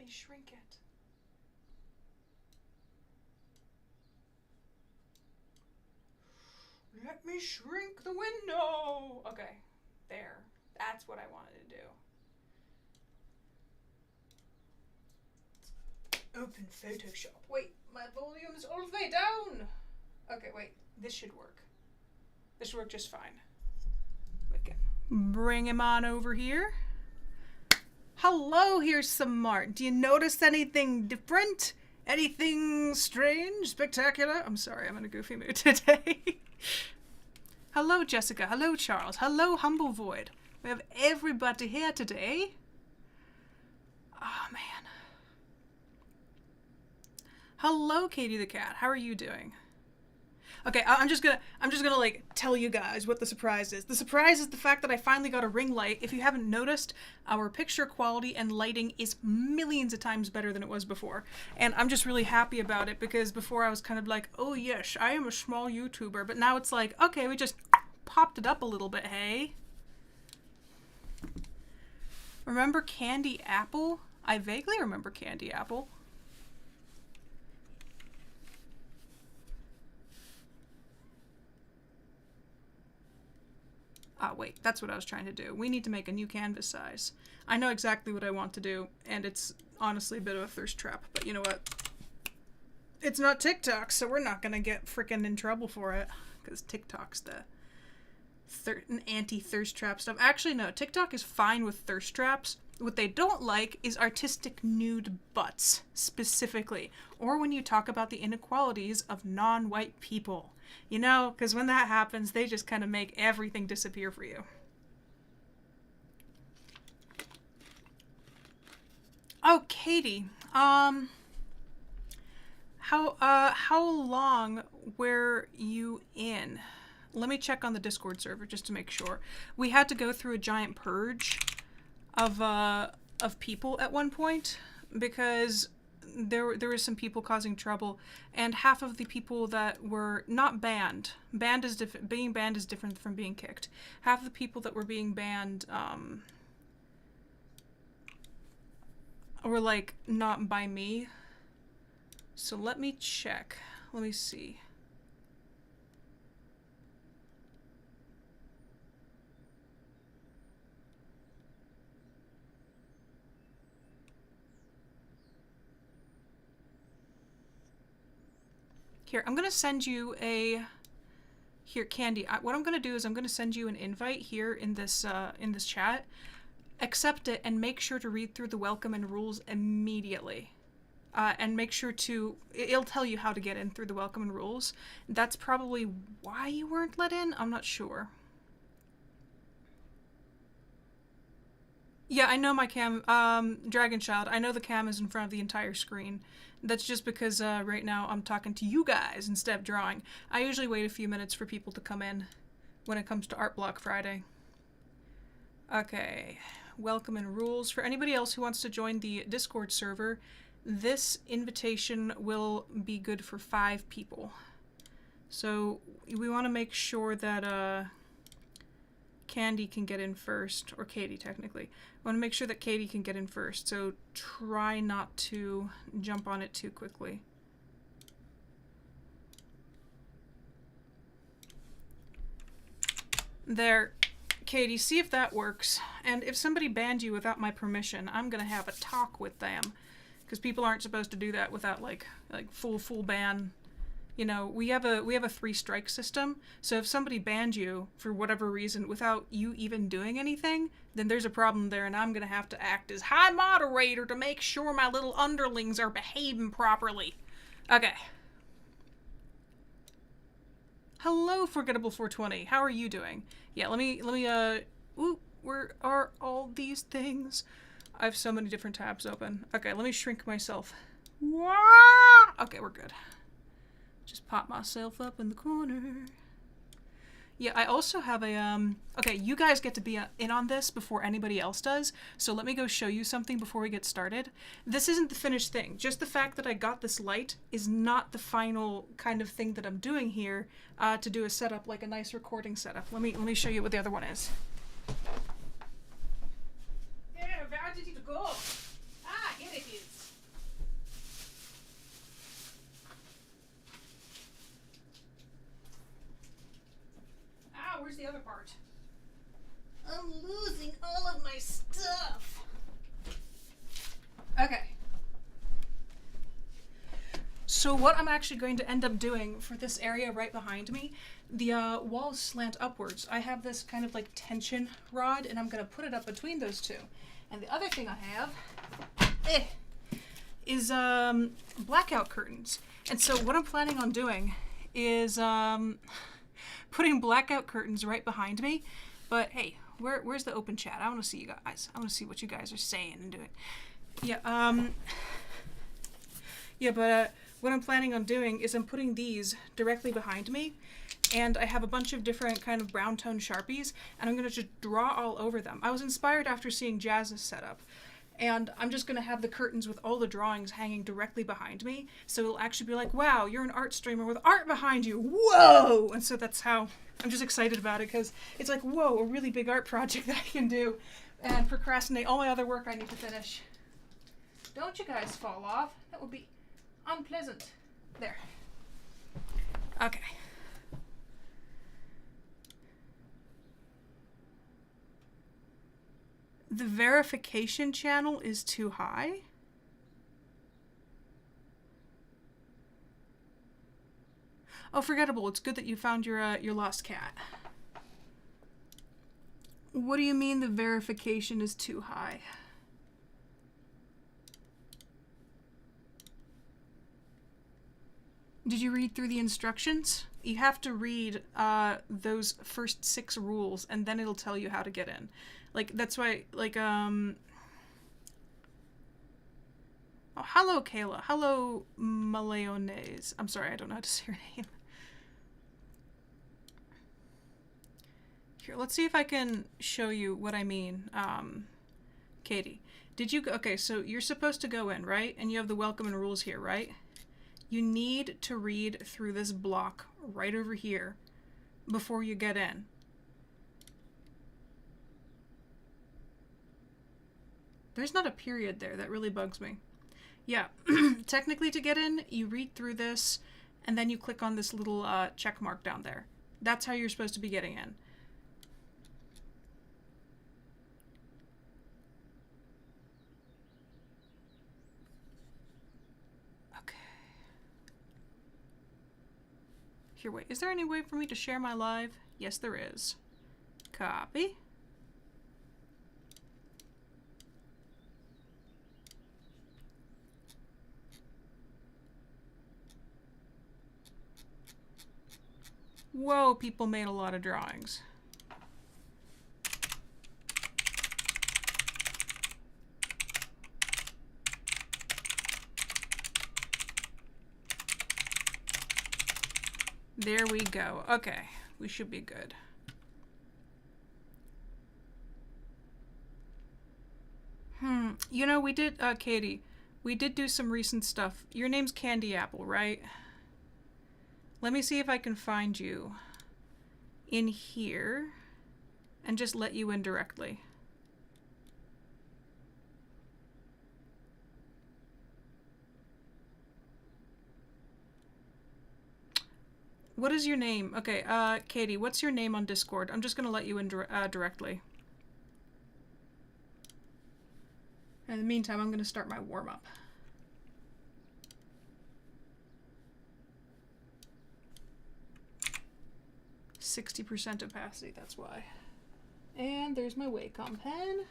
me shrink it. Let me shrink the window. Okay, there. That's what I wanted to do. Open Photoshop. Wait, my volume is all the way down. Okay, wait. This should work. This should work just fine. We can bring him on over here. Hello, here's some Mart. Do you notice anything different? Anything strange? Spectacular? I'm sorry, I'm in a goofy mood today. Hello, Jessica. Hello, Charles. Hello, Humble Void. We have everybody here today. Oh, man. Hello, Katie the Cat. How are you doing? Okay, I'm just gonna like tell you guys what the surprise is. The surprise is the fact that I finally got a ring light. If you haven't noticed, our picture quality and lighting is millions of times better than it was before. And I'm just really happy about it because before I was kind of like, oh yes, I am a small YouTuber. But now it's like, okay, we just popped it up a little bit, hey? Remember Candy Apple? I vaguely remember Candy Apple. Ah, wait, that's what I was trying to do. We need to make a new canvas size. I know exactly what I want to do, and it's honestly a bit of a thirst trap, but you know what? It's not TikTok, so we're not gonna get frickin' in trouble for it, because TikTok's the anti-thirst trap stuff. Actually, no, TikTok is fine with thirst traps. What they don't like is artistic nude butts, specifically, or when you talk about the inequalities of non-white people. You know, because when that happens, they just kind of make everything disappear for you. Oh, Katie, how long were you in? Let me check on the Discord server just to make sure. We had to go through a giant purge of people at one point because there was some people causing trouble, and half of the people that were not banned, being banned is different from being kicked. Half of the people that were being banned were like not by me. So let me check. Let me see. Here, I'm going to send you a... Here, Candy, what I'm going to do is I'm going to send you an invite here in this chat. Accept it and make sure to read through the welcome and rules immediately. And make sure to... It'll tell you how to get in through the welcome and rules. That's probably why you weren't let in? I'm not sure. Yeah, I know my cam... Dragon Child, I know the cam is in front of the entire screen. That's just because right now I'm talking to you guys instead of drawing. I usually wait a few minutes for people to come in when it comes to ARTBLOCK Friday. Okay, welcome and rules. For anybody else who wants to join the Discord server, this invitation will be good for 5 people. So we want to make sure that Candy can get in first, or Katie technically. I want to make sure that Katie can get in first, so try not to jump on it too quickly. There, Katie, see if that works. And if somebody banned you without my permission, I'm gonna have a talk with them, because people aren't supposed to do that without like full ban. You know, we have a 3-strike system, so if somebody banned you for whatever reason without you even doing anything, then there's a problem there, and I'm gonna have to act as high moderator to make sure my little underlings are behaving properly. Okay. Hello, Forgettable 420. How are you doing? Yeah, let me ooh, where are all these things? I have so many different tabs open. Okay, let me shrink myself. Okay, we're good. Just pop myself up in the corner. Yeah, I also have a, okay, you guys get to be in on this before anybody else does, so let me go show you something before we get started. This isn't the finished thing. Just the fact that I got this light is not the final kind of thing that I'm doing here to do a setup, like a nice recording setup. Let me show you what the other one is. Yeah, where did it go? Ah, here it is. where's the other part? I'm losing all of my stuff. Okay. So what I'm actually going to end up doing for this area right behind me, the walls slant upwards. I have this kind of like tension rod, and I'm going to put it up between those two. And the other thing I have is blackout curtains. And so what I'm planning on doing is putting blackout curtains right behind me. But hey, where's the open chat? I want to see you guys. I want to see what you guys are saying and doing. Yeah, but what I'm planning on doing is I'm putting these directly behind me, and I have a bunch of different kind of brown tone Sharpies, and I'm going to just draw all over them. I was inspired after seeing Jazz's setup, and I'm just going to have the curtains with all the drawings hanging directly behind me, so it'll actually be like, wow, you're an art streamer with art behind you, whoa! And so that's how I'm just excited about it, because it's like, whoa, a really big art project that I can do, and procrastinate all my other work I need to finish. Don't you guys fall off. That would be unpleasant. There. Okay. The verification channel is too high. Oh, forgettable. It's good that you found your lost cat. What do you mean the verification is too high? Did you read through the instructions? You have to read those first 6 rules, and then it'll tell you how to get in. Like, that's why, like, oh, hello, Kayla. Hello, Maleones. I'm sorry, I don't know how to say your name. Here, let's see if I can show you what I mean. Katie, did you, okay, so you're supposed to go in, right? And you have the welcome and rules here, right? You need to read through this block right over here before you get in. There's not a period there. That really bugs me. Yeah, technically to get in, you read through this, and then you click on this little check mark down there. That's how you're supposed to be getting in. Here, wait, is there any way for me to share my live? Yes, there is. Copy. Whoa, people made a lot of drawings. There we go. Okay, we should be good. You know, we did, Katie, we did do some recent stuff. Your name's Candy Apple, right? Let me see if I can find you in here and just let you in directly. What is your name? Okay, Katie, what's your name on Discord? I'm just gonna let you in directly. In the meantime, I'm gonna start my warm-up. %60 opacity, that's why. And there's my Wacom pen.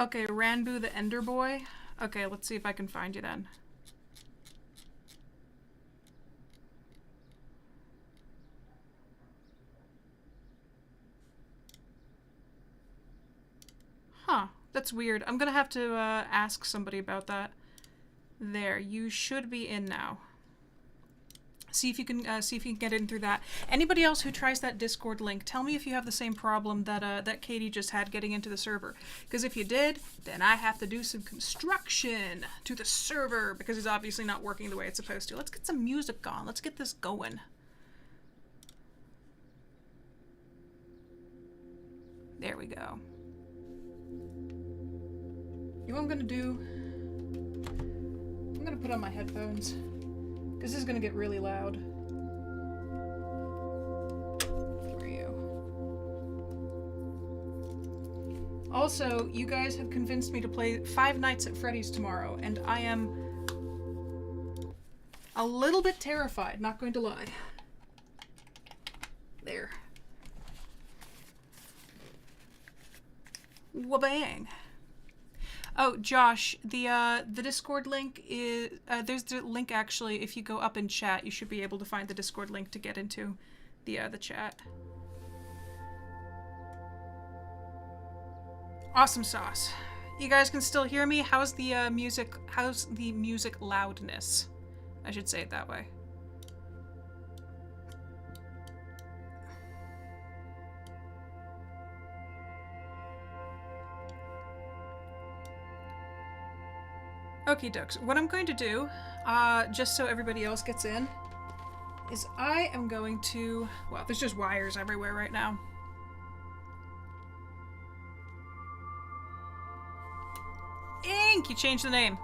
Okay, Ranboo the Ender Boy. Okay, let's see if I can find you then. Huh, that's weird. I'm gonna have to ask somebody about that. There, you should be in now. See if you can get in through that. Anybody else who tries that Discord link, tell me if you have the same problem that that Katie just had getting into the server. Because if you did, then I have to do some construction to the server because it's obviously not working the way it's supposed to. Let's get some music on. Let's get this going. There we go. You know what I'm gonna do? I'm gonna put on my headphones. Because this is going to get really loud. For you. Also, you guys have convinced me to play Five Nights at Freddy's tomorrow, and I am a little bit terrified, not going to lie. There. Wabang. Oh, Josh, the Discord link is, there's the link actually, if you go up in chat, you should be able to find the Discord link to get into the chat. Awesome sauce. You guys can still hear me? How's the music loudness? I should say it that way. Okie dokes. What I'm going to do, just so everybody else gets in, is I am going to... Well, there's just wires everywhere right now. Ink! You changed the name.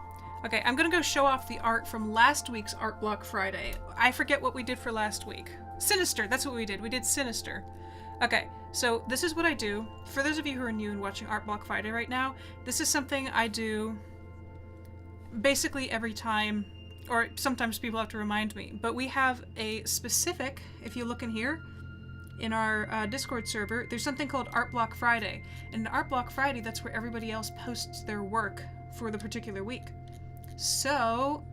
Okay, I'm gonna go show off the art from last week's Art Block Friday. I forget what we did for last week. Sinister, that's what we did. We did Sinister. Okay, so this is what I do. For those of you who are new and watching Art Block Friday right now, this is something I do basically every time, or sometimes people have to remind me, but we have a specific, if you look in here, in our Discord server, there's something called Art Block Friday. And in Art Block Friday, that's where everybody else posts their work for the particular week. So,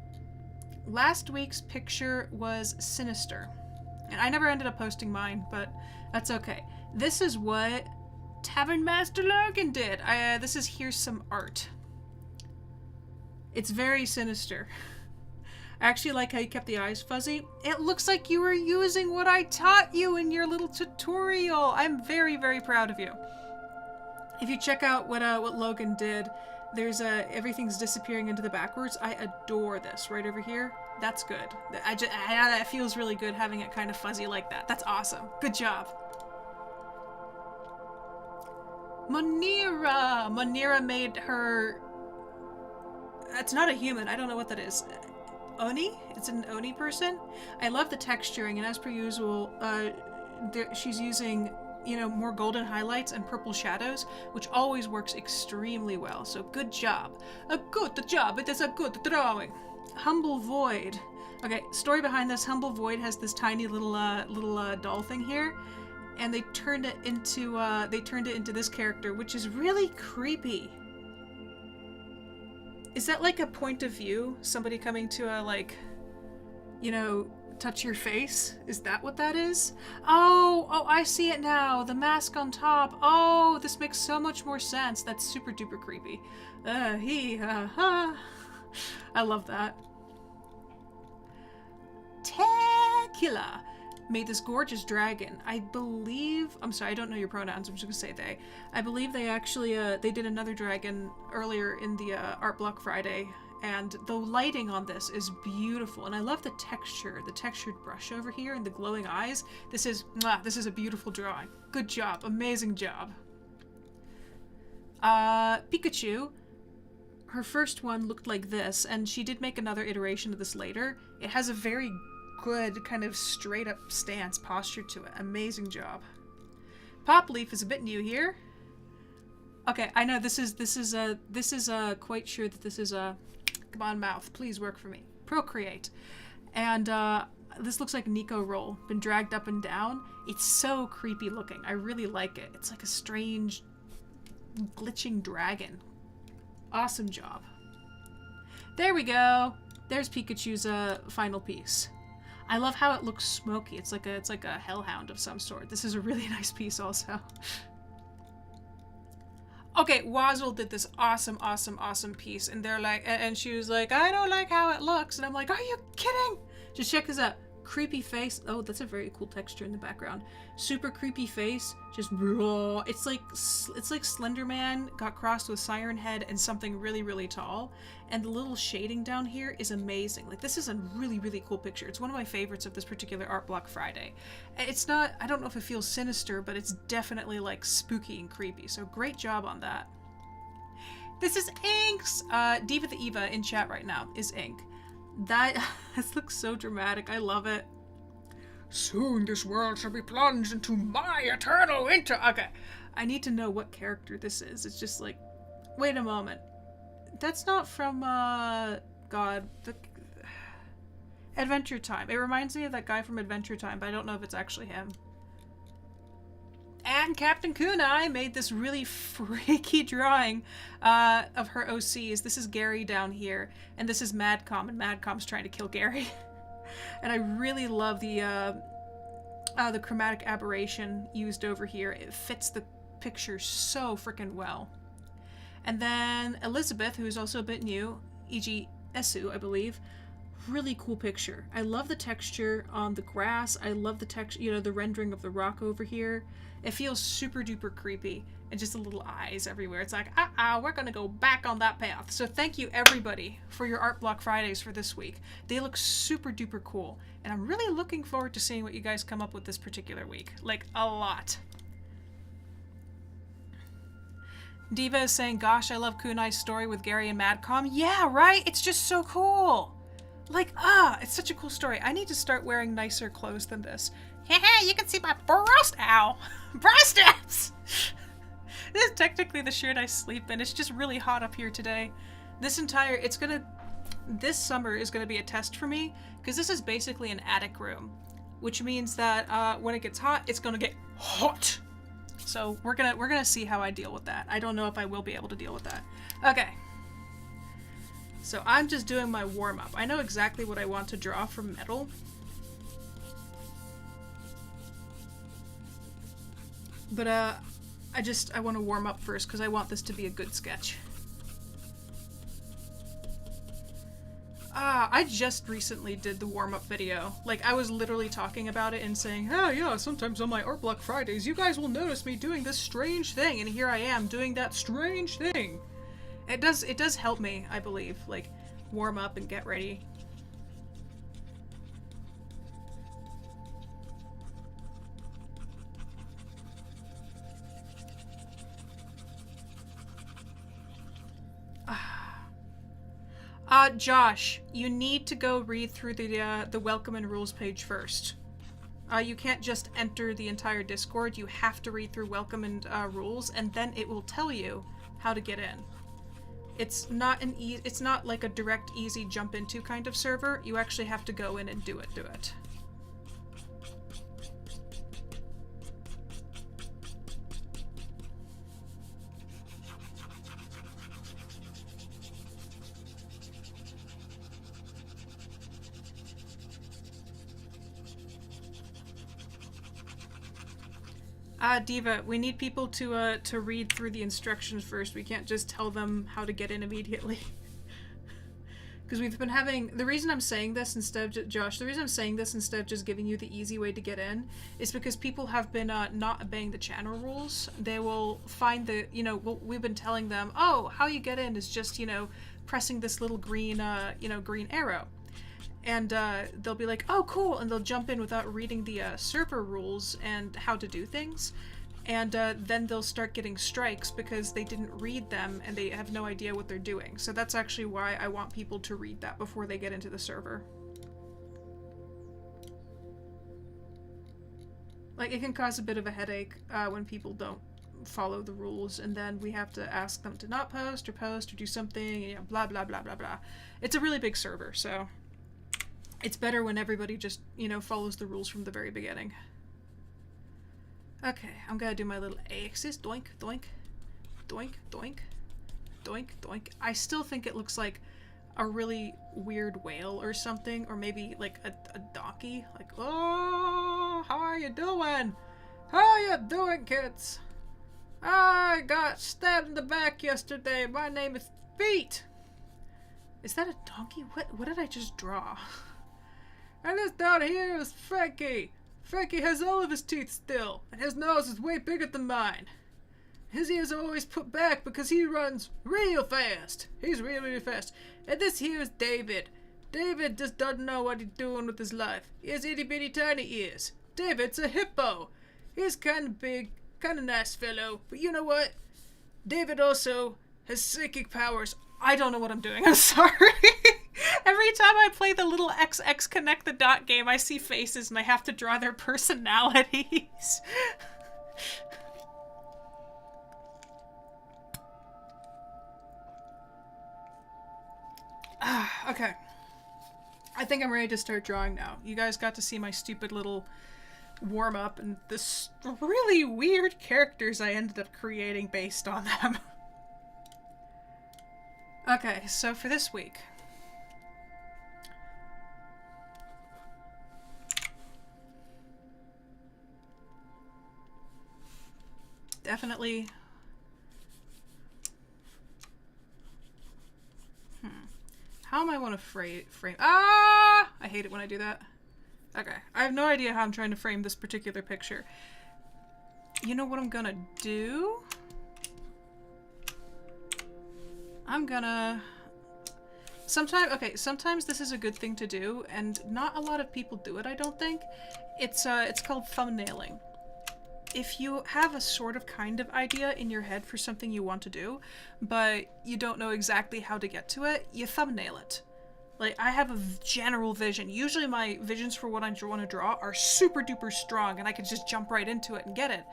last week's picture was Sinister. And I never ended up posting mine, but that's okay. This is what Tavern Master Logan did. Here's some art. It's very sinister. I actually like how you kept the eyes fuzzy. It looks like you were using what I taught you in your little tutorial. I'm very, very proud of you. If you check out what Logan did, there's everything's disappearing into the backwards. I adore this right over here. That's good. It feels really good having it kind of fuzzy like that. That's awesome. Good job. Monira made her... It's not a human. I don't know what that is. Oni? It's an Oni person? I love the texturing, and as per usual, she's using, you know, more golden highlights and purple shadows, which always works extremely well. So good job. A good job. It is a good drawing. Humble Void. Okay, story behind this. Humble Void has this tiny little doll thing here, and they turned it into this character, which is really creepy. Is that like a point of view? Somebody coming to like, you know, touch your face? Is that what that is? Oh, I see it now. The mask on top. Oh, this makes so much more sense. That's super duper creepy. I love that. Tequila made this gorgeous dragon. I believe, I'm sorry, I don't know your pronouns, I'm just gonna say they. I believe they actually, they did another dragon earlier in the Art Block Friday, and the lighting on this is beautiful, and I love the texture, the textured brush over here, and the glowing eyes. This is a beautiful drawing. Good job, amazing job. Pikachu, her first one looked like this, and she did make another iteration of this later. It has a very good kind of straight up stance posture to it. Amazing job. Pop Leaf is a bit new here. Okay, I know this is quite sure that this is a come on mouth, please work for me. Procreate. And this looks like Nico Roll, been dragged up and down. It's so creepy looking. I really like it. It's like a strange glitching dragon. Awesome job. There we go. There's Pikachu's final piece. I love how it looks smoky. It's like a hellhound of some sort. This is a really nice piece also. Okay, Wazzle did this awesome piece, and they're like, and she was like, I don't like how it looks, and I'm like, are you kidding? Just check this out. Creepy face. Oh, that's a very cool texture in the background. Super creepy face. Just raw. It's like Slender Man got crossed with Siren Head and something really, really tall. And the little shading down here is amazing. Like, this is a really, really cool picture. It's one of my favorites of this particular Art Block Friday. It's not, I don't know if it feels sinister, but it's definitely like spooky and creepy. So great job on that. This is Ink's. Diva the Eva in chat right now is Ink. That this looks so dramatic. I love it. Soon this world shall be plunged into my eternal winter. Okay, I need to know what character this is. It's just like, wait a moment. That's not from, God, the Adventure Time. It reminds me of that guy from Adventure Time, but I don't know if it's actually him. And Captain Kunai made this really freaky drawing of her OCs. This is Gary down here, and this is Madcom, and Madcom's trying to kill Gary. And I really love the chromatic aberration used over here. It fits the picture so freaking well. And then Elizabeth, who is also a bit new, e.g. Esu, I believe. Really cool picture. I love the texture on the grass. I love the texture, you know, the rendering of the rock over here. It feels super duper creepy, and just the little eyes everywhere. It's like, we're gonna go back on that path. So thank you everybody for your Art Block Fridays for this week. They look super duper cool, and I'm really looking forward to seeing what you guys come up with this particular week. Like, a lot. Diva is saying, gosh, I love Kunai's story with Gary and Madcom. Yeah, right? It's just so cool. Like, it's such a cool story. I need to start wearing nicer clothes than this. Haha, you can see my breast, ow. Breasts! This is technically the shirt I sleep in. It's just really hot up here today. This summer is gonna be a test for me, because this is basically an attic room, which means that when it gets hot, it's gonna get hot. So we're gonna see how I deal with that. I don't know if I will be able to deal with that. Okay. So I'm just doing my warm-up. I know exactly what I want to draw from metal. But I want to warm up first because I want this to be a good sketch. I just recently did the warm-up video. Like, I was literally talking about it and saying, oh yeah, sometimes on my Art Block Fridays, you guys will notice me doing this strange thing, and here I am doing that strange thing. It does help me, I believe, like, warm up and get ready. Josh, you need to go read through the welcome and rules page first. You can't just enter the entire Discord. You have to read through welcome and rules, and then it will tell you how to get in. It's not it's not like a direct, easy jump into kind of server. You actually have to go in and do it. Diva, we need people to read through the instructions first. We can't just tell them how to get in immediately. Because we've been having... The reason I'm saying this instead of... Josh, the reason I'm saying this instead of just giving you the easy way to get in is because people have been not obeying the channel rules. They will find the... You know, we've been telling them, oh, how you get in is just, you know, pressing this little green, green arrow. And they'll be like, oh, cool, and they'll jump in without reading the server rules and how to do things. And then they'll start getting strikes because they didn't read them and they have no idea what they're doing. So that's actually why I want people to read that before they get into the server. Like, it can cause a bit of a headache when people don't follow the rules, and then we have to ask them to not post or do something, and, you know, blah, blah, blah, blah, blah. It's a really big server, so... It's better when everybody just, you know, follows the rules from the very beginning. Okay, I'm gonna do my little axis. Doink, doink, doink, doink, doink, doink. I still think it looks like a really weird whale or something, or maybe like a donkey. Like, oh, how are you doing? How you doing, kids? I got stabbed in the back yesterday. My name is Feet. Is that a donkey? What did I just draw? And this down here is Frankie. Frankie has all of his teeth still, and his nose is way bigger than mine. His ears are always put back because he runs real fast. He's really fast. And this here is David. David just doesn't know what he's doing with his life. He has itty bitty tiny ears. David's a hippo. He's kind of big, kind of nice fellow, but you know what? David also has psychic powers. I don't know what I'm doing. I'm sorry. Every time I play the little XX Connect the Dot game, I see faces and I have to draw their personalities. Okay. I think I'm ready to start drawing now. You guys got to see my stupid little warm-up and this really weird characters I ended up creating based on them. Okay, so for this week, definitely how am I want to frame I hate it when I do that. Okay, I have no idea how I'm trying to frame this particular picture. You know what I'm gonna do? I'm gonna sometimes this is a good thing to do, and not a lot of people do it, I don't think. It's called thumbnailing. If you have a sort of kind of idea in your head for something you want to do, but you don't know exactly how to get to it, you thumbnail it. Like, I have a general vision. Usually my visions for what I want to draw are super duper strong, and I can just jump right into it and get it.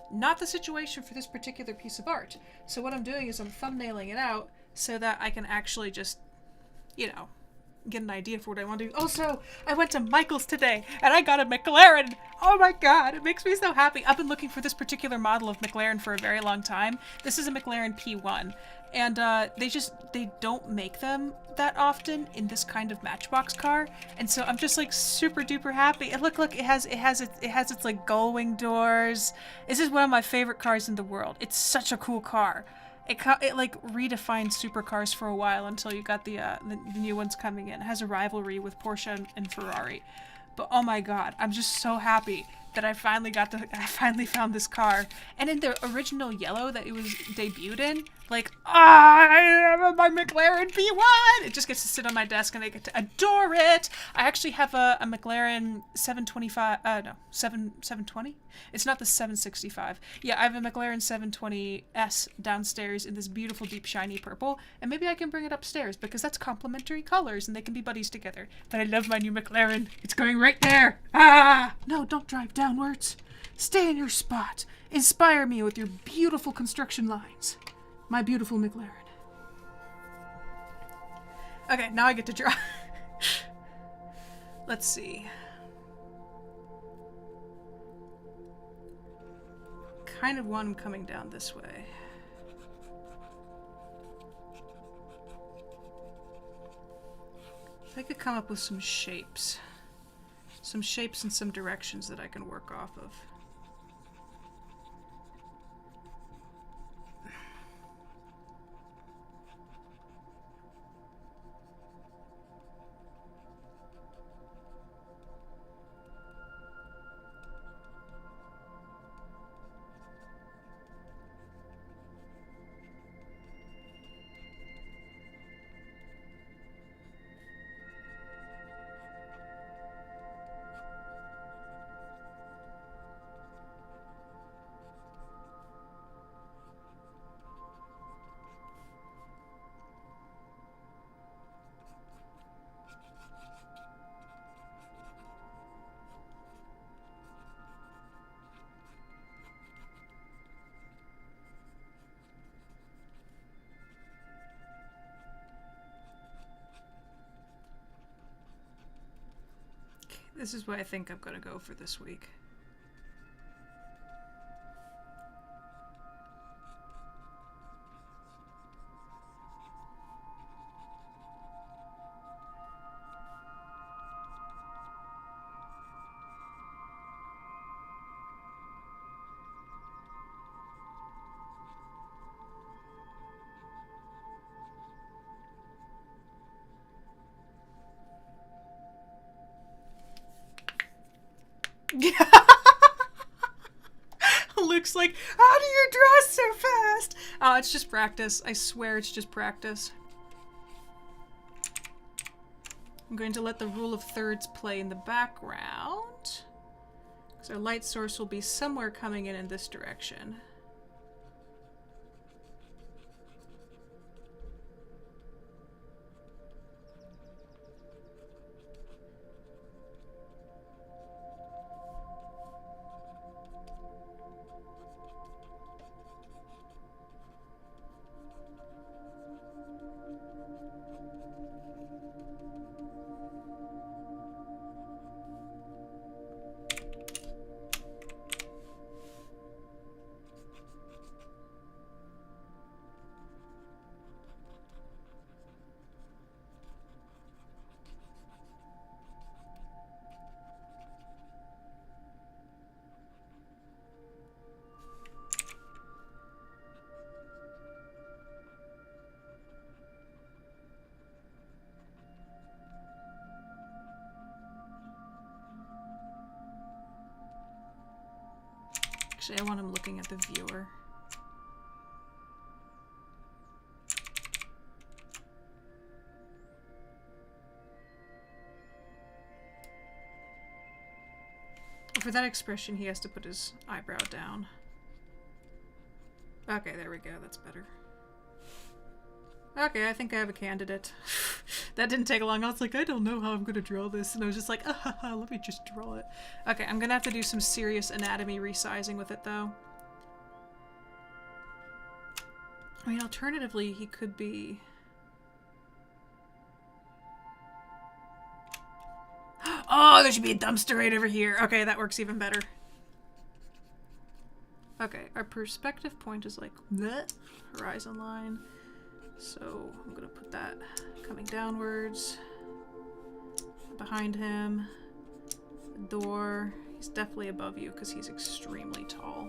Not the situation for this particular piece of art. So what I'm doing is I'm thumbnailing it out so that I can actually just, you know, get an idea for what I want to do. Also, I went to Michael's today and I got a McLaren. Oh my god, it makes me so happy. I've been looking for this particular model of McLaren for a very long time. This is a McLaren P1, and they don't make them that often in this kind of Matchbox car, and so I'm just like super duper happy. And look, it has its like gull wing doors. This is one of my favorite cars in the world. It's such a cool car. It like redefined supercars for a while until you got the new ones coming in. It has a rivalry with Porsche and Ferrari. But oh my god, I'm just so happy that I finally found this car. And in the original yellow that it was debuted in, like, I have my McLaren P1! It just gets to sit on my desk and I get to adore it! I actually have a McLaren 720? It's not the 765. Yeah, I have a McLaren 720S downstairs in this beautiful deep shiny purple, and maybe I can bring it upstairs because that's complementary colors and they can be buddies together. But I love my new McLaren. It's going right there! Ah! No, don't drive downwards. Stay in your spot. Inspire me with your beautiful construction lines. My beautiful McLaren. Okay, now I get to draw. Let's see. Kind of want him coming down this way. If I could come up with some shapes. Some shapes and some directions that I can work off of. This is what I think I'm gonna go for this week. Luke's like, how do you draw so fast? Oh, it's just practice. I swear it's just practice. I'm going to let the rule of thirds play in the background. Because our light source will be somewhere coming in this direction. Actually, I want him looking at the viewer. For that expression, he has to put his eyebrow down. Okay, there we go. That's better. Okay, I think I have a candidate. That didn't take long. I was like, I don't know how I'm going to draw this. And I was just like, let me just draw it. Okay, I'm going to have to do some serious anatomy resizing with it, though. I mean, alternatively, he could be... Oh, there should be a dumpster right over here. Okay, that works even better. Okay, our perspective point is like that horizon line. So I'm gonna put that coming downwards. Behind him, the door. He's definitely above you because he's extremely tall.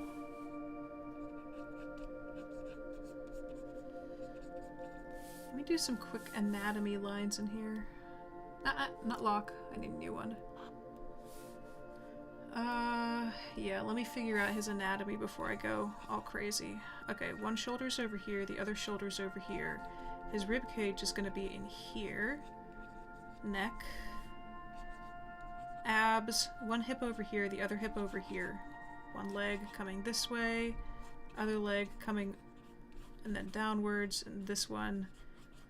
Let me do some quick anatomy lines in here. Not lock. I need a new one. Yeah, let me figure out his anatomy before I go all crazy. Okay, one shoulder's over here, the other shoulder's over here. His rib cage is gonna be in here. Neck. Abs. One hip over here, the other hip over here. One leg coming this way, other leg coming and then downwards, and this one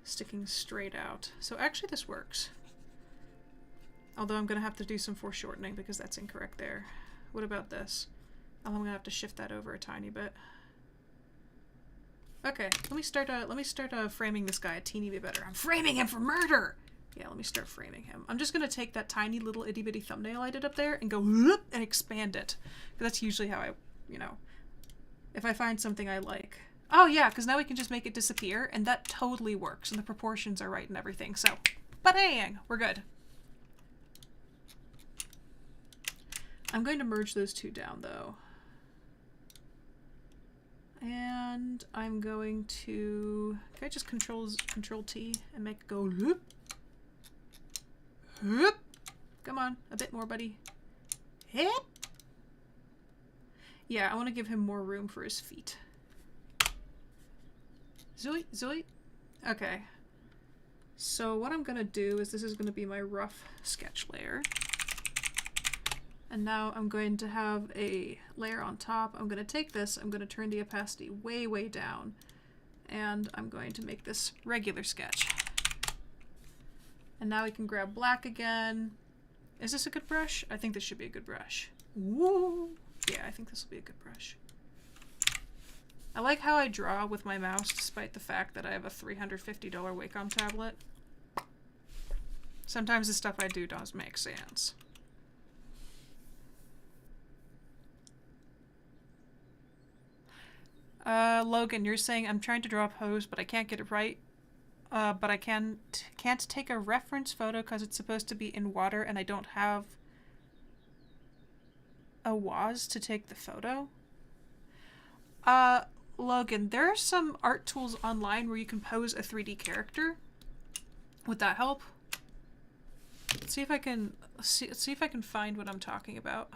sticking straight out. So actually this works. Although I'm going to have to do some foreshortening because that's incorrect there. What about this? Oh, I'm going to have to shift that over a tiny bit. Okay, let me start framing this guy a teeny bit better. I'm framing him for murder! Yeah, let me start framing him. I'm just going to take that tiny little itty bitty thumbnail I did up there and go whoop and expand it. That's usually how I, you know, if I find something I like. Oh yeah, because now we can just make it disappear and that totally works and the proportions are right and everything. So, ba-dang, we're good. I'm going to merge those two down though. And I'm going to, can I just control T and make it go whoop? Whoop. Come on, a bit more, buddy. Hip. Yeah, I want to give him more room for his feet. Zoit, zoit. Okay. So what I'm gonna do is this is gonna be my rough sketch layer. And now I'm going to have a layer on top. I'm gonna take this, I'm gonna turn the opacity way, way down. And I'm going to make this regular sketch. And now we can grab black again. Is this a good brush? I think this should be a good brush. Woo! Yeah, I think this will be a good brush. I like how I draw with my mouse despite the fact that I have a $350 Wacom tablet. Sometimes the stuff I do does make sense. Logan, you're saying I'm trying to draw a pose, but I can't get it right. But I can't take a reference photo because it's supposed to be in water and I don't have a WAS to take the photo. Logan, there are some art tools online where you can pose a 3D character. Would that help? Let's see if I can see if I can find what I'm talking about.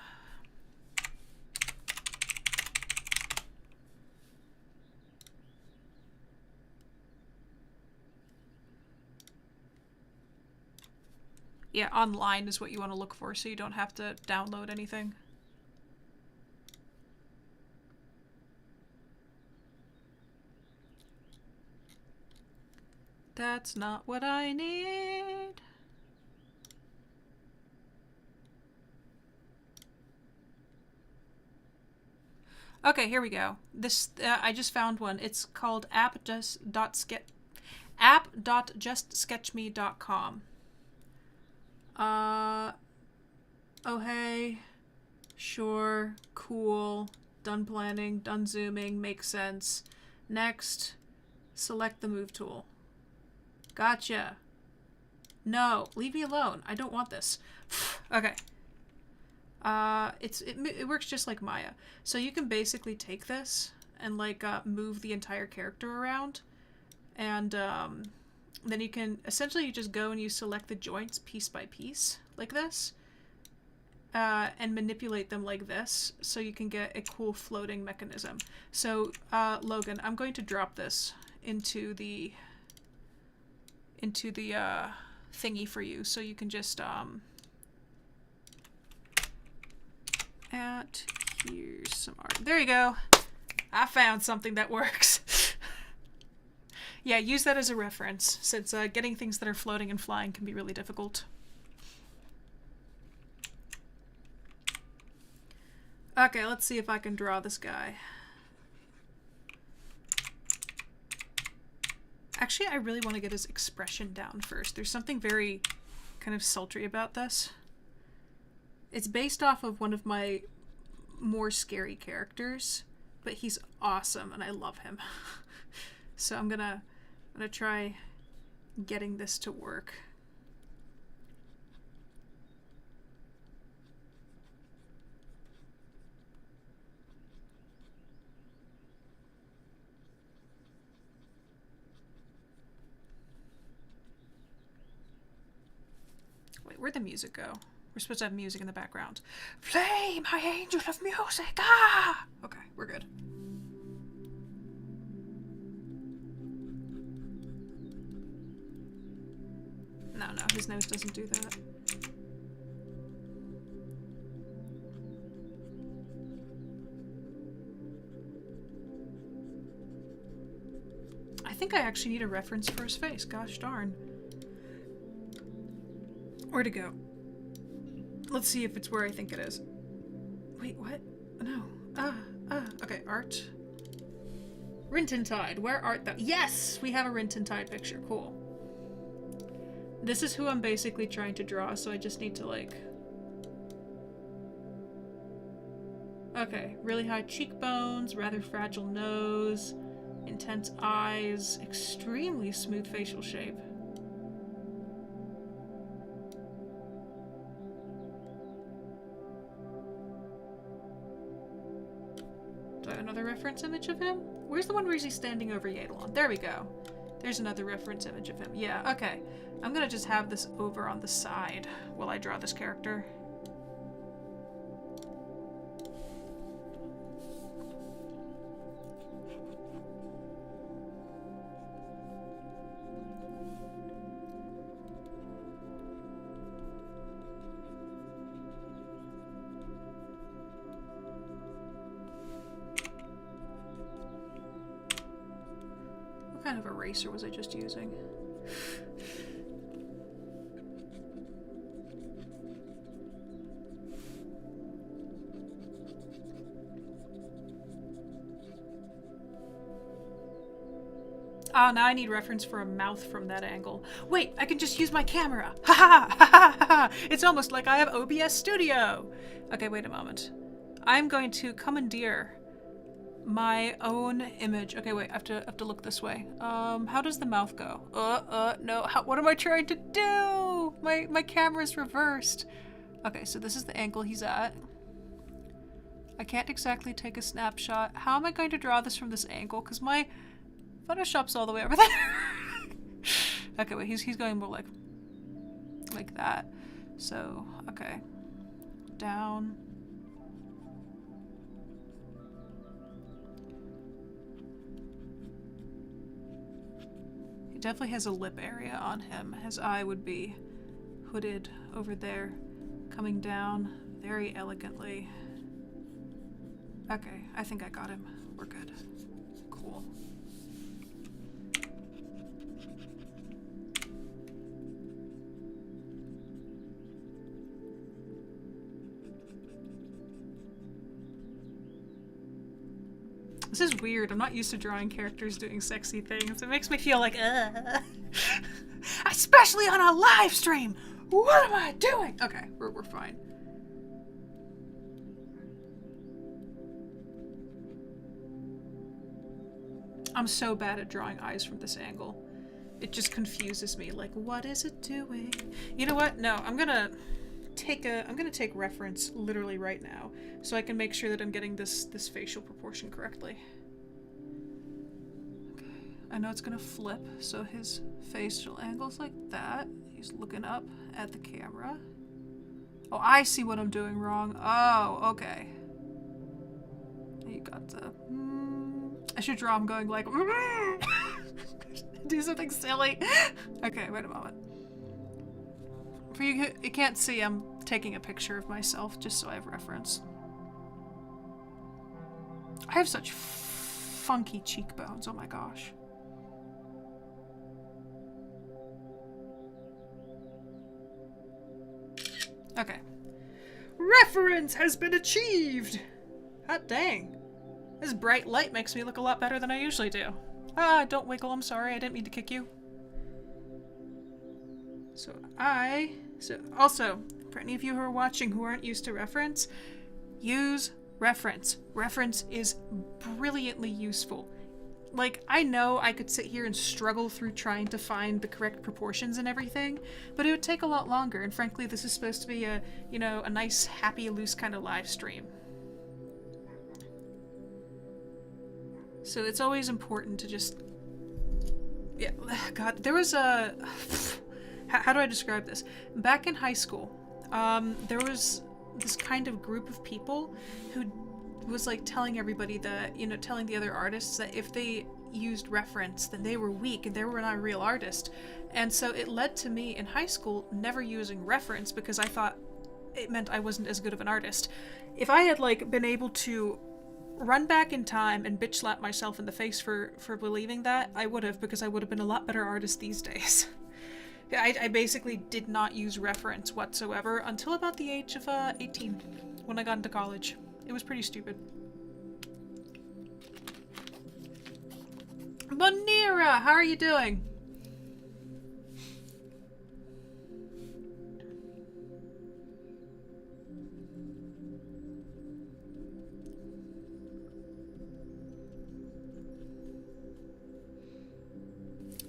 Yeah, online is what you want to look for so you don't have to download anything. That's not what I need. Okay, here we go. This I just found one. It's called app.justsketchme.com. Oh hey, sure, cool, done planning, done zooming, makes sense. Next, select the move tool. Gotcha. No, leave me alone. I don't want this. Okay. It works just like Maya. So you can basically take this and like move the entire character around, and then you can essentially you just go and you select the joints piece by piece like this, and manipulate them like this so you can get a cool floating mechanism. So, Logan, I'm going to drop this into the thingy for you so you can just here's some art. There you go. I found something that works. Yeah, use that as a reference, since getting things that are floating and flying can be really difficult. Okay, let's see if I can draw this guy. Actually, I really want to get his expression down first. There's something very kind of sultry about this. It's based off of one of my more scary characters, but he's awesome and I love him. So I'm gonna try getting this to work. Wait, where'd the music go? We're supposed to have music in the background. Play, my angel of music! Ah! Okay, we're good. No, his nose doesn't do that. I think I actually need a reference for his face. Gosh darn. Where'd it go? Let's see if it's where I think it is. Wait, what? No. Okay, art. Rintentide, where art thou? Yes! We have a Rintentide picture. Cool. This is who I'm basically trying to draw, so I just need to, like... Okay, really high cheekbones, rather fragile nose, intense eyes, extremely smooth facial shape. Do I have another reference image of him? Where's the one where he's standing over Yadalon? There we go. There's another reference image of him. Yeah, okay. I'm gonna just have this over on the side while I draw this character. What kind of eraser was I just using? Oh, now I need reference for a mouth from that angle. Wait, I can just use my camera. Ha ha ha ha ha! It's almost like I have OBS Studio. Okay, wait a moment. I'm going to commandeer my own image. Okay, wait, I have to look this way. How does the mouth go? No. What am I trying to do? My camera's reversed. Okay, so this is the angle he's at. I can't exactly take a snapshot. How am I going to draw this from this angle? Because my Photoshop's all the way over there. Okay, wait, he's going more like that. So, okay. Down. He definitely has a lip area on him. His eye would be hooded over there, coming down very elegantly. Okay, I think I got him. We're good. Cool. This is weird. I'm not used to drawing characters doing sexy things. It makes me feel like, especially on a live stream. What am I doing? Okay, we're fine. I'm so bad at drawing eyes from this angle. It just confuses me. Like, what is it doing? You know what? No, I'm gonna take reference literally right now so I can make sure that I'm getting this facial proportion correctly. Okay, I know it's gonna flip, so his facial angle's like that. He's looking up at the camera. Oh, I see what I'm doing wrong. Oh, okay. You got the... I should draw him going like... do something silly. Okay, wait a moment. For you can't see, I'm taking a picture of myself just so I have reference. I have such funky cheekbones, oh my gosh. Okay. Reference has been achieved! Hot dang. This bright light makes me look a lot better than I usually do. Ah, don't wiggle, I'm sorry, I didn't mean to kick you. So also, for any of you who are watching who aren't used to reference, use reference. Reference is brilliantly useful. Like, I know I could sit here and struggle through trying to find the correct proportions and everything, but it would take a lot longer, and frankly, this is supposed to be a, you know, a nice, happy, loose kind of live stream. So it's always important to just... Yeah, God, there was a... How do I describe this? Back in high school, there was this kind of group of people who was like telling everybody that, you know, telling the other artists that if they used reference, then they were weak and they were not a real artist. And so it led to me in high school never using reference because I thought it meant I wasn't as good of an artist. If I had like been able to run back in time and bitch slap myself in the face for believing that, I would have, because I would have been a lot better artist these days. I basically did not use reference whatsoever until about the age of 18, when I got into college. It was pretty stupid. Bonira, how are you doing?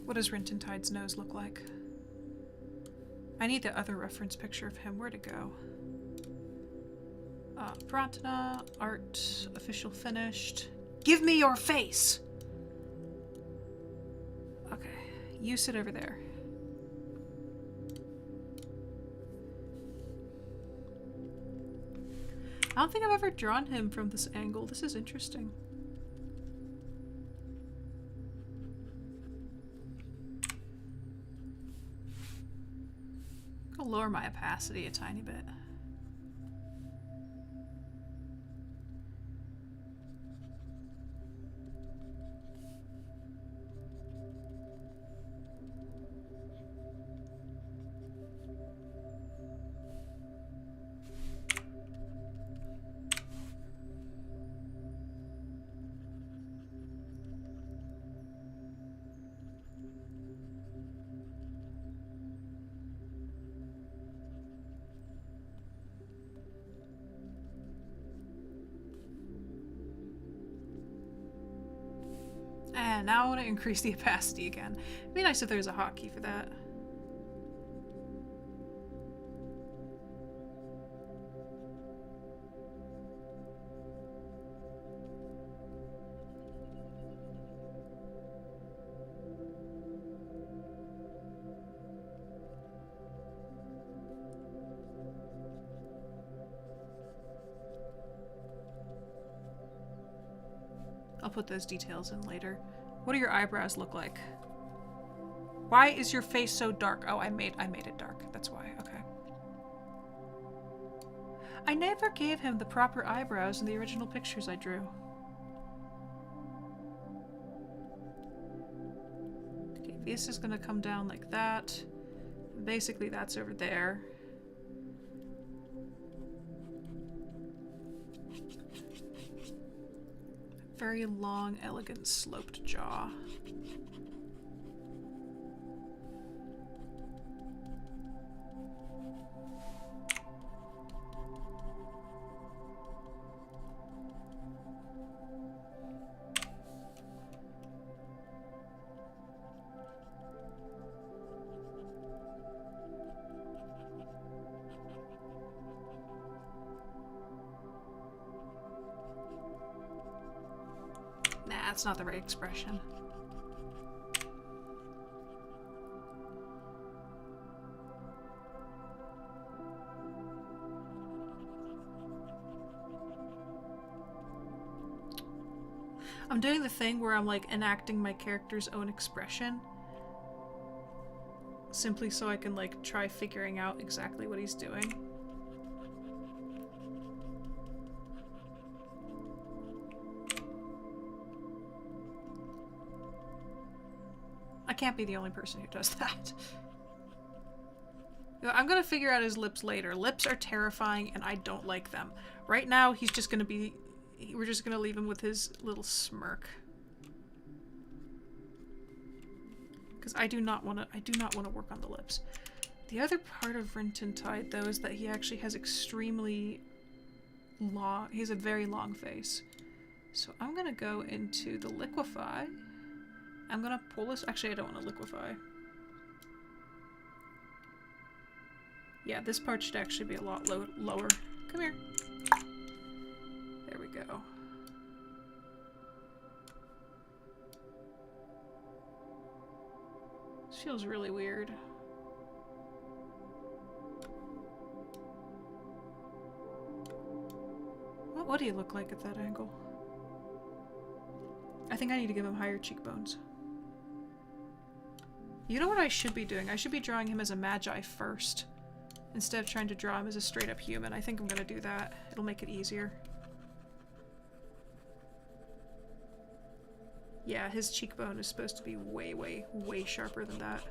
What does Rintentide's nose look like? I need the other reference picture of him. Where'd it go? PIRANTINA, art, official finished. Give me your face! Okay, you sit over there. I don't think I've ever drawn him from this angle. This is interesting. I'll lower my opacity a tiny bit. And now I want to increase the opacity again. It'd be nice if there was a hotkey for that. I'll put those details in later. What do your eyebrows look like? Why is your face so dark? Oh, I made it dark. That's why. Okay. I never gave him the proper eyebrows in the original pictures I drew. Okay, this is gonna come down like that. Basically, that's over there. Very long, elegant, sloped jaw. That's not the right expression. I'm doing the thing where I'm like enacting my character's own expression. Simply so I can like try figuring out exactly what he's doing. I can't be the only person who does that. I'm gonna figure out his lips later. Lips are terrifying and I don't like them. Right now he's just gonna be... We're just gonna leave him with his little smirk. Because I do not want to work on the lips. The other part of Rent and Tide though is that he actually has extremely long... He has a very long face. So I'm gonna go into the liquefy. I'm gonna pull this... Actually, I don't want to liquefy. Yeah, this part should actually be a lot lower. Come here. There we go. This feels really weird. What would he look like at that angle? I think I need to give him higher cheekbones. You know what I should be doing? I should be drawing him as a magi first, instead of trying to draw him as a straight up human. I think I'm gonna do that. It'll make it easier. Yeah, his cheekbone is supposed to be way, way, way sharper than that.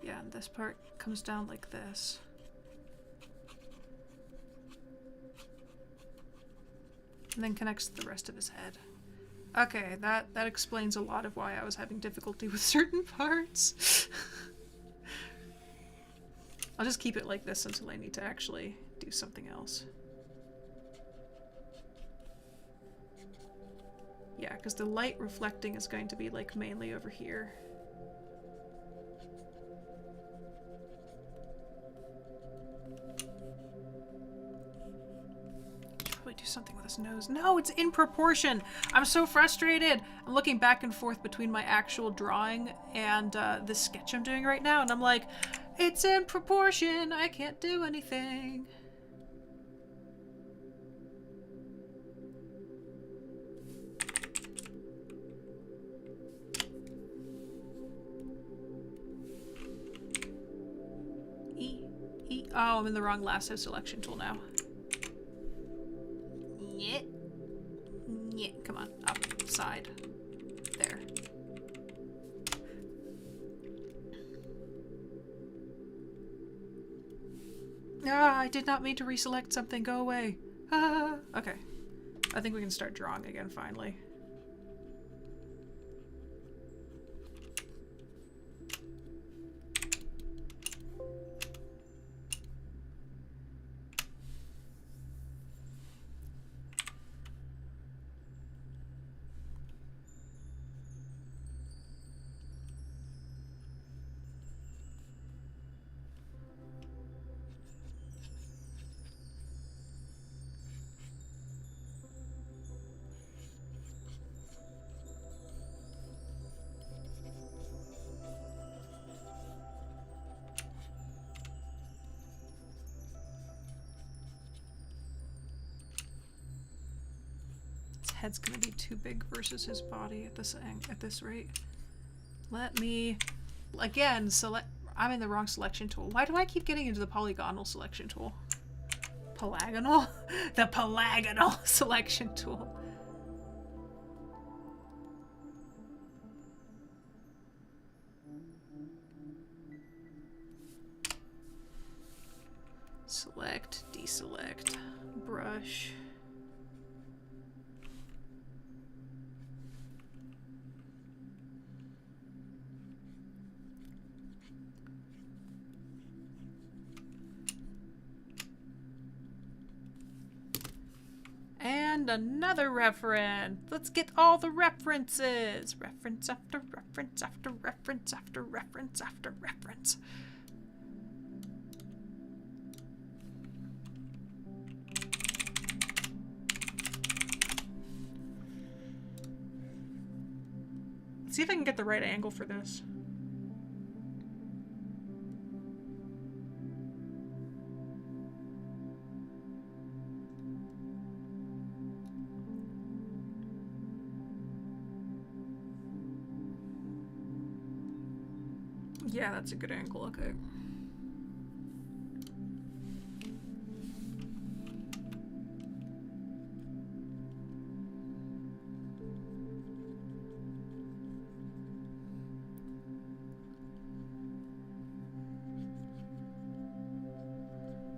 Yeah, and this part comes down like this. And then connects to the rest of his head. Okay, that explains a lot of why I was having difficulty with certain parts. I'll just keep it like this until I need to actually do something else. Yeah, because the light reflecting is going to be like mainly over here. Do something with his nose. No, it's in proportion. I'm so frustrated. I'm looking back and forth between my actual drawing and this sketch I'm doing right now, and I'm like, it's in proportion. I can't do anything. Oh, I'm in the wrong lasso selection tool now. Yeah, come on, up, side, there. Ah, I did not mean to reselect something, go away. Ah, okay. I think we can start drawing again, finally. Head's gonna be too big versus his body at this rate. Let me again select. I'm in the wrong selection tool. Why do I keep getting into the polygonal selection tool? Pelagonal? The pelagonal selection tool. Select, deselect, brush. And another reference. Let's get all the references. Reference after reference after reference after reference after reference. Let's see if I can get the right angle for this. Yeah, that's a good angle, okay.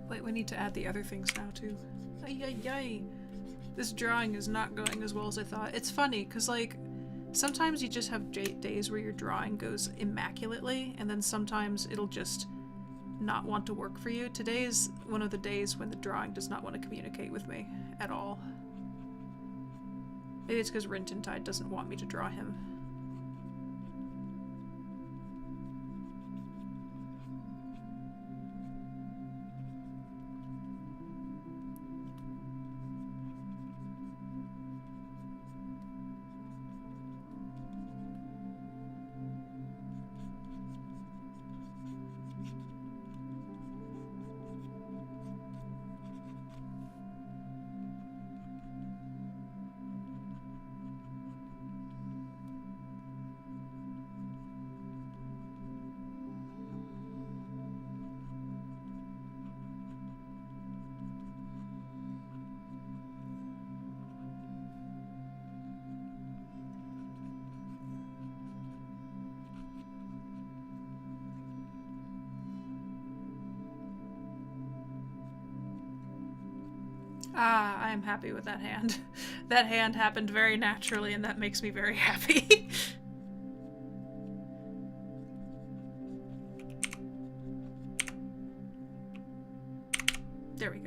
Wait, we need to add the other things now too. Ay, ay, ay. This drawing is not going as well as I thought. It's funny, because like, sometimes you just have days where your drawing goes immaculately, and then sometimes it'll just not want to work for you. Today is one of the days when the drawing does not want to communicate with me at all. Maybe it's because Rintintide doesn't want me to draw him. Ah, I am happy with that hand. That hand happened very naturally, and that makes me very happy. There we go.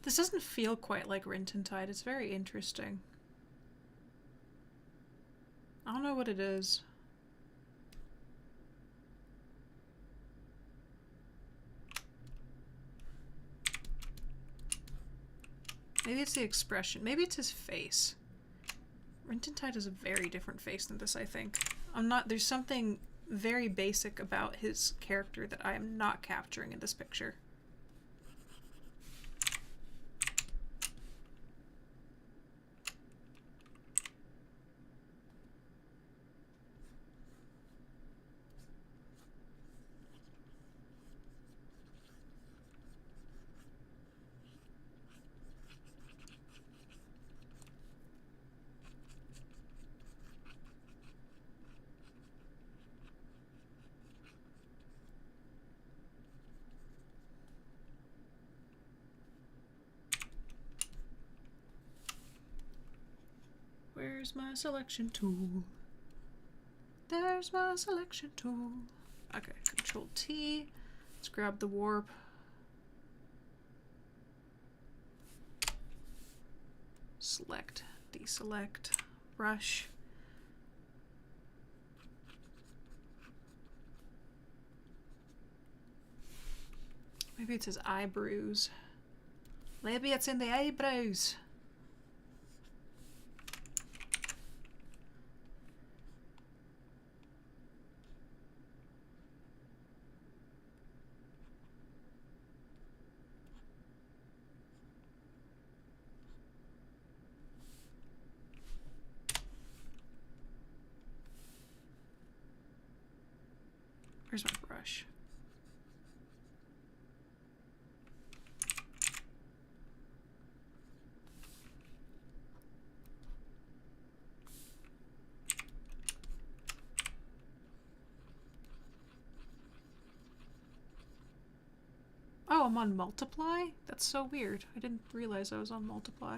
This doesn't feel quite like Rintintide. It's very interesting. I don't know what it is. Maybe it's the expression. Maybe it's his face. Rintintide has a very different face than this, I think. There's something very basic about his character that I am not capturing in this picture. Where's my selection tool? There's my selection tool. Okay, Control T. Let's grab the warp. Select, deselect, brush. Maybe it's his eyebrows. Maybe it's in the eyebrows. Where's my brush? Oh, I'm on multiply? That's so weird. I didn't realize I was on multiply.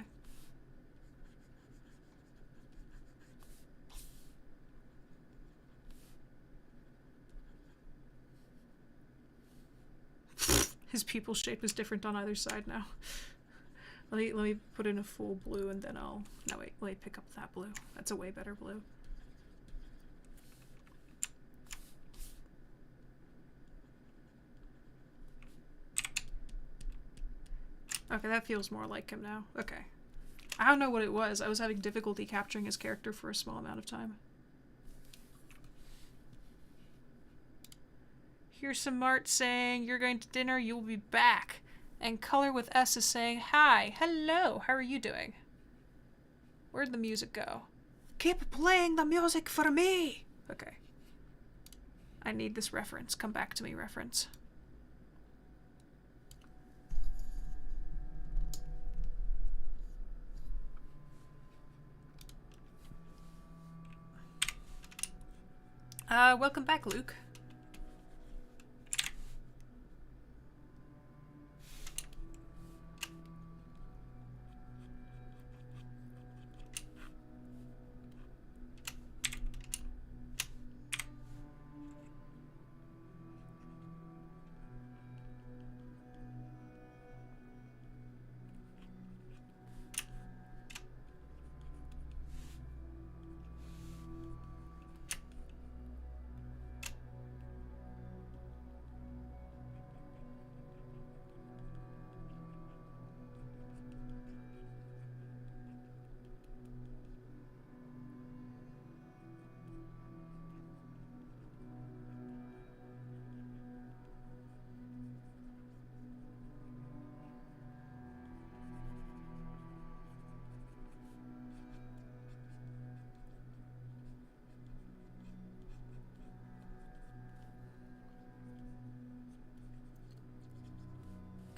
His pupil shape is different on either side now. Let me put in a full blue and then I'll... No, wait, let me pick up that blue. That's a way better blue. Okay, that feels more like him now. Okay. I don't know what it was. I was having difficulty capturing his character for a small amount of time. Here's some art saying, you're going to dinner, you'll be back. And Color with S is saying, hi, hello, how are you doing? Where'd the music go? Keep playing the music for me! Okay. I need this reference. Come back to me, reference. Welcome back, Luke.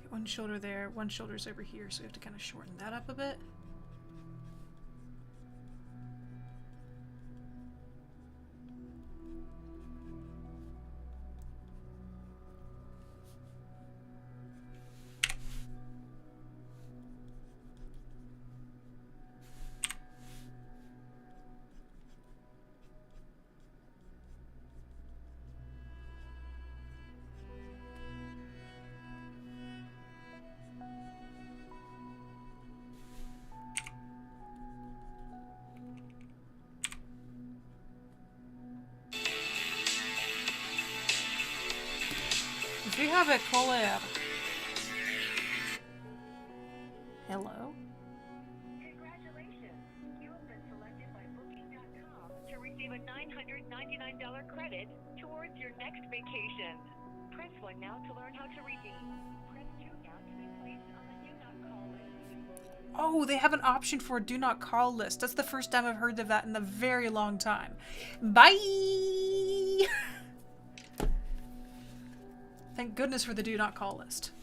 One shoulder there, one shoulder's over here, so we have to kind of shorten that up a bit. We have a caller. Hello? Congratulations. You have been selected by Booking.com to receive a $999 credit towards your next vacation. Press 1 now to learn how to redeem. Press 2 now to be placed on the Do Not Call list. Oh, they have an option for a do not call list. That's the first time I've heard of that in a very long time. Bye! Thank goodness for the do not call list.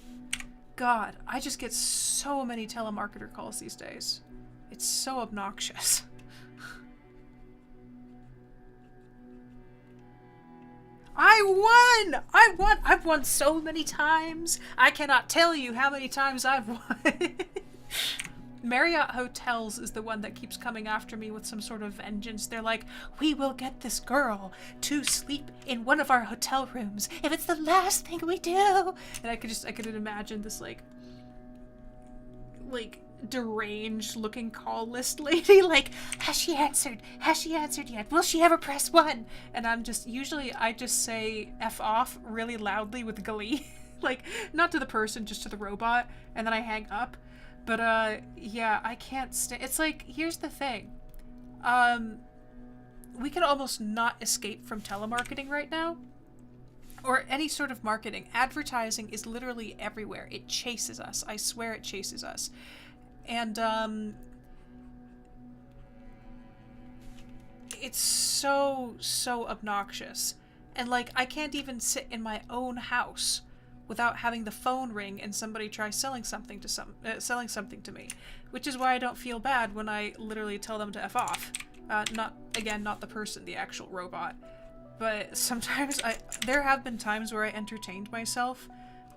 God, I just get so many telemarketer calls these days. It's so obnoxious. I won! I've won so many times. I cannot tell you how many times I've won. Marriott Hotels is the one that keeps coming after me with some sort of vengeance. They're like, we will get this girl to sleep in one of our hotel rooms if it's the last thing we do. And I could imagine this like deranged looking call list lady, like, has she answered yet? Will she ever press 1? And usually I just say F off really loudly with glee. Like, not to the person, just to the robot, and then I hang up. But, yeah, I can't it's like, here's the thing. We can almost not escape from telemarketing right now. Or any sort of marketing. Advertising is literally everywhere. It chases us. I swear it chases us. And, it's so obnoxious. And, like, I can't even sit in my own house without having the phone ring and somebody try selling something to me. Which is why I don't feel bad when I literally tell them to F off. Not the person, the actual robot. But sometimes there have been times where I entertained myself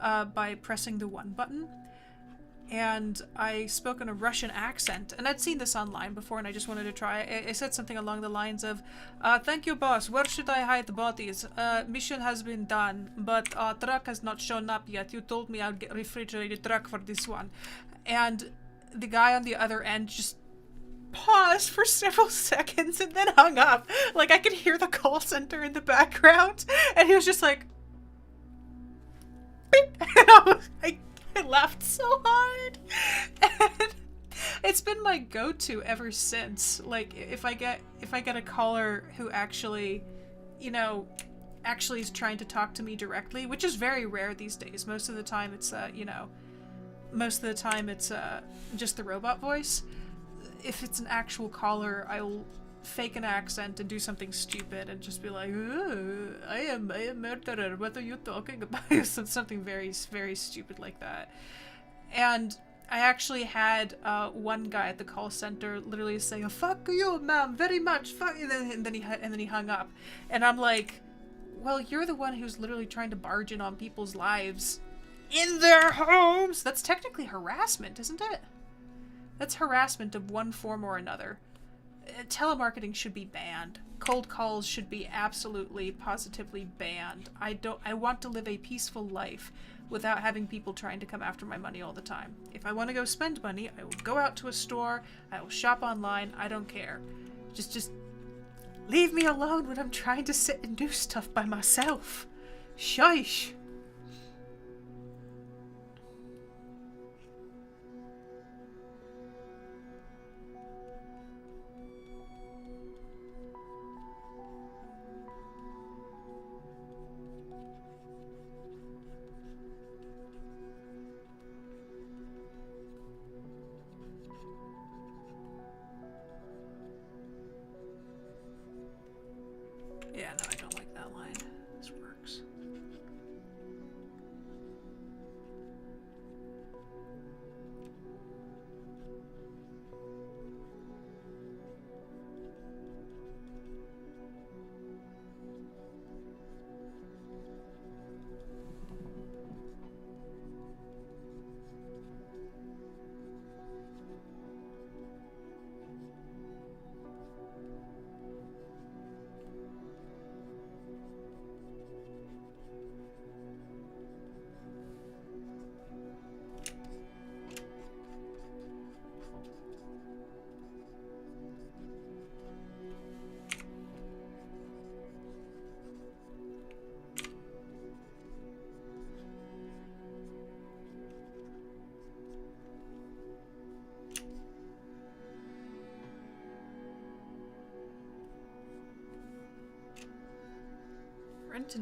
by pressing the 1 button. And I spoke in a Russian accent, and I'd seen this online before and I just wanted to try it. I said something along the lines of, thank you, boss, where should I hide the bodies? Mission has been done, but truck has not shown up yet. You told me I'd get refrigerated truck for this one. And the guy on the other end just paused for several seconds and then hung up. Like, I could hear the call center in the background, and he was just like, beep. And I laughed so hard. And it's been my go-to ever since. Like, if I get a caller who actually, you know, actually is trying to talk to me directly, which is very rare these days. Most of the time it's just the robot voice. If it's an actual caller, I'll fake an accent and do something stupid and just be like, I am a murderer, what are you talking about? Something very, very stupid like that. And I actually had one guy at the call center literally say, fuck you, ma'am, very much, fuck, and then he hung up. And I'm like, well, you're the one who's literally trying to barge in on people's lives in their homes. That's technically harassment, isn't it? That's harassment of one form or another. Telemarketing should be banned. Cold calls should be absolutely, positively banned. I want to live a peaceful life without having people trying to come after my money all the time. If I want to go spend money, I will go out to a store, I will shop online, I don't care. Just leave me alone when I'm trying to sit and do stuff by myself. Shush. Yeah, no, I don't like that line. This works.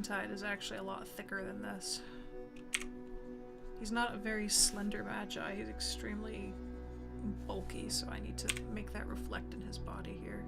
Tide is actually a lot thicker than this. He's not a very slender magi, he's extremely bulky, so I need to make that reflect in his body here.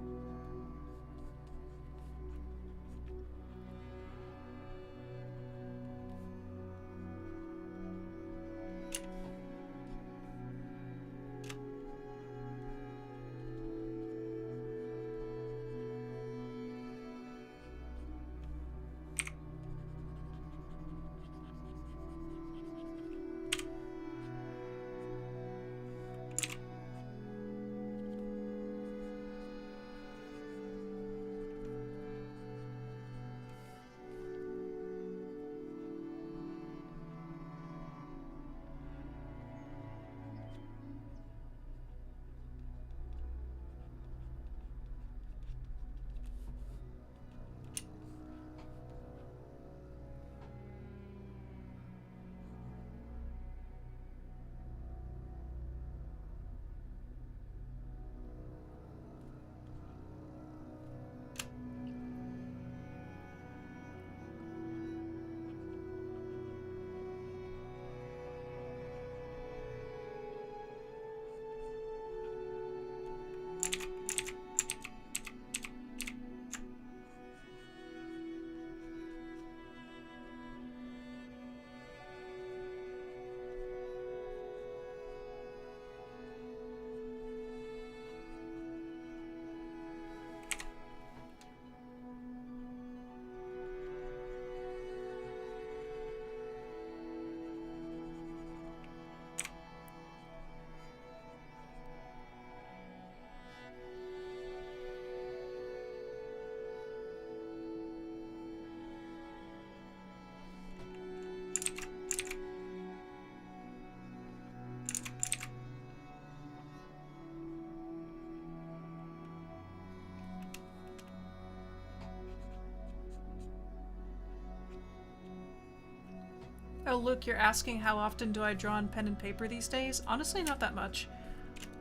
Oh, Luke, you're asking how often do I draw on pen and paper these days? Honestly, not that much.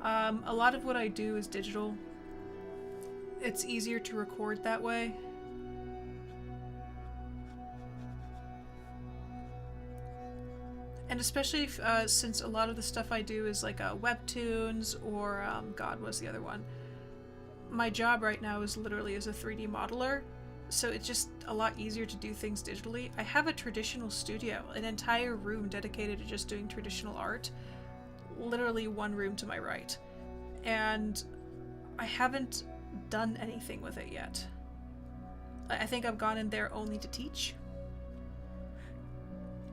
A lot of what I do is digital. It's easier to record that way. And especially if, since a lot of the stuff I do is like webtoons or, God, what's the other one? My job right now is literally as a 3D modeler, so it's just a lot easier to do things digitally. I have a traditional studio, an entire room dedicated to just doing traditional art, literally one room to my right. And I haven't done anything with it yet. I think I've gone in there only to teach.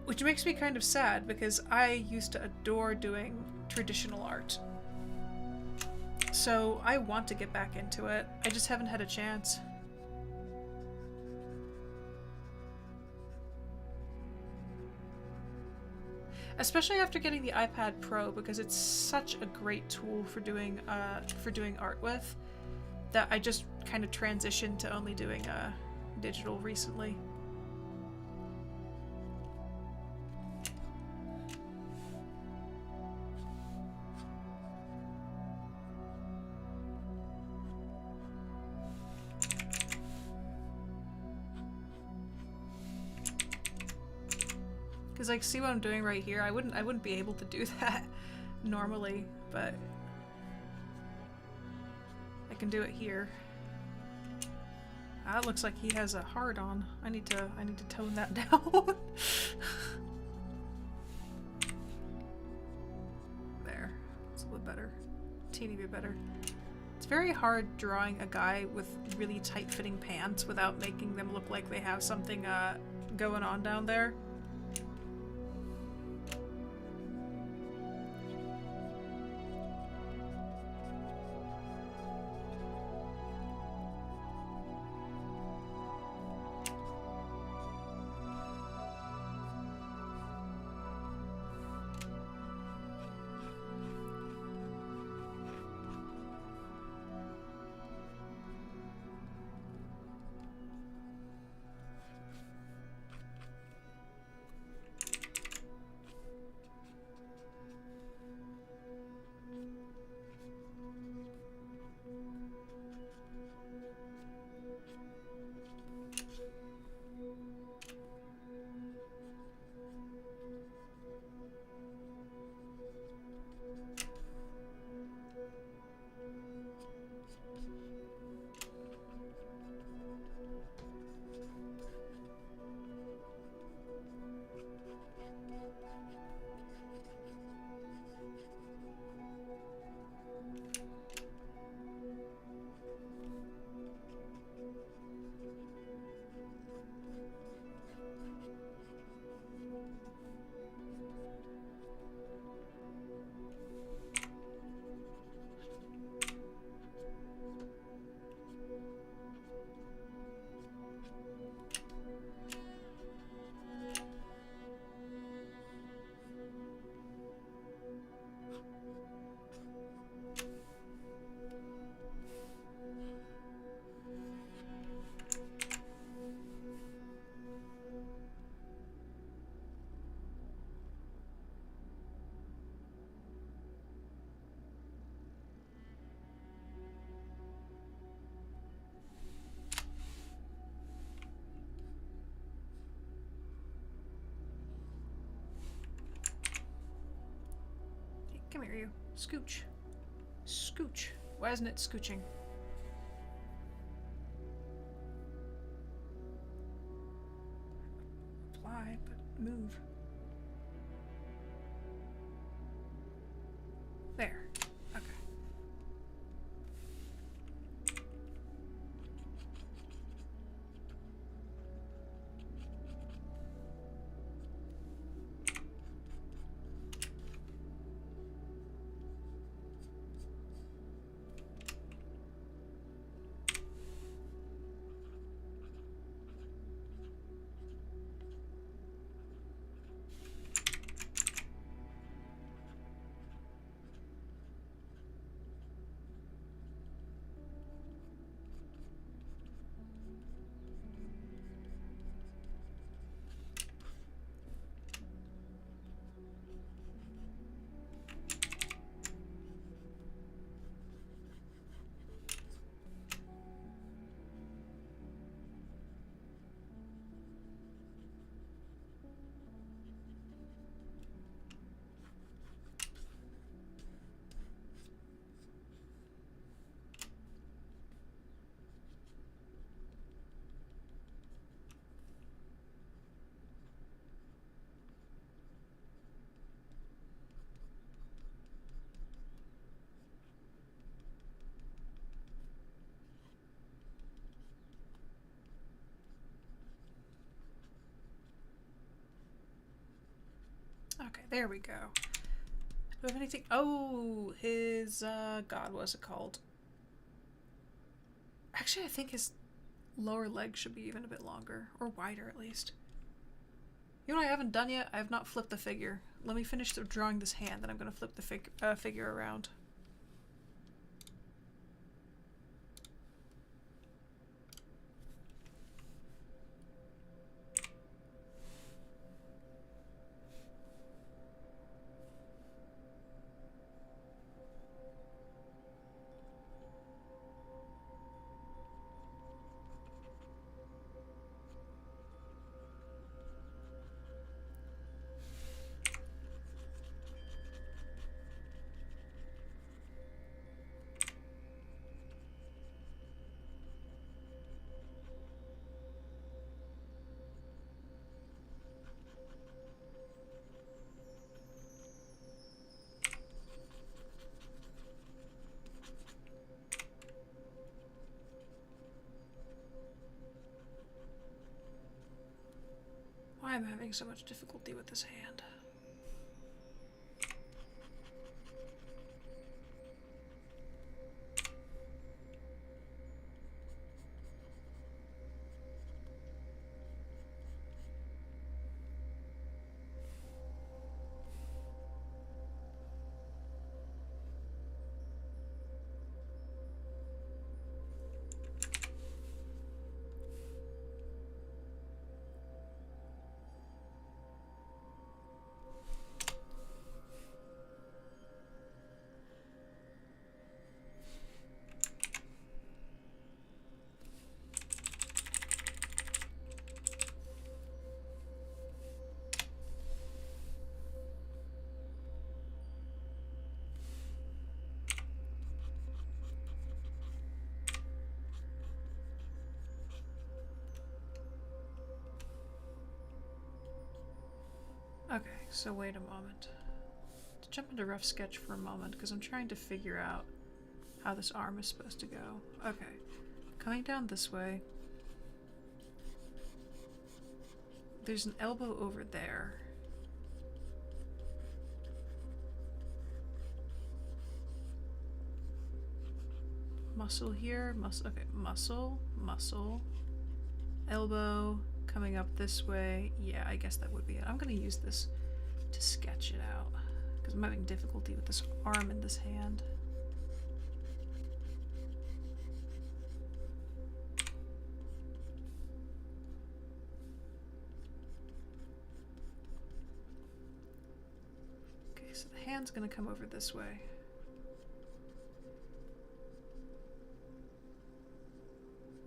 Which makes me kind of sad because I used to adore doing traditional art. So I want to get back into it. I just haven't had a chance. Especially after getting the iPad Pro, because it's such a great tool for doing art with, that I just kind of transitioned to only doing digital recently. Because, like, see what I'm doing right here? I wouldn't be able to do that normally, but I can do it here. Ah, it looks like he has a hard on. I need to tone that down. There. It's a little better. Teeny bit better. It's very hard drawing a guy with really tight-fitting pants without making them look like they have something going on down there. Come here, you. Scooch. Scooch. Why isn't it scooching? Apply, but move. There. Okay. There we go. Do I have anything? Oh, his, God, what is it called? Actually, I think his lower leg should be even a bit longer, or wider at least. You know what I haven't done yet? I have not flipped the figure. Let me finish drawing this hand, then I'm going to flip the figure around. Why am I having so much difficulty with this hand? Okay, so wait a moment. Let's jump into rough sketch for a moment because I'm trying to figure out how this arm is supposed to go. Okay, coming down this way. There's an elbow over there. Muscle here, muscle, okay, muscle, muscle, elbow, coming up this way. Yeah, I guess that would be it. I'm gonna use this to sketch it out because I'm having difficulty with this arm and this hand. Okay, so the hand's gonna come over this way.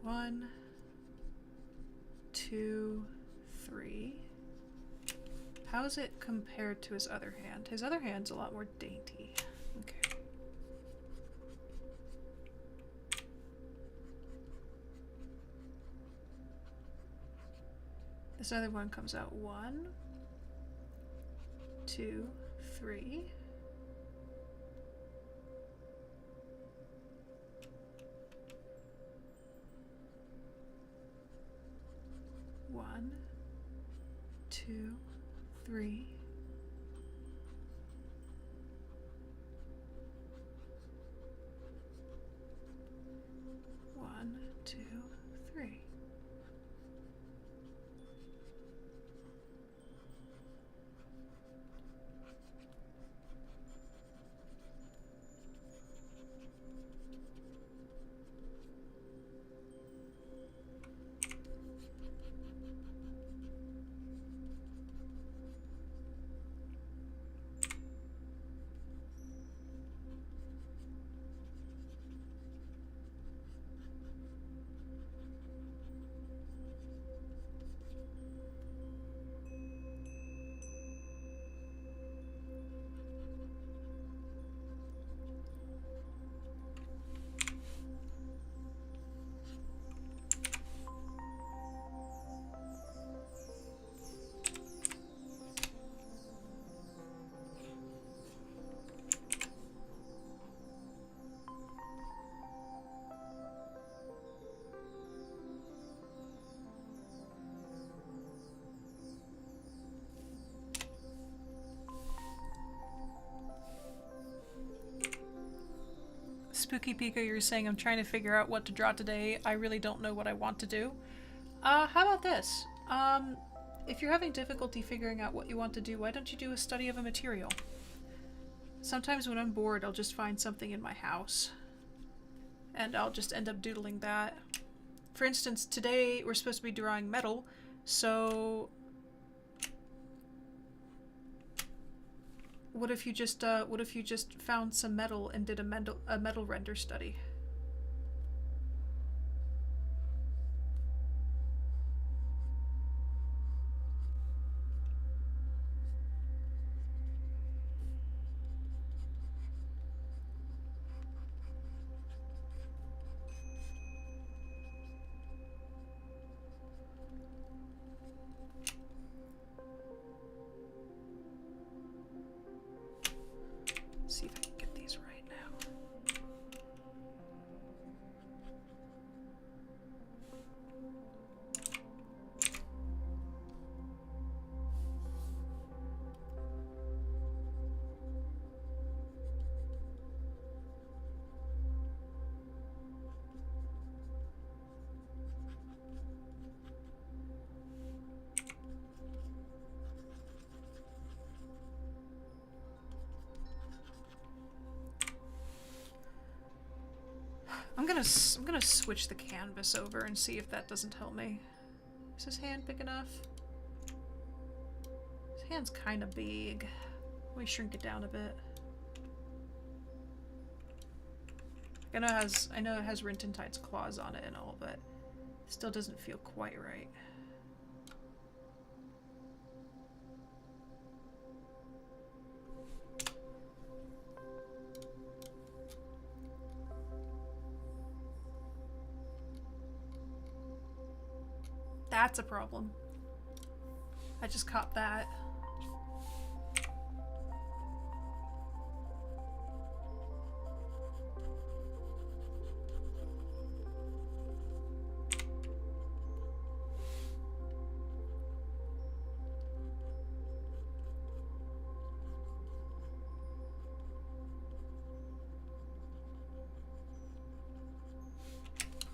One, two, three. How is it compared to his other hand? His other hand's a lot more dainty. Okay. This other one comes out 1, 2, 3. One, two, three. One, two, three. Spooky Pika, you're saying I'm trying to figure out what to draw today. I really don't know what I want to do. How about this? If you're having difficulty figuring out what you want to do, why don't you do a study of a material? Sometimes when I'm bored, I'll just find something in my house. And I'll just end up doodling that. For instance, today we're supposed to be drawing metal, so... What if you just found some metal and did a metal render study? See if I can get these right now. I'm gonna switch the canvas over and see if that doesn't help me. Is his hand big enough? His hand's kind of big. Let me shrink it down a bit. I know it has Rintintide's claws on it and all, but it still doesn't feel quite right. That's a problem. I just caught that.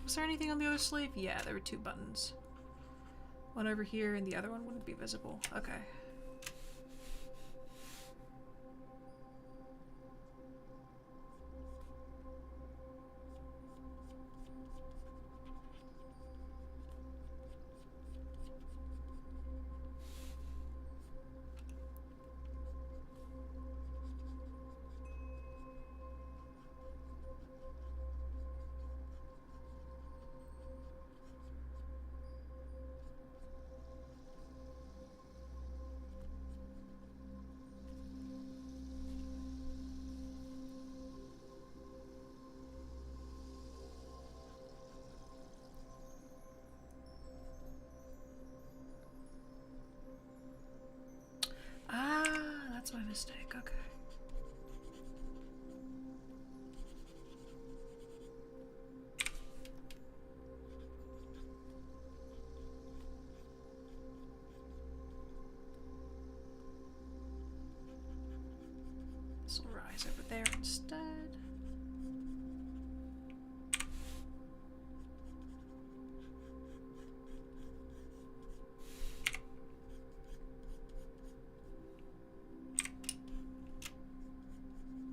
Was there anything on the other sleeve? Yeah, there were 2 buttons. One over here and the other one wouldn't be visible. Okay. That's my mistake, okay. This will rise over there instead.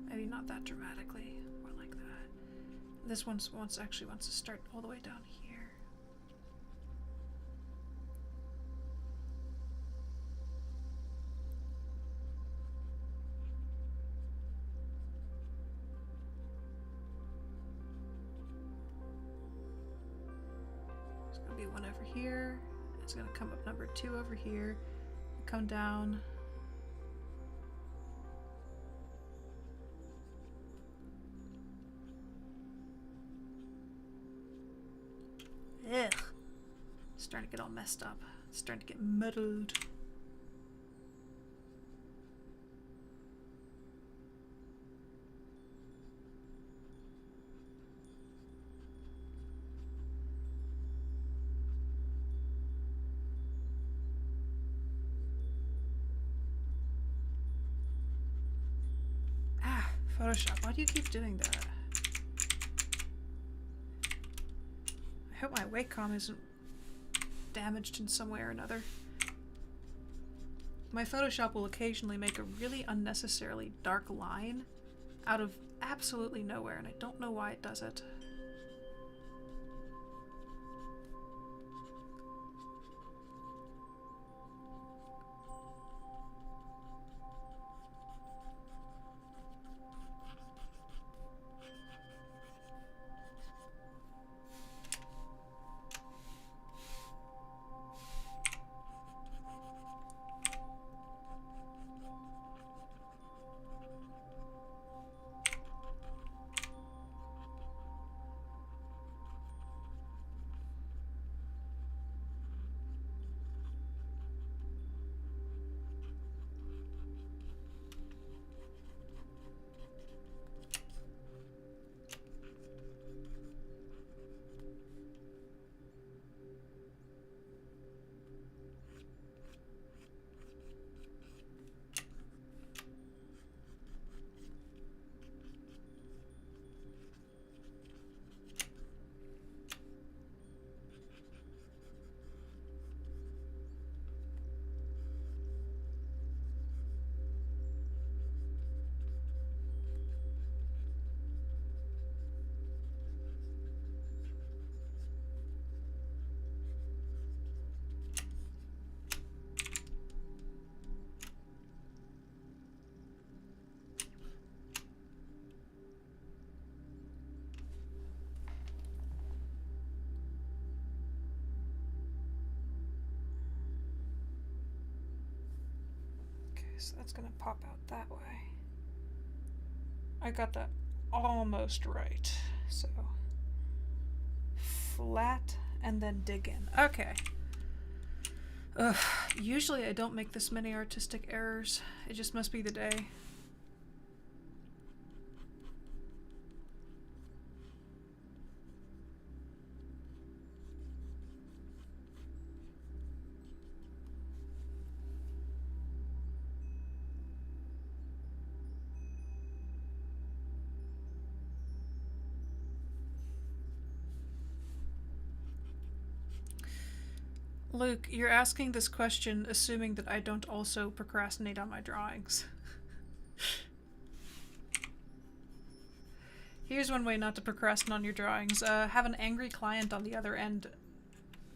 Maybe not that dramatically, more like that. This one actually wants to start all the way down here. There's gonna be one over here. It's gonna come up number 2 over here, come down. Ugh. It's starting to get all messed up. It's starting to get muddled. Ah, Photoshop, why do you keep doing that? hope my Wacom isn't damaged in some way or another. My Photoshop will occasionally make a really unnecessarily dark line out of absolutely nowhere, and I don't know why it does it. So that's gonna pop out that way. I got that almost right. So flat and then dig in. Okay. Ugh, usually I don't make this many artistic errors. It just must be the day. Luke, you're asking this question assuming that I don't also procrastinate on my drawings. Here's one way not to procrastinate on your drawings. Have an angry client on the other end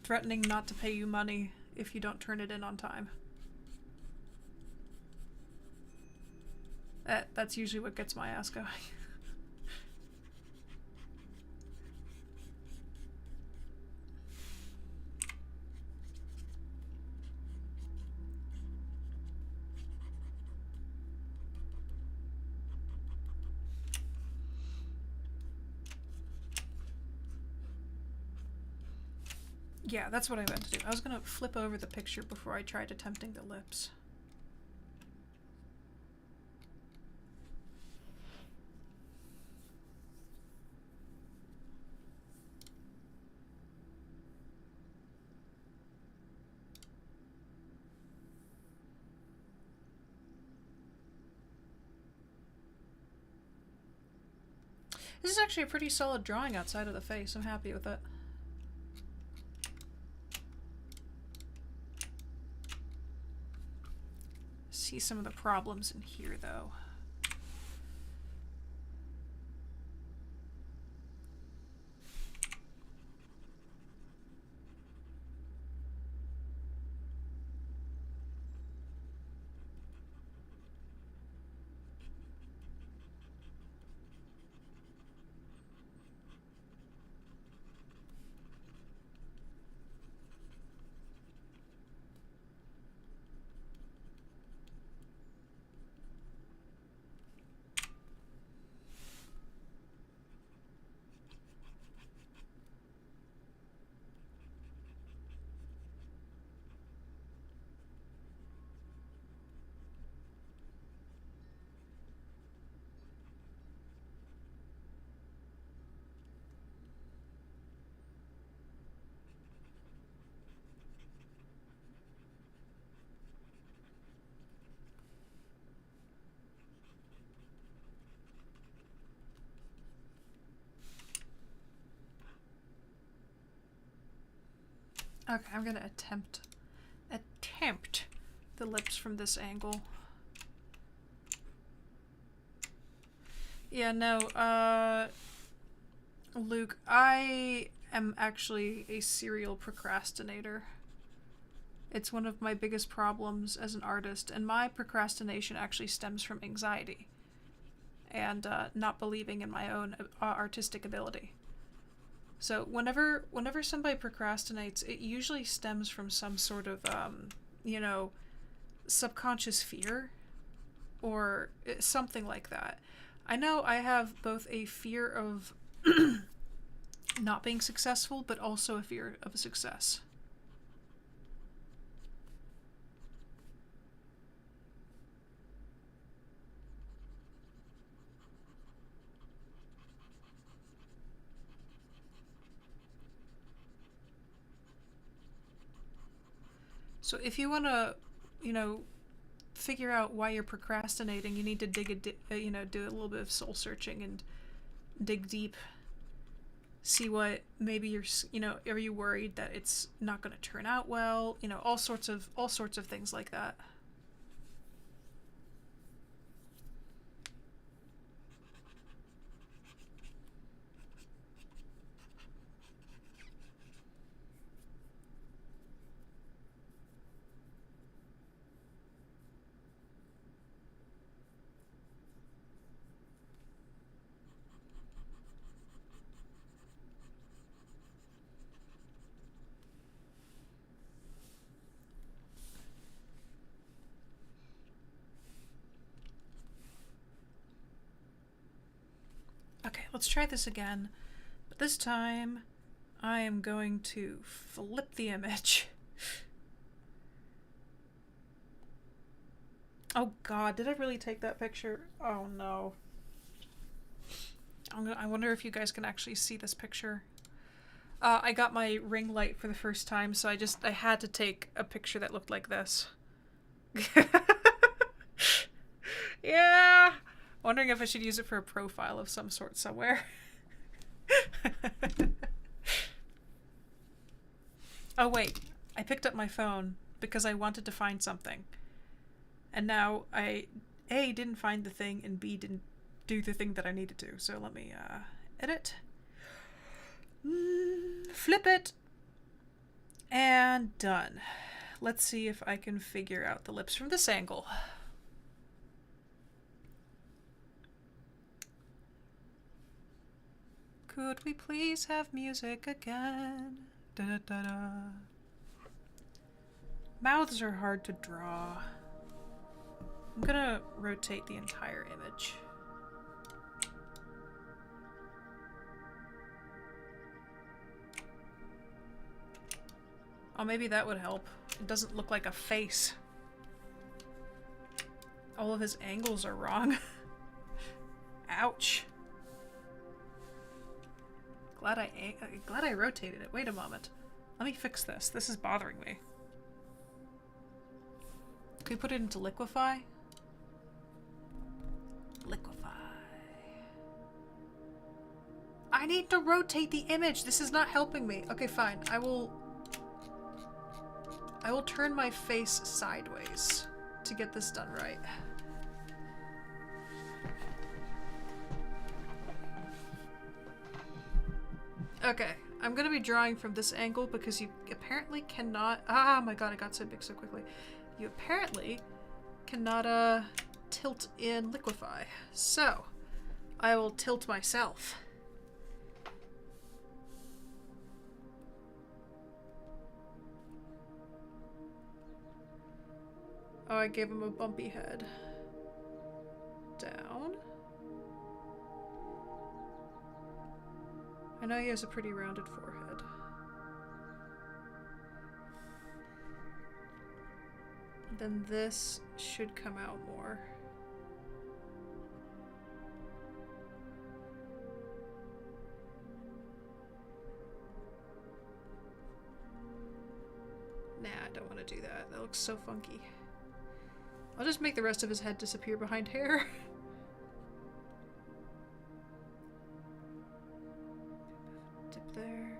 threatening not to pay you money if you don't turn it in on time. That's usually what gets my ass going. Yeah, that's what I meant to do. I was gonna flip over the picture before I tried attempting the lips. This is actually a pretty solid drawing outside of the face. I'm happy with it. See some of the problems in here, though. Okay, I'm gonna attempt the lips from this angle. Yeah, no, Luke, I am actually a serial procrastinator. It's one of my biggest problems as an artist, and my procrastination actually stems from anxiety and not believing in my own artistic ability. So whenever somebody procrastinates, it usually stems from some sort of, you know, subconscious fear or something like that. I know I have both a fear of not being successful, but also a fear of success. So if you want to, you know, figure out why you're procrastinating, you need to do a little bit of soul searching and dig deep. See what maybe you're, are you worried that it's not going to turn out well? You know, all sorts of things like that. Okay, let's try this again. But this time, I am going to flip the image. Oh god, did I really take that picture? Oh no. I wonder if you guys can actually see this picture. I got my ring light for the first time, so I had to take a picture that looked like this. Yeah! Wondering if I should use it for a profile of some sort somewhere. Oh wait, I picked up my phone because I wanted to find something. And now I, A, didn't find the thing, and B, didn't do the thing that I needed to. So let me edit. Flip it. And done. Let's see if I can figure out the lips from this angle. Could we please have music again? Da-da-da-da. Mouths are hard to draw. I'm gonna rotate the entire image. Oh, maybe that would help. It doesn't look like a face. All of his angles are wrong. Ouch. Glad I rotated it. Wait a moment. Let me fix this. This is bothering me. Can we put it into liquify? Liquify. I need to rotate the image. This is not helping me. Okay, fine. I will turn my face sideways to get this done right. Okay, I'm gonna be drawing from this angle because you apparently cannot... Ah, my god, it got so big so quickly. You apparently cannot, tilt in liquify. So, I will tilt myself. Oh, I gave him a bumpy head. Down. I know he has a pretty rounded forehead. Then this should come out more. Nah, I don't want to do that. That looks so funky. I'll just make the rest of his head disappear behind hair. Dip there.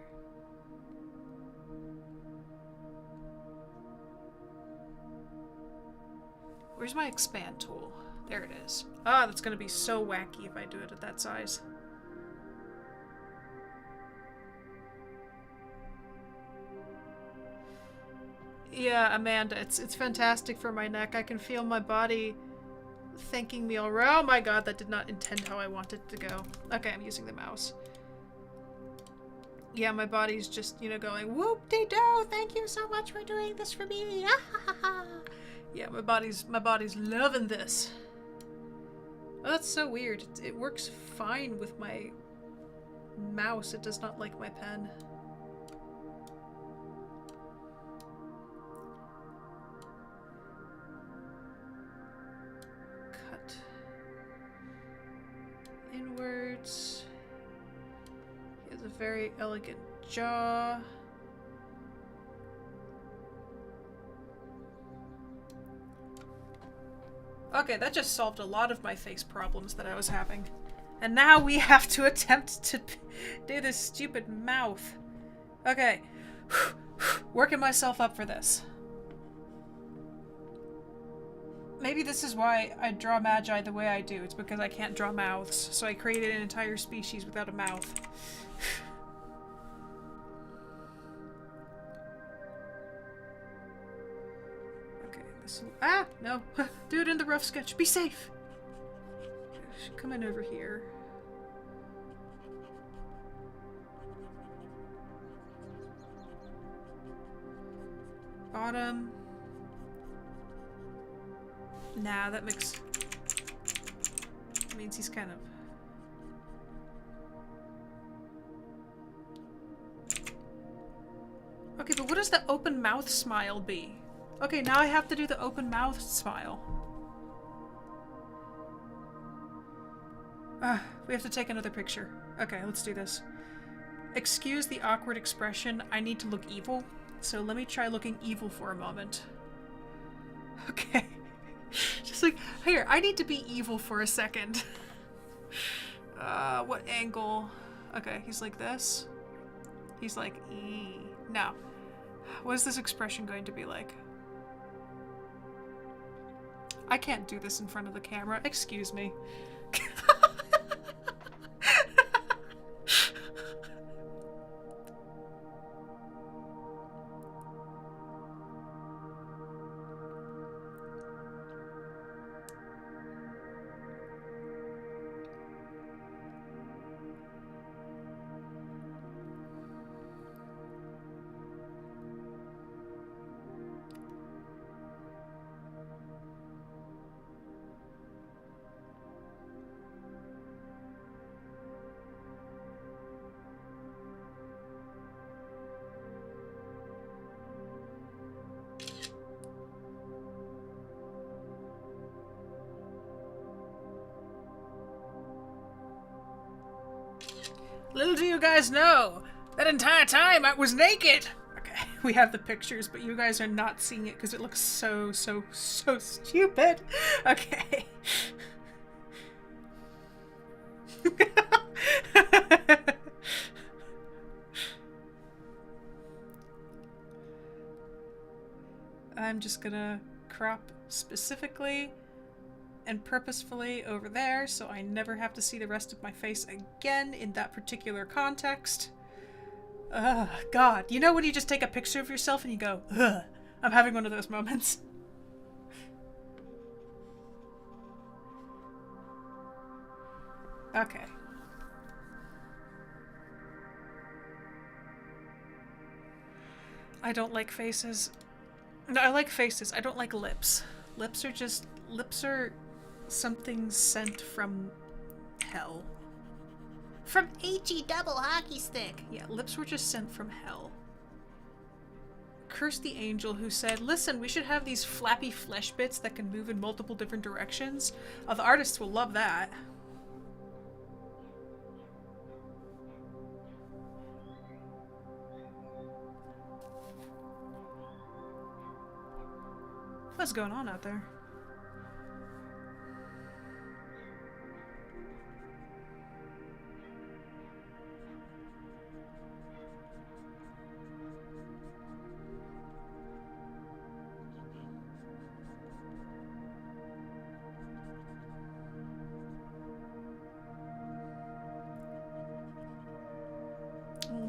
Where's my expand tool? There it is. Ah, that's gonna be so wacky if I do it at that size. Yeah, Amanda, it's fantastic for my neck. I can feel my body thanking me already. Oh my god, that did not intend how I wanted it to go. Okay, I'm using the mouse. Yeah, my body's just, you know, going, whoop-de-doo, thank you so much for doing this for me. Yeah, my body's loving this. Oh, that's so weird. It works fine with my mouse. It does not like my pen. Cut inwards. He has a very elegant jaw. Okay, that just solved a lot of my face problems that I was having. And now we have to attempt to do this stupid mouth. Okay. Working myself up for this. Maybe this is why I draw magi the way I do. It's because I can't draw mouths. So I created an entire species without a mouth. Ah, no. Do it in the rough sketch. Be safe. Come in over here. Bottom. Nah, that means he's kind of... Okay, but what does the open mouth smile be? Okay, now I have to do the open mouth smile. We have to take another picture. Okay, let's do this. Excuse the awkward expression. I need to look evil. So let me try looking evil for a moment. Okay. Just like, here, I need to be evil for a second. What angle? Okay, he's like this. He's like, now. What is this expression going to be like? I can't do this in front of the camera. Excuse me. Little do you guys know, that entire time I was naked! Okay, we have the pictures, but you guys are not seeing it because it looks so stupid. Okay. I'm just gonna crop specifically and purposefully over there so I never have to see the rest of my face again in that particular context. Ugh, God. You know when you just take a picture of yourself and you go, ugh, I'm having one of those moments. Okay. I don't like faces. No, I like faces. I don't like lips. Lips are something sent from hell. From HE double hockey stick. Yeah, lips were just sent from hell. Curse the angel who said, listen, we should have these flappy flesh bits that can move in multiple different directions. Oh, the artists will love that. What's going on out there?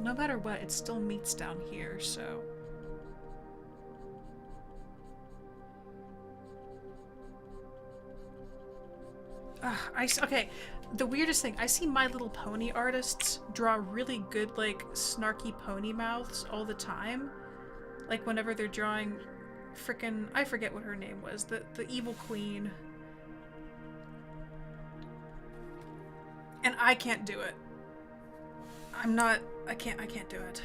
no matter what, it still meets down here, so... Okay, the weirdest thing, I see My Little Pony artists draw really good, like, snarky pony mouths all the time. Like, whenever they're drawing frickin'... I forget what her name was. The evil queen. And I can't do it. I can't do it.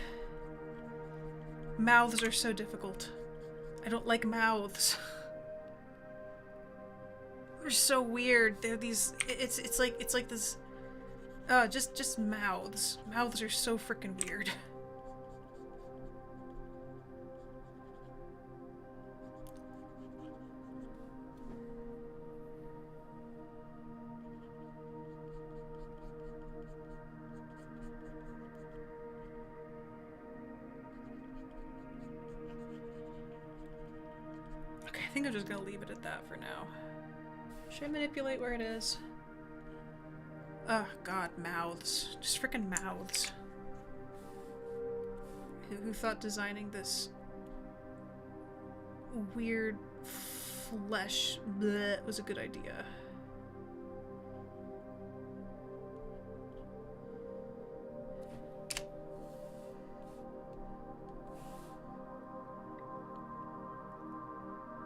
Mouths are so difficult. I don't like mouths. They're so weird. They're these... It's like this... just mouths. Mouths are so freaking weird. Okay, I think I'm just gonna leave it at that for now. Should I manipulate where it is? Oh god, mouths. Just freaking mouths. Who thought designing this weird flesh bleh was a good idea?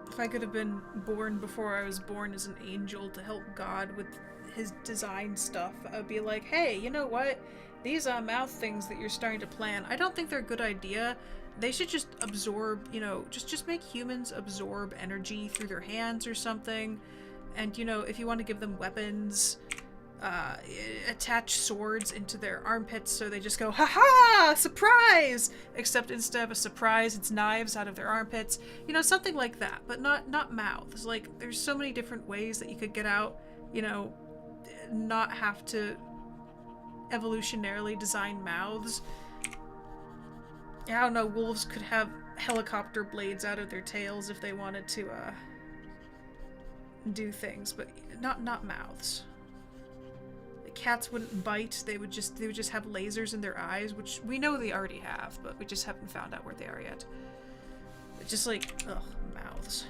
If I could have been born before I was born as an angel to help God with his design stuff, I would be like, hey, you know what? These mouth things that you're starting to plan, I don't think they're a good idea. They should just absorb, you know, just make humans absorb energy through their hands or something. And, you know, if you want to give them weapons, attach swords into their armpits so they just go, ha-ha! Surprise! Except instead of a surprise, it's knives out of their armpits. You know, something like that, but not mouths. Like, there's so many different ways that you could get out, you know, not have to evolutionarily design mouths. I don't know, wolves could have helicopter blades out of their tails if they wanted to, do things, but not mouths. Cats wouldn't bite, they would just have lasers in their eyes, which we know they already have, but we just haven't found out where they are yet. It's just like, ugh, mouths.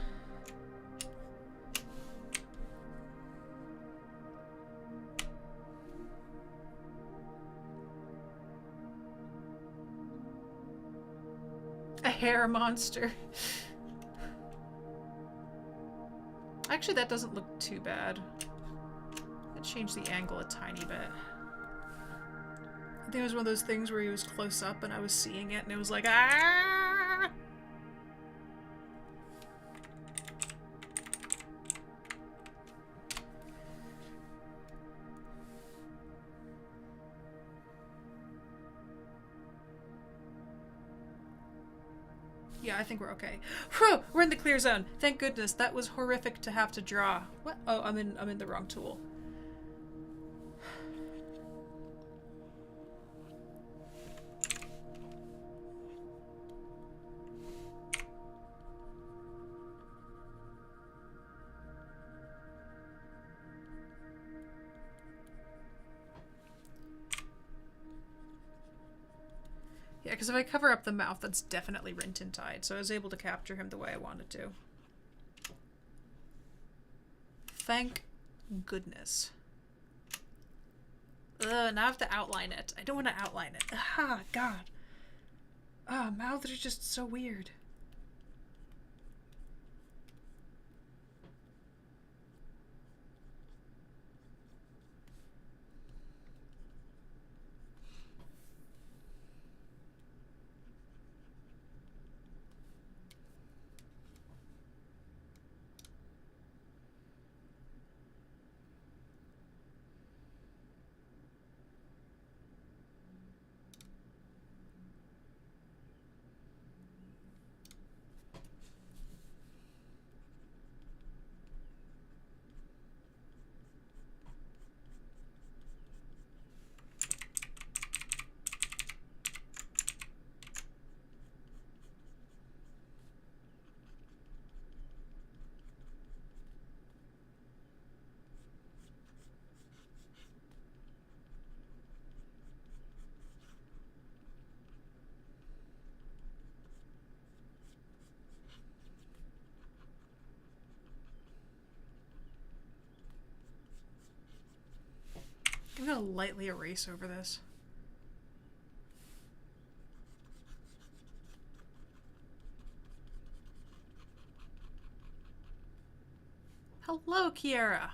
A hair monster. Actually, that doesn't look too bad. Change the angle a tiny bit. I think it was one of those things where he was close up and I was seeing it and it was like, ah! Yeah, I think we're okay. Whew! We're in the clear zone. Thank goodness. That was horrific to have to draw. What? Oh, I'm in the wrong tool. Yeah, because if I cover up the mouth, that's definitely rint and tied, so I was able to capture him the way I wanted to. Thank goodness. Ugh, now I have to outline it. I don't want to outline it. Ah, God. Ah, mouths are just so weird. lightly erase over this. Hello, Kiara.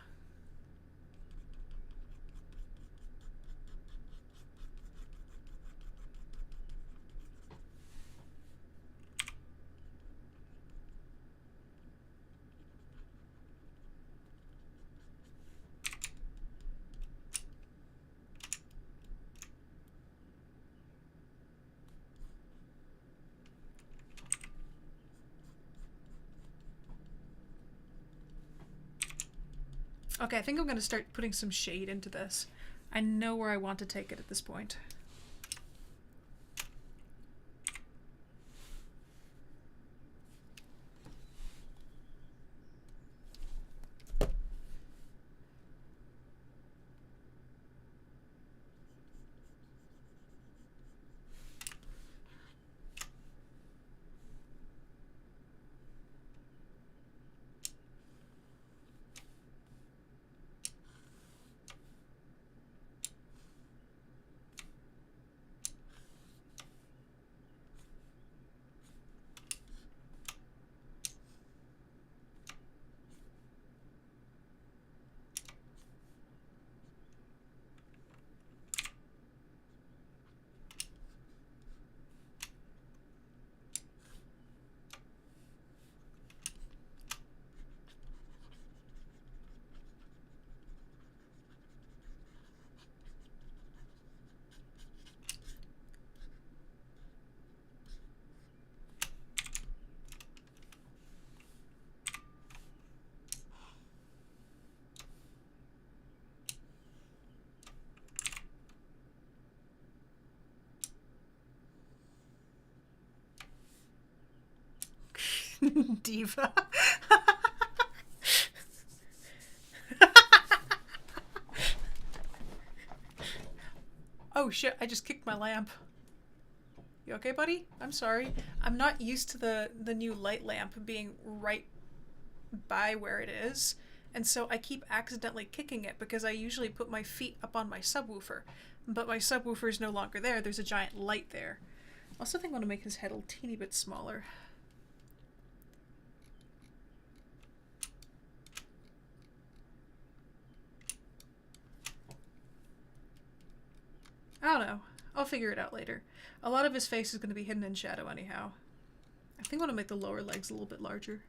Okay, I think I'm going to start putting some shade into this. I know where I want to take it at this point. Diva. Oh shit, I just kicked my lamp. You okay, buddy? I'm sorry. I'm not used to the new light lamp being right by where it is, and so I keep accidentally kicking it because I usually put my feet up on my subwoofer. But my subwoofer is no longer there. There's a giant light there. I also think I want to make his head a teeny bit smaller. I don't know. I'll figure it out later. A lot of his face is going to be hidden in shadow anyhow. I think I want to make the lower legs a little bit larger.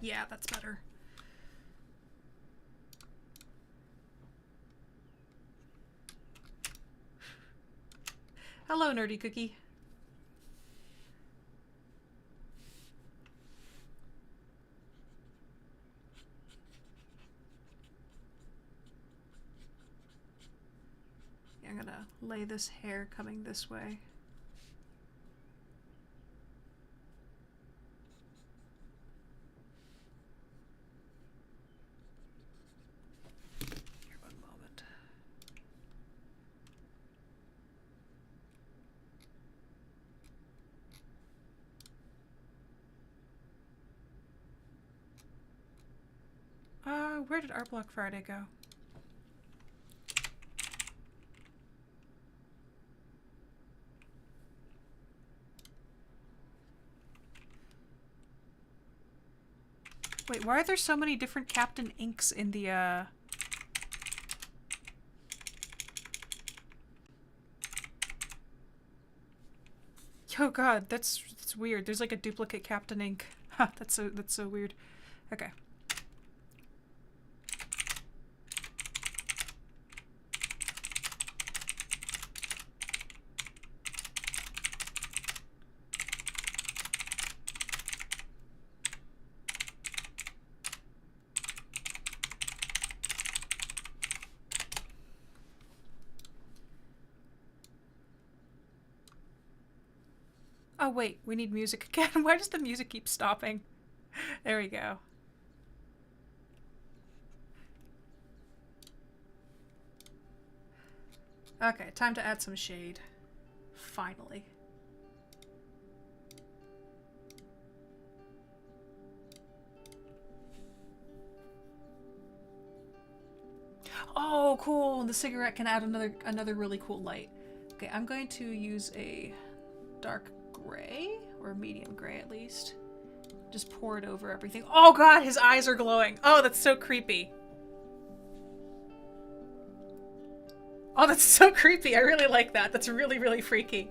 Yeah, that's better. Hello, Nerdy Cookie. Yeah, I'm gonna lay this hair coming this way. Here, one moment. Where did ARTBLOCK Friday go? Wait, why are there so many different Captain Inks in the, Oh god, that's weird. There's like a duplicate Captain Ink. Huh, that's so weird. Okay. Oh wait, we need music again. Why does the music keep stopping? There we go. Okay, time to add some shade. Finally. Oh, cool. And the cigarette can add another really cool light. Okay, I'm going to use a dark gray, or medium gray at least. Just pour it over everything. Oh god, his eyes are glowing. Oh, that's so creepy. Oh, that's so creepy. I really like that. That's really, really freaky.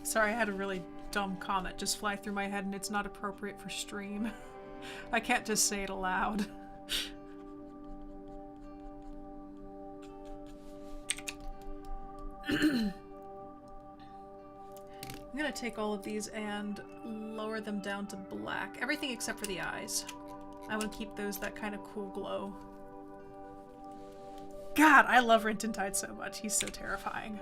Sorry, I had a really dumb comment just fly through my head and it's not appropriate for stream. I can't just say it aloud. I'm gonna take all of these and lower them down to black. Everything except for the eyes. I want to keep those that kind of cool glow. God, I love Rintin Tide so much. He's so terrifying.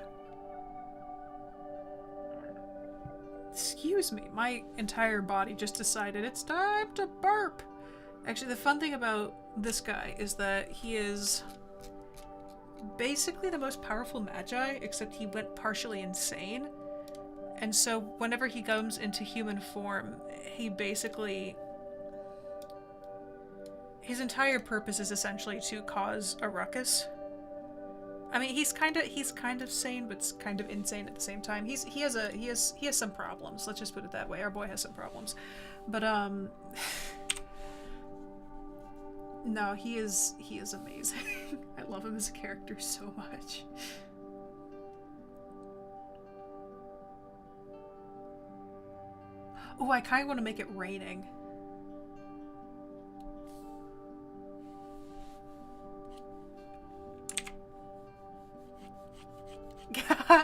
Excuse me, my entire body just decided it's time to burp. Actually, the fun thing about this guy is that he is basically the most powerful magi, except he went partially insane. And so whenever he comes into human form, he basically... his entire purpose is essentially to cause a ruckus. I mean, he's kind of sane, but kind of insane at the same time. He has some problems. Let's just put it that way. Our boy has some problems, but no, he is amazing. I love him as a character so much. Oh, I kind of want to make it raining.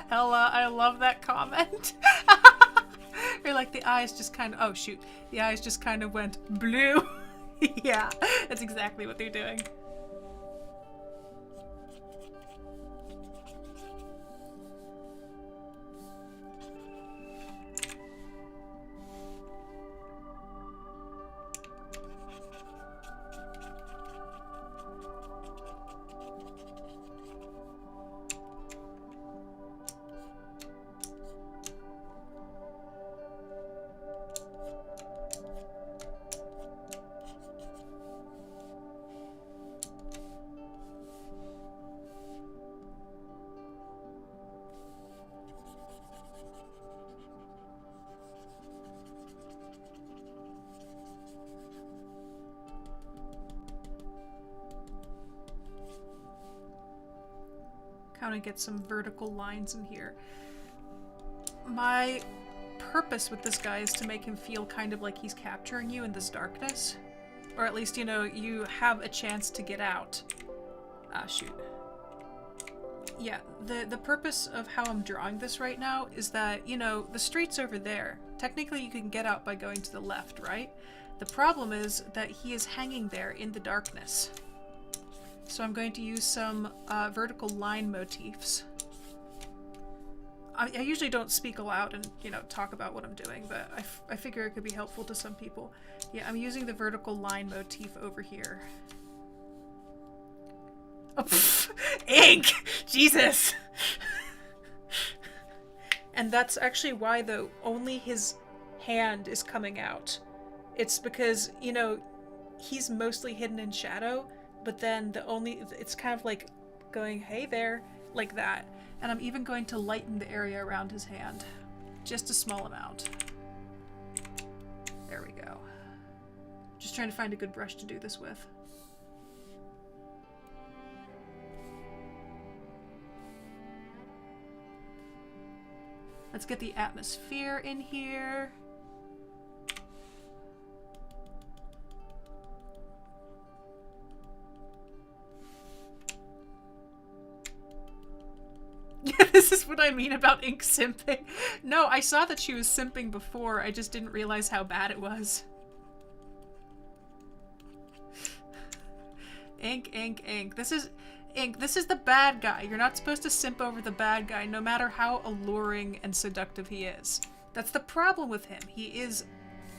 Ella, I love that comment. You're like, the eyes just kind of... oh, shoot. The eyes just kind of went blue. Yeah, that's exactly what they're doing. Kind of get some vertical lines in here. My purpose with this guy is to make him feel kind of like he's capturing you in this darkness. Or at least, you know, you have a chance to get out. Ah, shoot. Yeah, the purpose of how I'm drawing this right now is that, you know, the street's over there. Technically, you can get out by going to the left, right? The problem is that he is hanging there in the darkness. So I'm going to use some vertical line motifs. I usually don't speak aloud and, you know, talk about what I'm doing, but I figure it could be helpful to some people. Yeah, I'm using the vertical line motif over here. Oh, pff, ink! Jesus! And that's actually why, though, only his hand is coming out. It's because, you know, he's mostly hidden in shadow, but then it's kind of like going, hey there, like that. And I'm even going to lighten the area around his hand. Just a small amount. There we go. Just trying to find a good brush to do this with. Let's get the atmosphere in here. Yeah, this is what I mean about ink simping. No, I saw that she was simping before. I just didn't realize how bad it was. Ink, ink, ink. This is ink. This is the bad guy. You're not supposed to simp over the bad guy, no matter how alluring and seductive he is. That's the problem with him. He is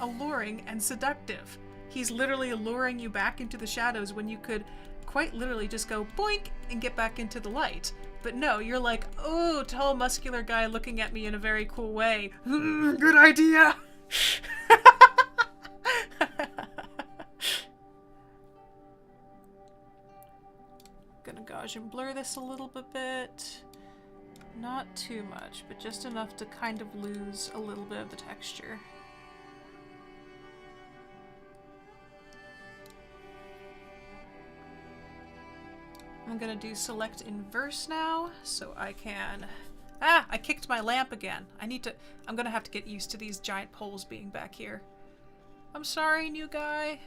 alluring and seductive. He's literally luring you back into the shadows when you could quite literally just go boink and get back into the light. But no, you're like, oh, tall, muscular guy looking at me in a very cool way. Good idea! Gonna Gaussian blur this a little bit. Not too much, but just enough to kind of lose a little bit of the texture. I'm gonna do select inverse now, so I can... Ah! I kicked my lamp again. I'm gonna have to get used to these giant poles being back here. I'm sorry, new guy.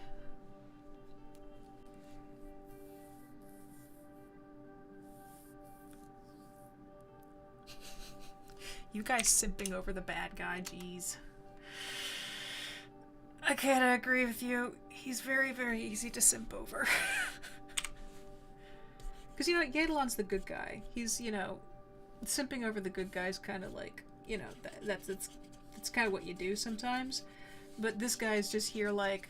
You guys simping over the bad guy, jeez. I can't agree with you. He's very, very easy to simp over. Because, you know, Eidolon's the good guy. He's, you know, simping over the good guy's kind of like, you know, that's kind of what you do sometimes. But this guy's just here like,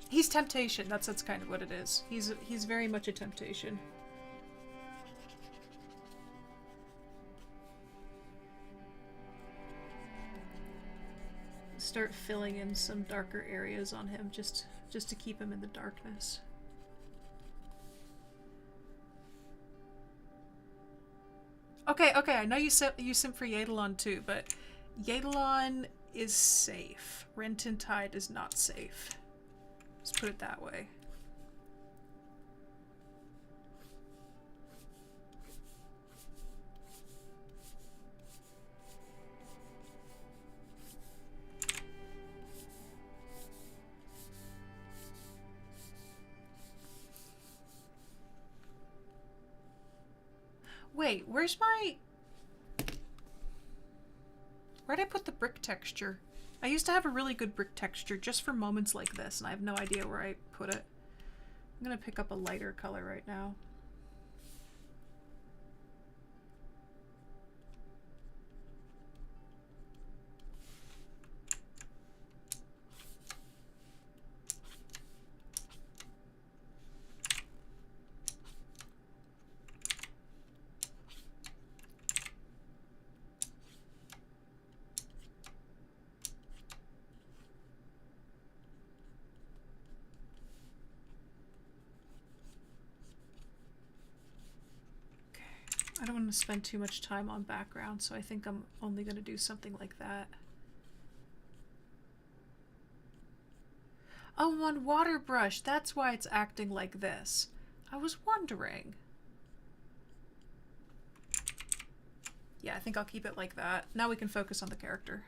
He's temptation. That's kind of what it is. He's very much a temptation. Start filling in some darker areas on him just to keep him in the darkness. Okay, I know you simp for Eidolon too, but Eidolon is safe. Rent and Tide is not safe. Let's put it that way. Wait, where'd I put the brick texture? I used to have a really good brick texture just for moments like this, and I have no idea where I put it. I'm gonna pick up a lighter color right now. I don't want to spend too much time on background, so I think I'm only going to do something like that. Oh, on water brush, that's why it's acting like this. I was wondering. Yeah, I think I'll keep it like that. Now we can focus on the character.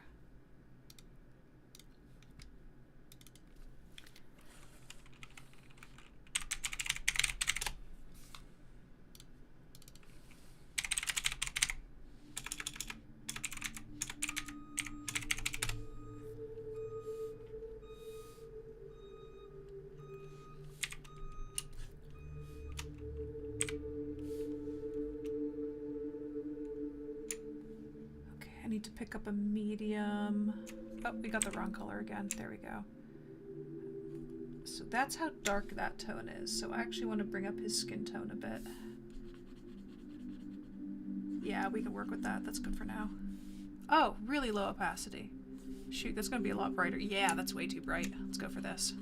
I need to pick up a medium. Oh, we got the wrong color again. There we go. So that's how dark that tone is. So I actually want to bring up his skin tone a bit. Yeah, we can work with that. That's good for now. Oh, really low opacity. Shoot, that's going to be a lot brighter. Yeah, that's way too bright. Let's go for this.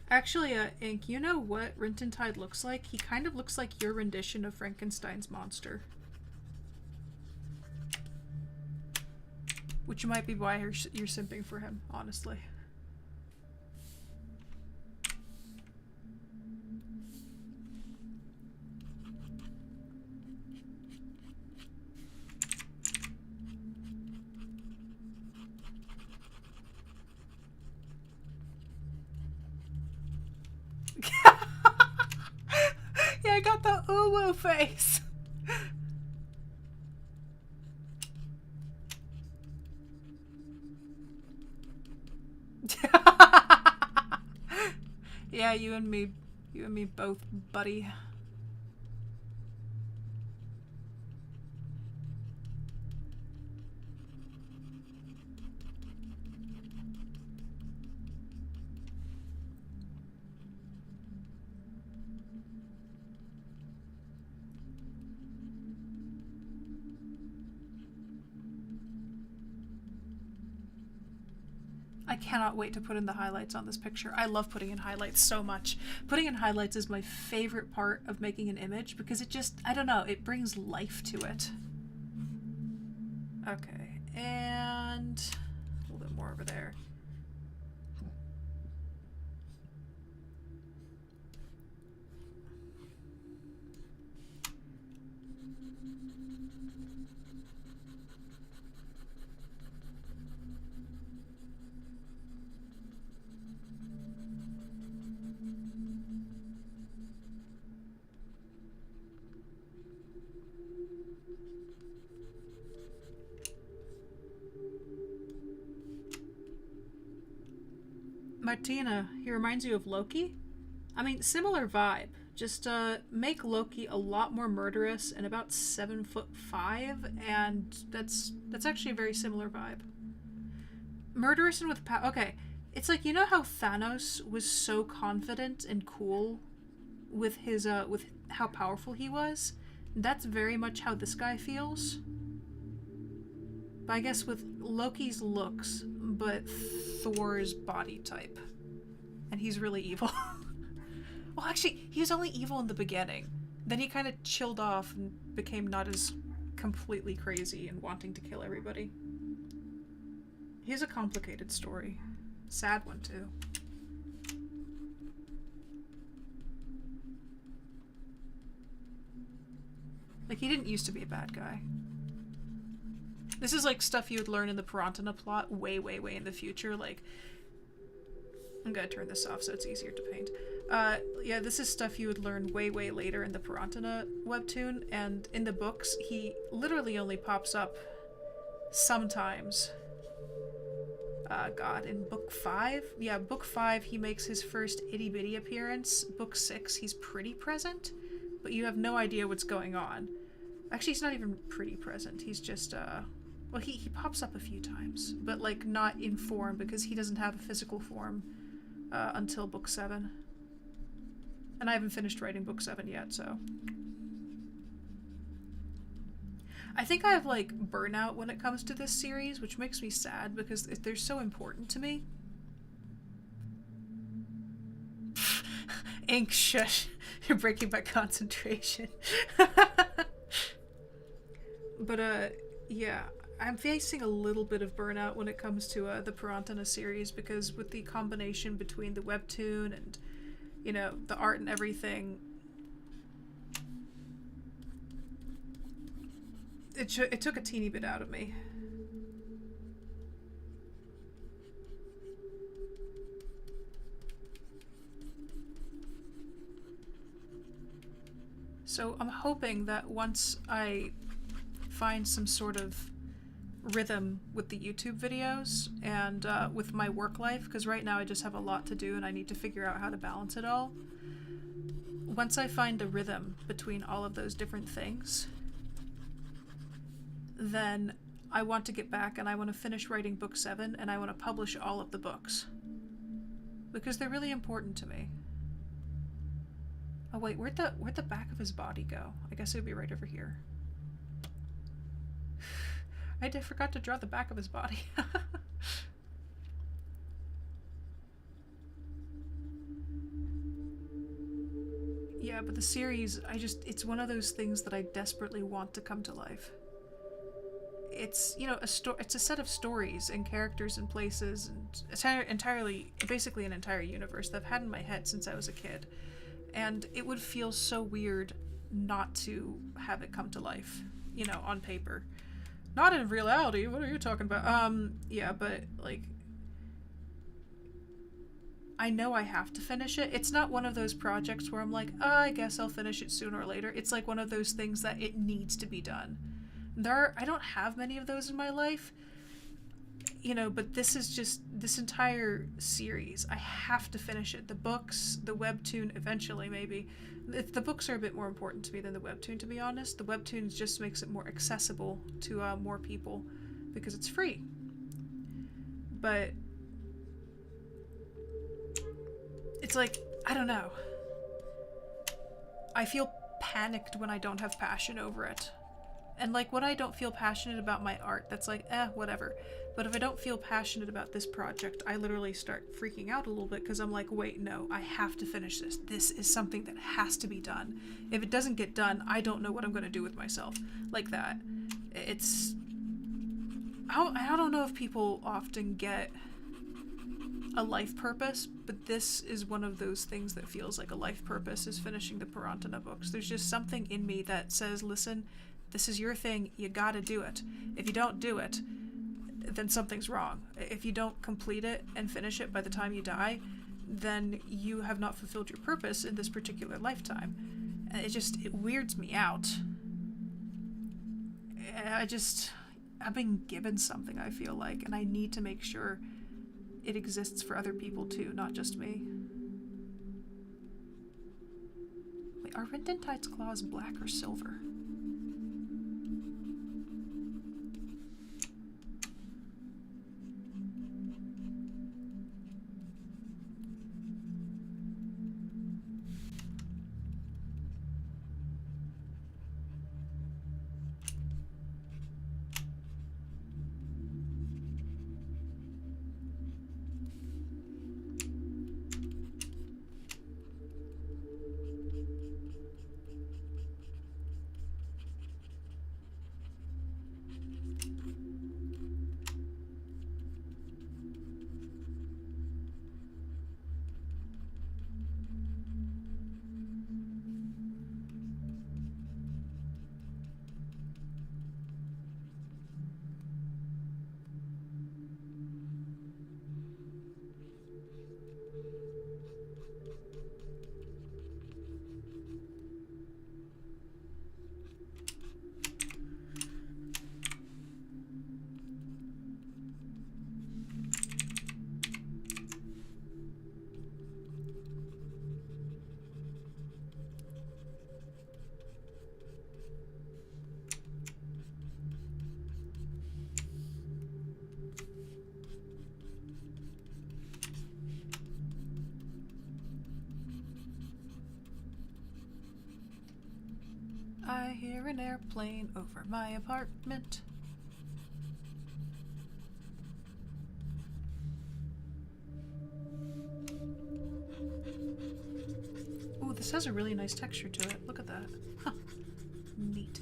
Actually, Ink, you know what Rintentide looks like? He kind of looks like your rendition of Frankenstein's monster. Which might be why you're simping for him, honestly. Yeah, I got the uwu face. Yeah, you and me both, buddy. I cannot wait to put in the highlights on this picture. I love putting in highlights so much. Putting in highlights is my favorite part of making an image because it just, I don't know, it brings life to it. Okay, and a little bit more over there. Martina, he reminds you of Loki? I mean, similar vibe. Just make Loki a lot more murderous and about 7'5", and that's actually a very similar vibe. Murderous and with power. Okay, it's like, you know how Thanos was so confident and cool with his with how powerful he was? That's very much how this guy feels. But I guess with Loki's looks, but Thor's body type. And he's really evil. Well, actually, he was only evil in the beginning. Then he kind of chilled off and became not as completely crazy and wanting to kill everybody. He has a complicated story. Sad one, too. Like, he didn't used to be a bad guy. This is like stuff you would learn in the Pirantina plot way, way, way in the future. Like, I'm gonna turn this off so it's easier to paint. Yeah, this is stuff you would learn way, way later in the Pirantina webtoon, and in the books, he literally only pops up sometimes. God, in book 5? Yeah, book 5, he makes his first itty-bitty appearance. Book 6, he's pretty present, but you have no idea what's going on. Actually, he's not even pretty present. He's just, well, he pops up a few times, but, like, not in form, because he doesn't have a physical form until book 7. And I haven't finished writing book 7 yet, so. I think I have, like, burnout when it comes to this series, which makes me sad, because they're so important to me. Ink, shush. You're breaking my concentration. But, yeah, I'm facing a little bit of burnout when it comes to the Pirantina series, because with the combination between the webtoon and, you know, the art and everything. It took a teeny bit out of me. So I'm hoping that once I find some sort of rhythm with the YouTube videos and with my work life, because right now I just have a lot to do and I need to figure out how to balance it all. Once I find a rhythm between all of those different things, then I want to get back and I want to finish writing book 7 and I want to publish all of the books. Because they're really important to me. Oh wait, where'd the back of his body go? I guess it would be right over here. I forgot to draw the back of his body. Yeah, but the series, it's one of those things that I desperately want to come to life. It's, you know, it's a set of stories and characters and places and basically an entire universe that I've had in my head since I was a kid. And it would feel so weird not to have it come to life, you know, on paper. Not in reality, what are you talking about? Yeah, but, like, I know I have to finish it. It's not one of those projects where I'm like, oh, I guess I'll finish it sooner or later. It's like one of those things that it needs to be done. I don't have many of those in my life, you know, but this is just, this entire series, I have to finish it. The books, the webtoon, eventually maybe. The books are a bit more important to me than the webtoon, to be honest. The webtoon just makes it more accessible to more people because it's free. But it's like, I don't know. I feel panicked when I don't have passion over it. And like when I don't feel passionate about my art, that's like, whatever. But if I don't feel passionate about this project, I literally start freaking out a little bit because I'm like, wait, no, I have to finish this. This is something that has to be done. If it doesn't get done, I don't know what I'm going to do with myself. Like that. It's... I don't know if people often get a life purpose, but this is one of those things that feels like a life purpose, is finishing the PIRANTINA books. There's just something in me that says, listen, this is your thing, you gotta do it. If you don't do it, then something's wrong. If you don't complete it and finish it by the time you die, then you have not fulfilled your purpose in this particular lifetime. And it weirds me out. I've been given something, I feel like, and I need to make sure it exists for other people too, not just me. Wait, are Rendentide's claws black or silver? I hear an airplane over my apartment. Ooh, this has a really nice texture to it. Look at that. Huh. Neat.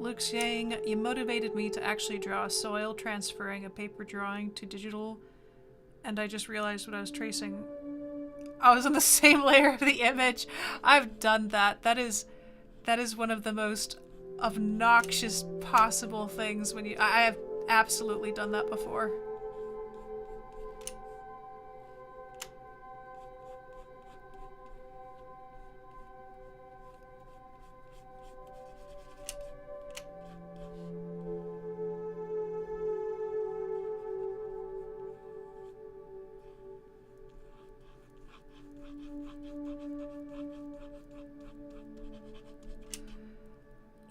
Luke saying, you motivated me to actually draw soil, transferring a paper drawing to digital, and I just realized what I was tracing. I was on the same layer of the image. I've done that. That is one of the most obnoxious possible things when you... I have absolutely done that before.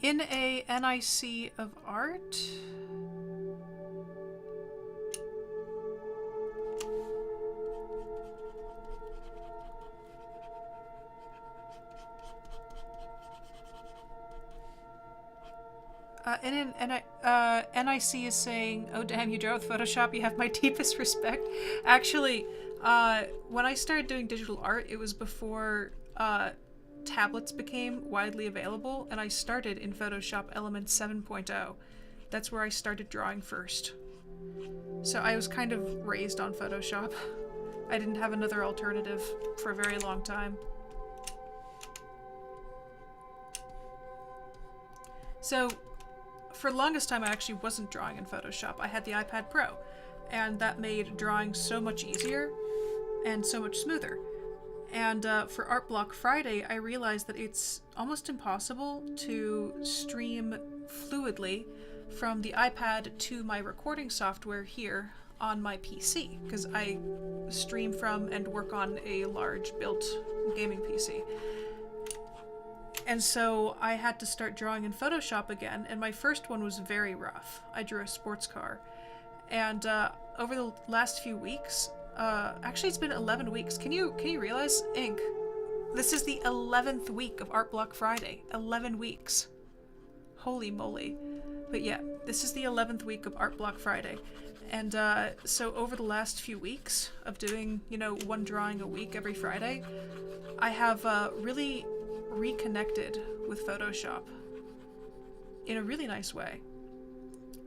In a NIC of art? NIC is saying, oh damn, you draw with Photoshop, you have my deepest respect. Actually, when I started doing digital art, it was before tablets became widely available, and I started in Photoshop Elements 7.0. That's where I started drawing first. So I was kind of raised on Photoshop. I didn't have another alternative for a very long time. So for the longest time, I actually wasn't drawing in Photoshop. I had the iPad Pro, and that made drawing so much easier and so much smoother. And for ARTBLOCK Friday, I realized that it's almost impossible to stream fluidly from the iPad to my recording software here on my PC, because I stream from and work on a large built gaming PC. And so I had to start drawing in Photoshop again, and my first one was very rough. I drew a sports car. And over the last few weeks, actually it's been 11 weeks. Can you realize, Ink, this is the 11th week of ARTBLOCK Friday. 11 weeks. Holy moly. But yeah, this is the 11th week of ARTBLOCK Friday. And so over the last few weeks of doing, you know, one drawing a week every Friday, I have really reconnected with Photoshop in a really nice way.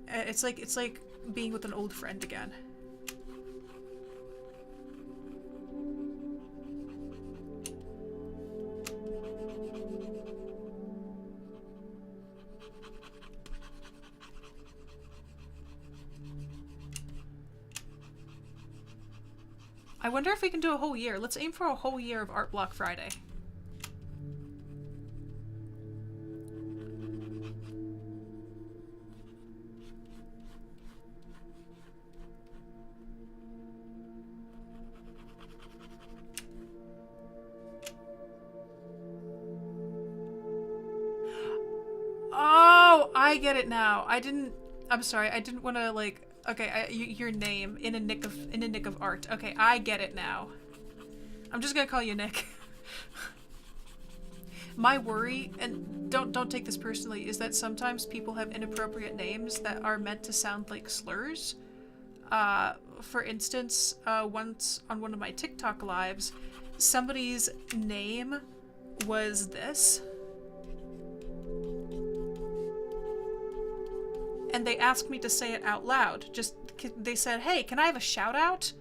It's like being with an old friend again. I wonder if we can do a whole year. Let's aim for a whole year of ARTBLOCK Friday. Oh, I get it now. I'm sorry. I didn't want to like. Okay, your name in a nick of art. Okay, I get it now. I'm just gonna call you Nick. My worry, and don't take this personally, is that sometimes people have inappropriate names that are meant to sound like slurs. For instance, once on one of my TikTok lives, somebody's name was this. And they asked me to say it out loud. They said, hey, can I have a shout out?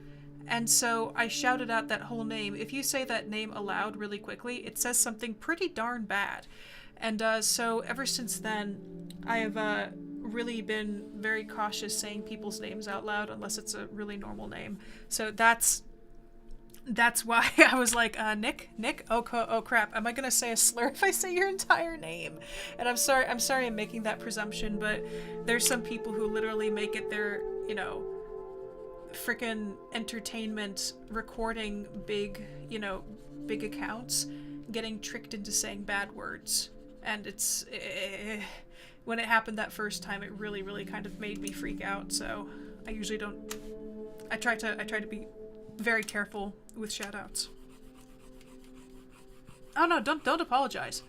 And so I shouted out that whole name. If you say that name aloud really quickly, it says something pretty darn bad. And so ever since then, I have really been very cautious saying people's names out loud unless it's a really normal name. So that's why I was like, Nick? Oh crap, am I gonna say a slur if I say your entire name? And I'm sorry I'm making that presumption, but there's some people who literally make it their, you know, frickin' entertainment recording big accounts, getting tricked into saying bad words. And it's, when it happened that first time, it really kind of made me freak out, so I usually don't, I try to be very careful with shoutouts. Oh no, don't apologize.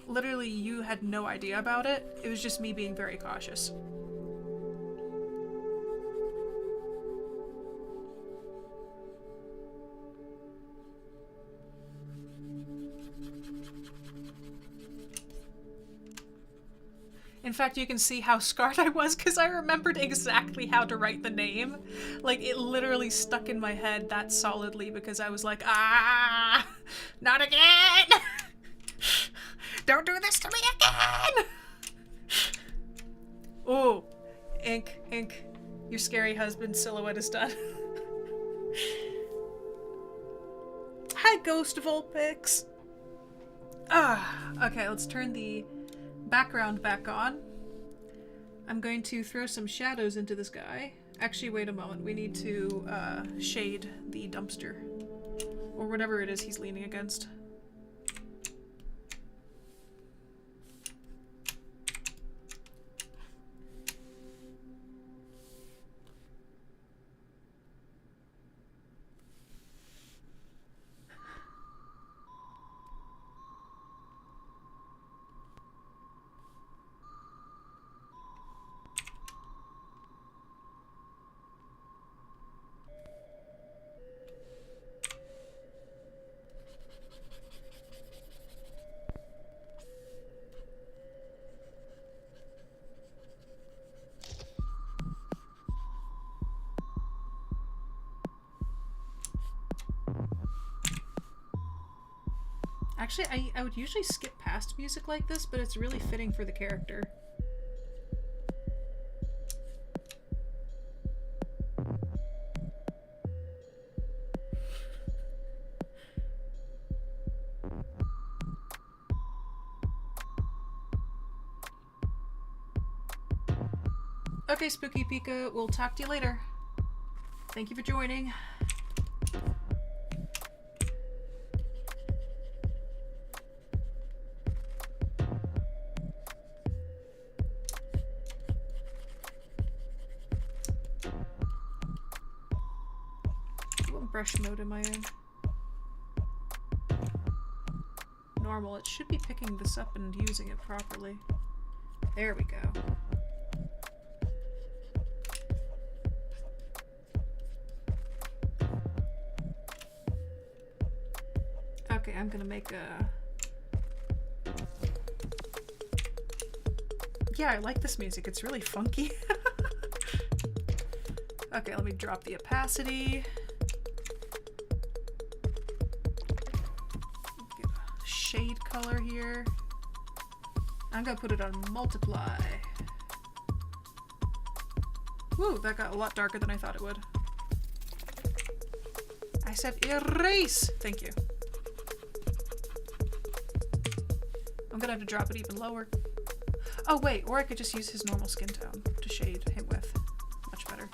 Literally, you had no idea about it. It was just me being very cautious. In fact, you can see how scarred I was because I remembered exactly how to write the name. Like, it literally stuck in my head that solidly because I was like, ah, not again! Don't do this to me again! Oh, ink. Your scary husband silhouette is done. Hi, Ghost of Old Pics. Okay, let's turn the background back on. I'm going to throw some shadows into this guy. Actually, wait a moment. We need to shade the dumpster. Or whatever it is he's leaning against. Actually, I would usually skip past music like this, but it's really fitting for the character. Okay, Spooky Pika, we'll talk to you later. Thank you for joining. What brush mode am I in? Normal. It should be picking this up and using it properly. There we go. Okay, I'm gonna make a... Yeah, I like this music. It's really funky. Okay, let me drop the opacity. Get a shade color here. I'm gonna put it on multiply. Woo, that got a lot darker than I thought it would. I said erase! Thank you. I'm gonna have to drop it even lower. Oh wait, or I could just use his normal skin tone to shade him with. Much better.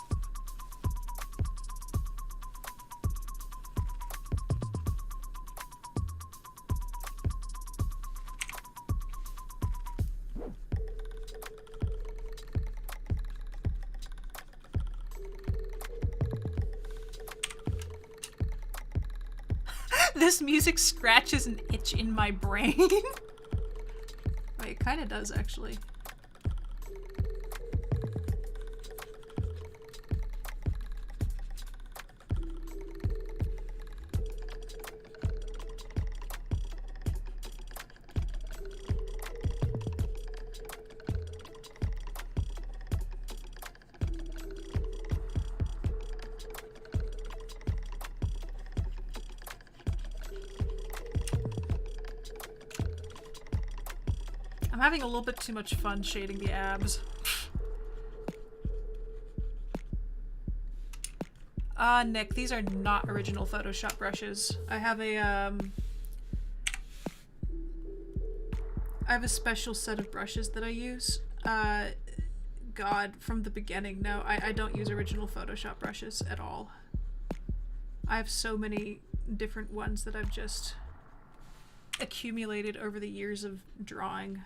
This music scratches an itch in my brain. Wait, it kind of does, actually. I'm having a little bit too much fun shading the abs. Nick, these are not original Photoshop brushes. I have a special set of brushes that I use. God, from the beginning, no, I don't use original Photoshop brushes at all. I have so many different ones that I've just accumulated over the years of drawing.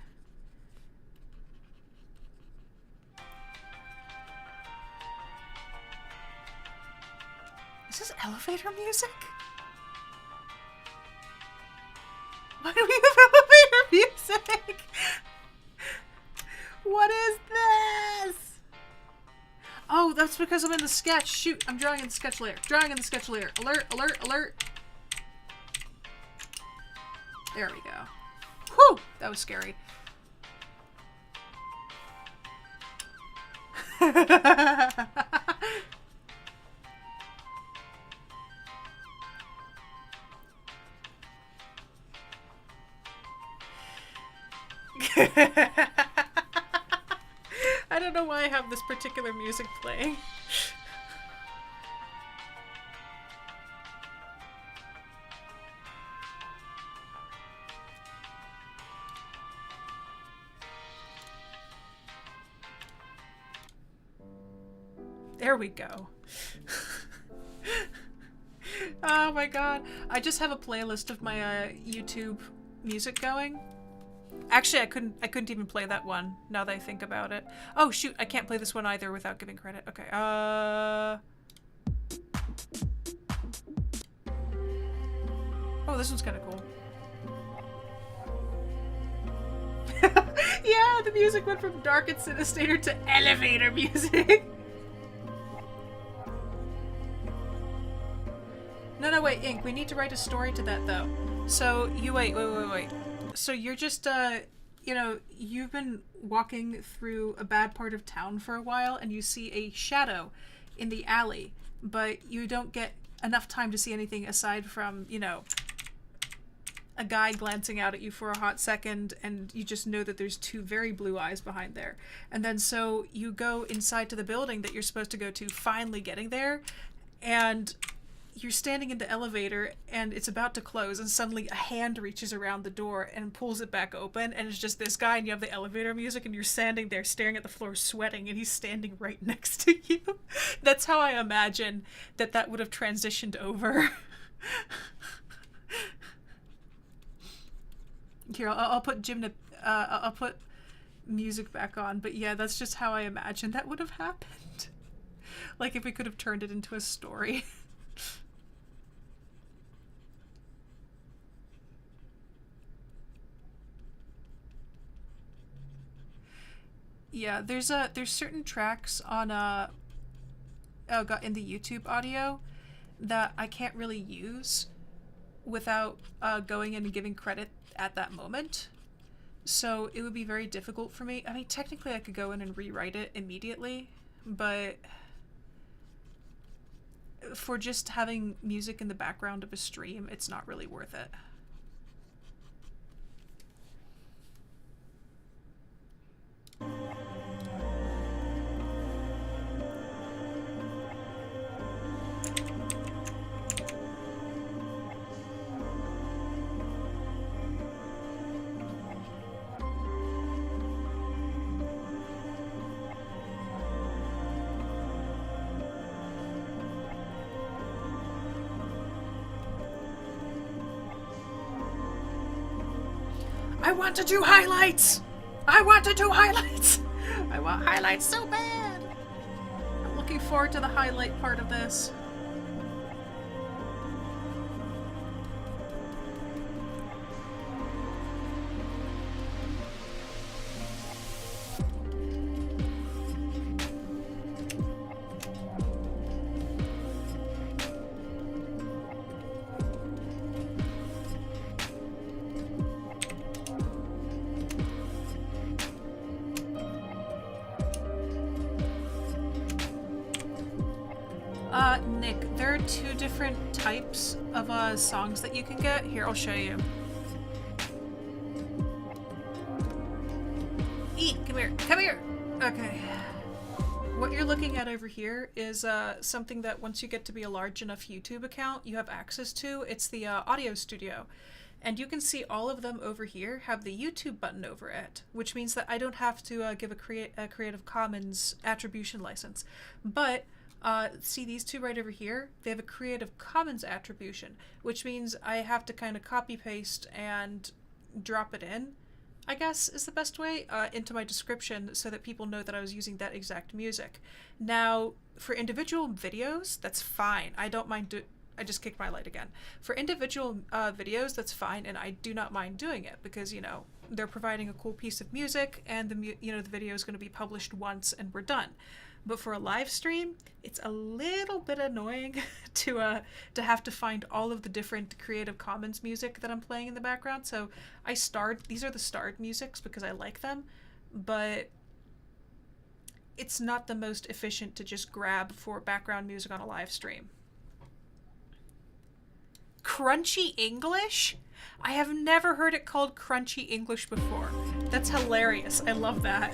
Is this elevator music? Why do we have elevator music? What is this? Oh, that's because I'm in the sketch. Shoot, I'm drawing in the sketch layer. Drawing in the sketch layer. Alert, alert, alert. There we go. Whew, that was scary. I don't know why I have this particular music playing. There we go. Oh my god. I just have a playlist of my YouTube music going. Actually, I couldn't even play that one now that I think about it. Oh shoot, I can't play this one either without giving credit. Okay. Oh, this one's kind of cool. Yeah, the music went from dark and sinister to elevator music. No, wait, Ink, we need to write a story to that, though. So, you wait. So you're just, you know, you've been walking through a bad part of town for a while, and you see a shadow in the alley, but you don't get enough time to see anything aside from, you know, a guy glancing out at you for a hot second, and you just know that there's two very blue eyes behind there. And then so you go inside to the building that you're supposed to go to, finally getting there, and you're standing in the elevator and it's about to close, and suddenly a hand reaches around the door and pulls it back open, and it's just this guy, and you have the elevator music, and you're standing there staring at the floor sweating, and he's standing right next to you. That's how I imagine that would have transitioned over. Here, I'll put I'll put music back on, but yeah, that's just how I imagine that would have happened. Like if we could have turned it into a story. Yeah, there's certain tracks on in the YouTube audio that I can't really use without going in and giving credit at that moment. So it would be very difficult for me. I mean, technically I could go in and rewrite it immediately, but for just having music in the background of a stream, it's not really worth it. I want to do highlights! I want to do highlights! I want highlights so bad! I'm looking forward to the highlight part of this. Nick, there are two different types of songs that you can get. Here, I'll show you. Come here. Come here! Okay. What you're looking at over here is something that once you get to be a large enough YouTube account, you have access to. It's the Audio Studio. And you can see all of them over here have the YouTube button over it, which means that I don't have to give a Creative Commons attribution license. But see these two right over here? They have a Creative Commons attribution, which means I have to kind of copy paste and drop it in, I guess is the best way, into my description so that people know that I was using that exact music. Now, for individual videos, that's fine. I don't mind I just kicked my light again. For individual videos, that's fine, and I do not mind doing it because, you know, they're providing a cool piece of music, and the video is going to be published once and we're done. But for a live stream, it's a little bit annoying to have to find all of the different Creative Commons music that I'm playing in the background. So these are the starred musics because I like them, but it's not the most efficient to just grab for background music on a live stream. Crunchy English? I have never heard it called crunchy English before. That's hilarious. I love that.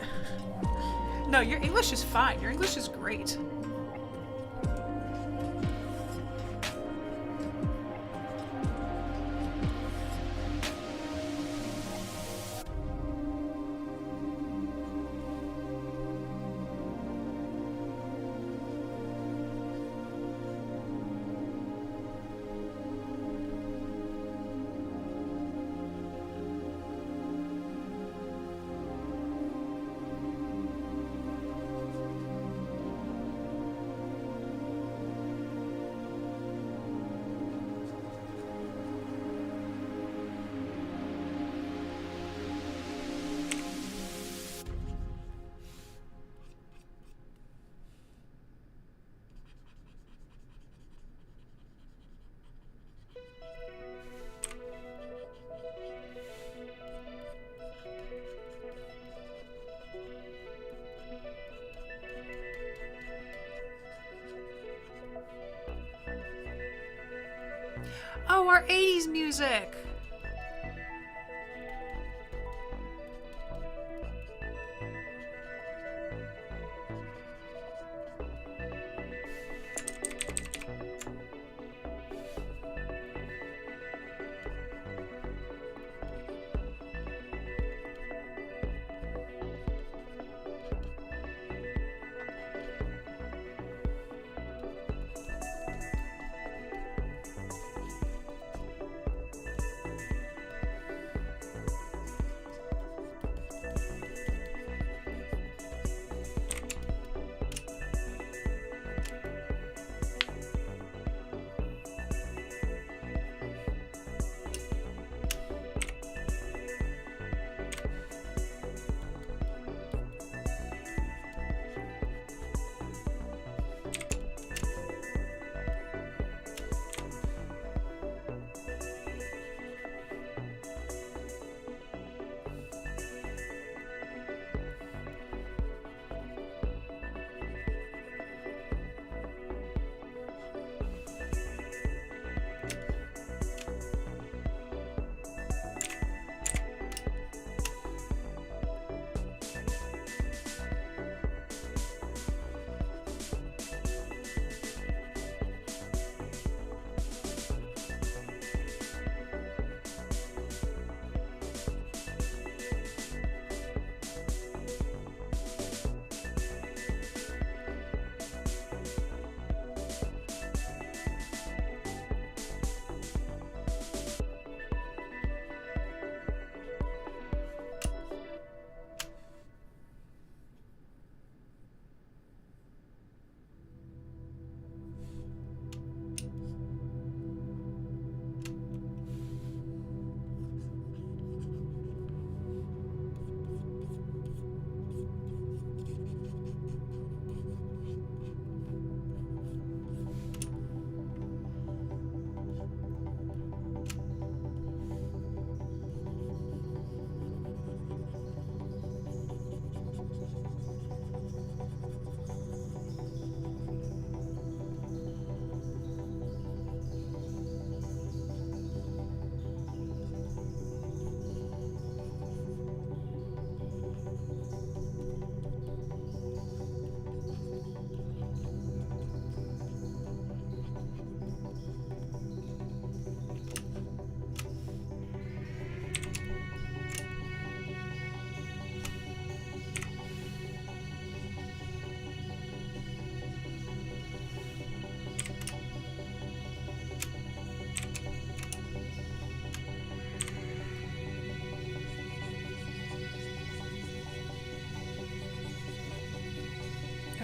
No, your English is fine. Your English is great. Oh, our 80s music!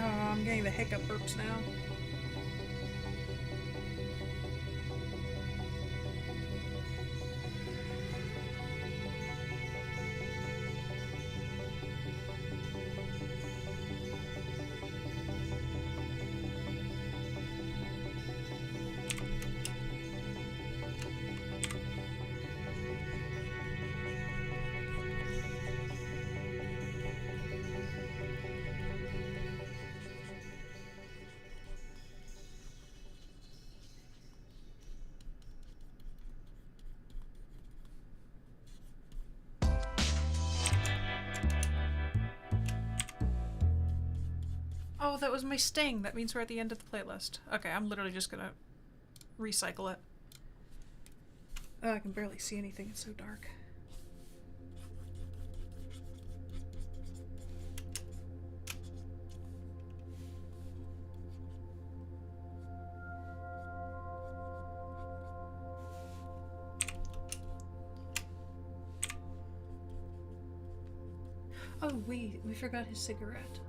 Oh, I'm getting the hiccup burps now. Oh, that was my sting. That means we're at the end of the playlist. Okay, I'm literally just gonna recycle it. Oh, I can barely see anything. It's so dark. Oh, we forgot his cigarette.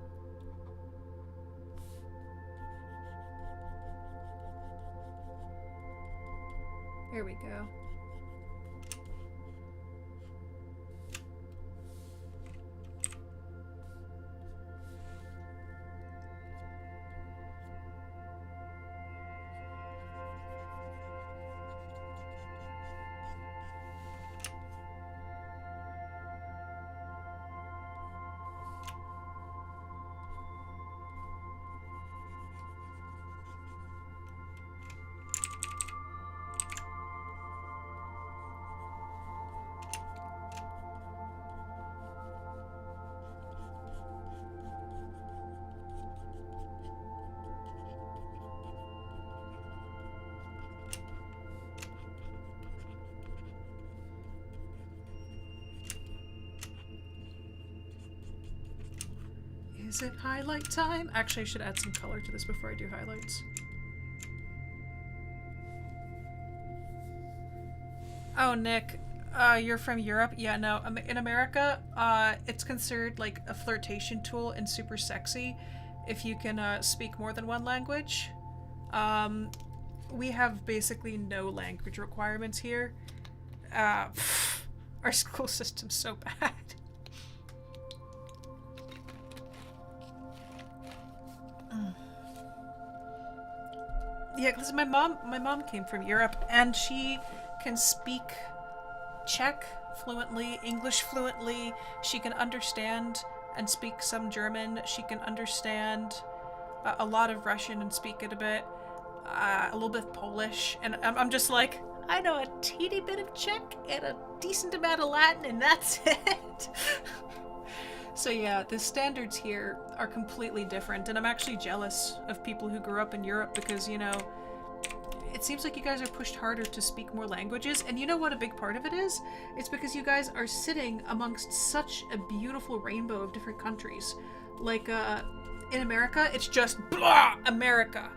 There we go. Is it highlight time? Actually, I should add some color to this before I do highlights. Oh, Nick, you're from Europe? Yeah, no, in America, it's considered like a flirtation tool and super sexy if you can speak more than one language. We have basically no language requirements here. Our school system's so bad. Yeah, because my mom came from Europe, and she can speak Czech fluently, English fluently. She can understand and speak some German. She can understand a lot of Russian and speak it a bit. A little bit of Polish. And I'm just like, I know a teeny bit of Czech and a decent amount of Latin, and that's it. So yeah, the standards here are completely different, and I'm actually jealous of people who grew up in Europe because, you know, it seems like you guys are pushed harder to speak more languages, and you know what a big part of it is? It's because you guys are sitting amongst such a beautiful rainbow of different countries. Like, in America, it's just blah, America.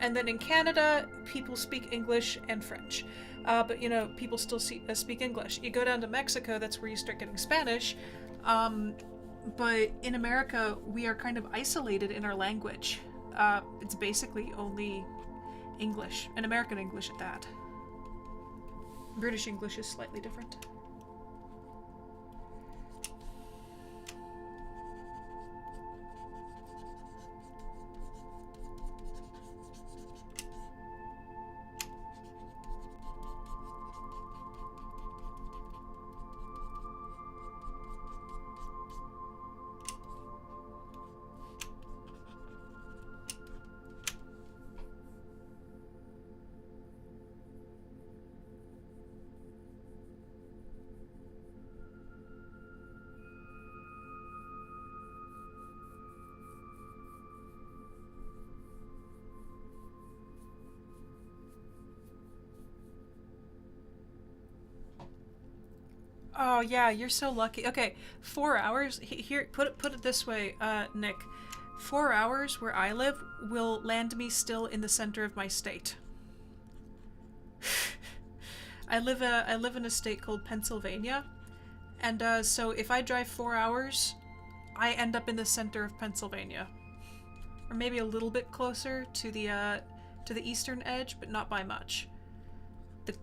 And then in Canada, people speak English and French. But, you know, people still speak English. You go down to Mexico, that's where you start getting Spanish. But in America, we are kind of isolated in our language. It's basically only English, and American English at that. British English is slightly different. Oh yeah, you're so lucky. Okay, 4 hours. Here, put it this way, Nick. 4 hours where I live will land me still in the center of my state. I live in a state called Pennsylvania, and so if I drive 4 hours, I end up in the center of Pennsylvania, or maybe a little bit closer to the eastern edge, but not by much. The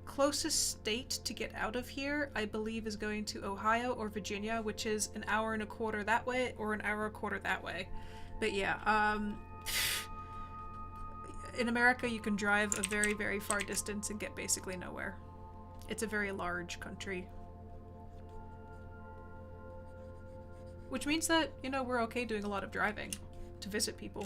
closest state to get out of here, I believe, is going to Ohio or Virginia, which is an hour and a quarter that way or an hour and a quarter that way. But yeah, in America you can drive a very, very far distance and get basically nowhere. It's a very large country. Which means that, you know, we're okay doing a lot of driving to visit people.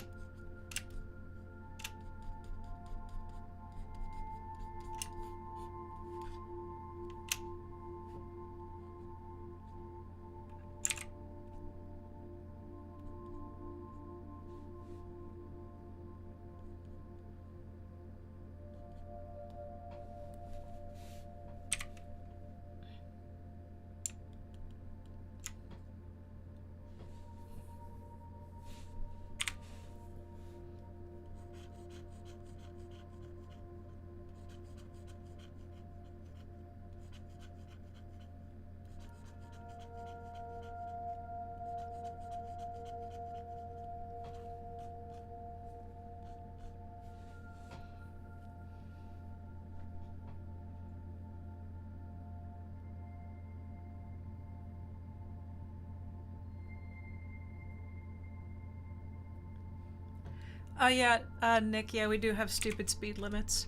Oh yeah, Nick, yeah, we do have stupid speed limits.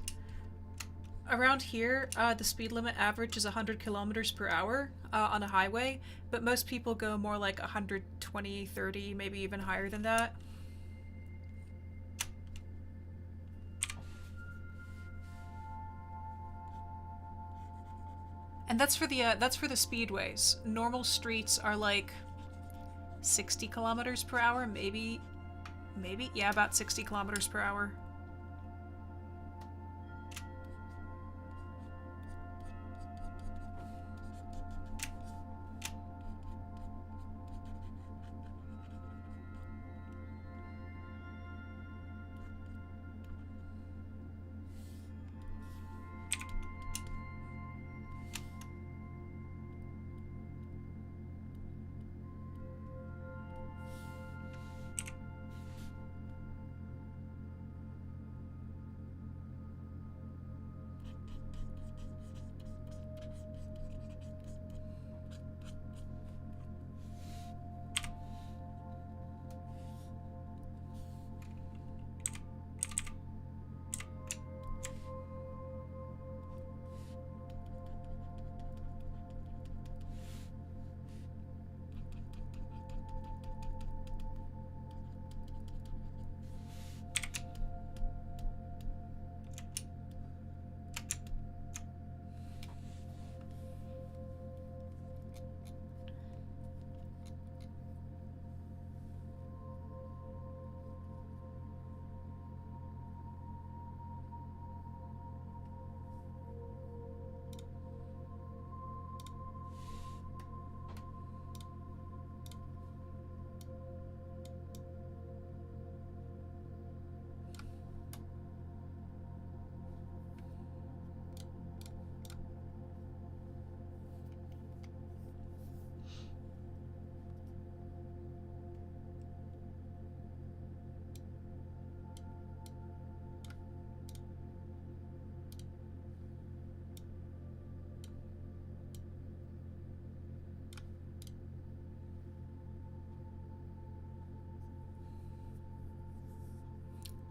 Around here, the speed limit average is 100 kilometers per hour on a highway, but most people go more like 120, 30, maybe even higher than that. And that's for the speedways. Normal streets are like 60 kilometers per hour, maybe, yeah, about 60 kilometers per hour.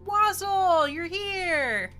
Wazzle, you're here!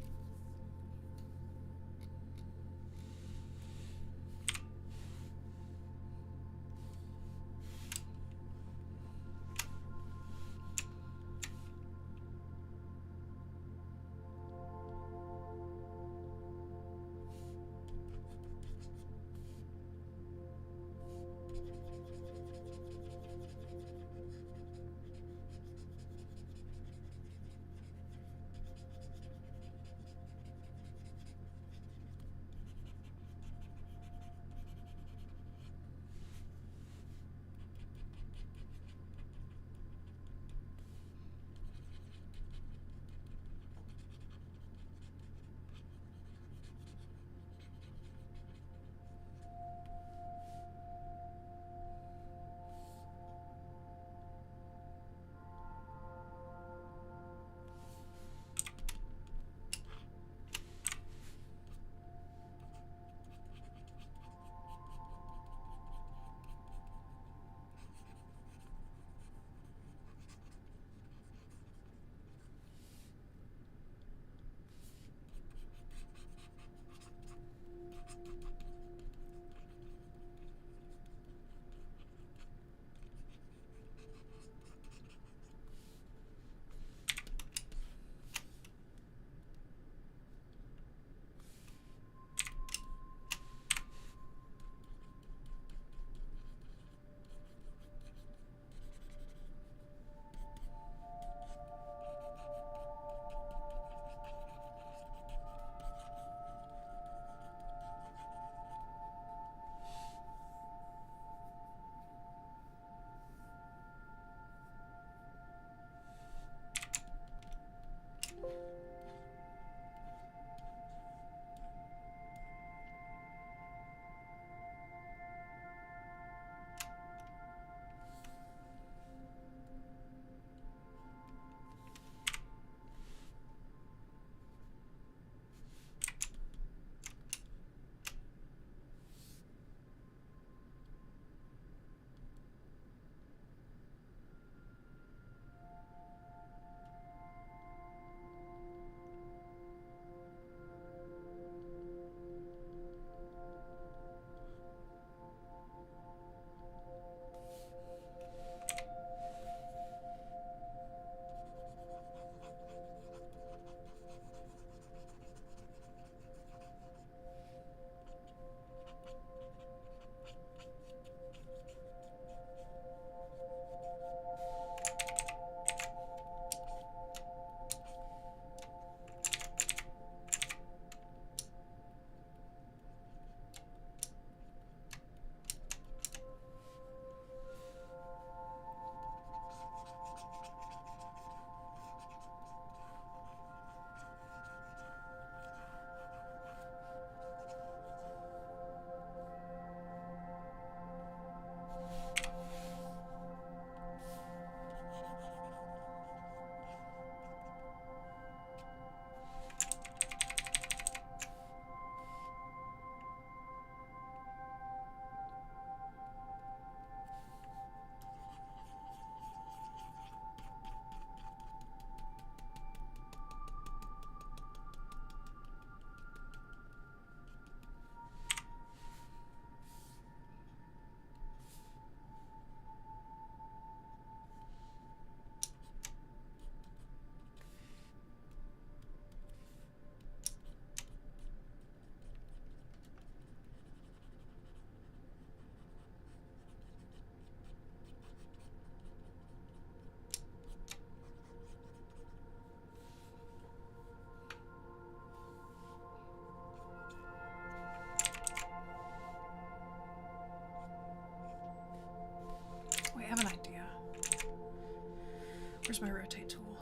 Where's my rotate tool?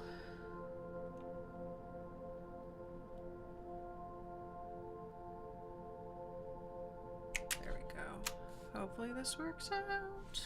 There we go. Hopefully this works out.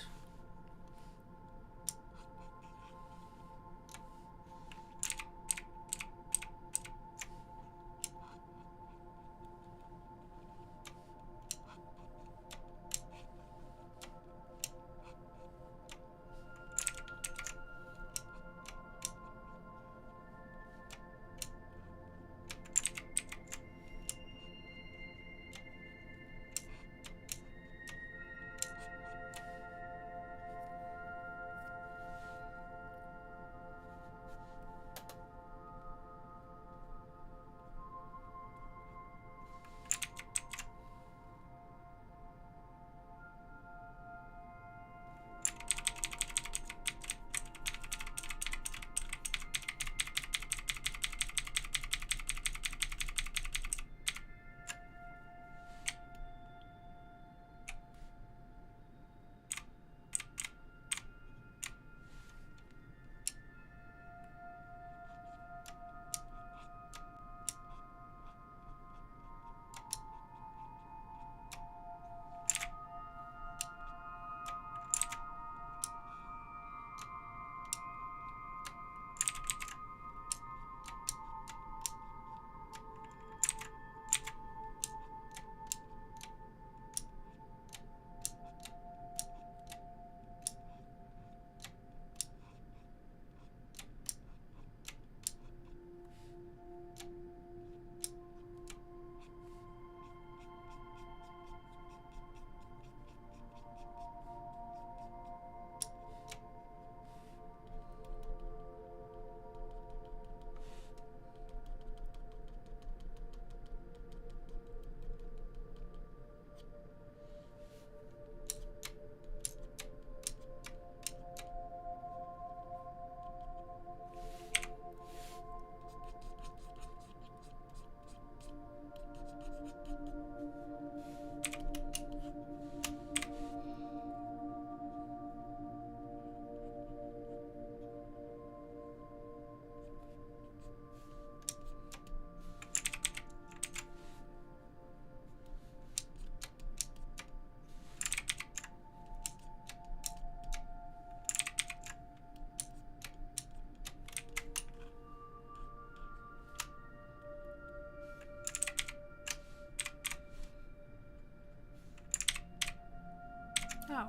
Oh,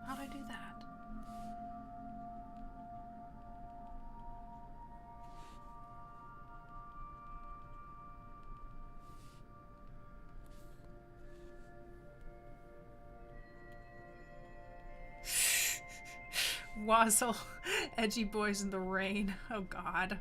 how'd I do that? Wazzle, edgy boys in the rain. Oh God.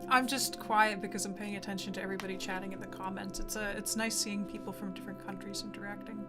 I'm just quiet because I'm paying attention to everybody chatting in the comments. It's nice seeing people from different countries interacting.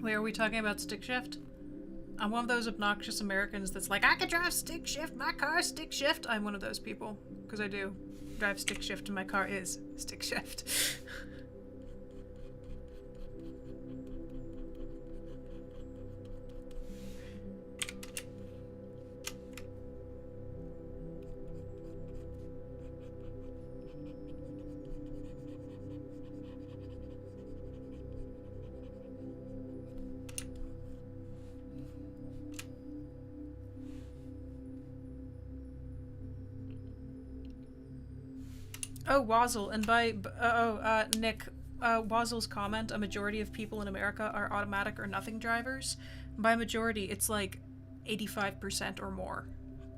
Wait, are we talking about stick shift? I'm one of those obnoxious Americans that's like, I can drive stick shift, my car is stick shift. I'm one of those people, because I do drive stick shift and my car is stick shift. Oh, Wazzle, and Nick, Wazzle's comment, a majority of people in America are automatic or nothing drivers. By majority, it's like 85% or more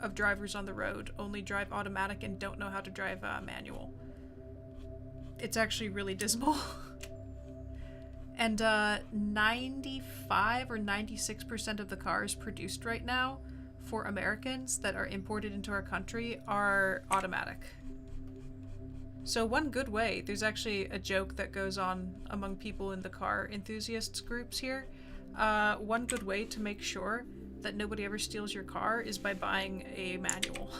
of drivers on the road only drive automatic and don't know how to drive manual. It's actually really dismal. And 95 or 96% of the cars produced right now for Americans that are imported into our country are automatic. So one good way, there's actually a joke that goes on among people in the car enthusiasts groups here. One good way to make sure that nobody ever steals your car is by buying a manual.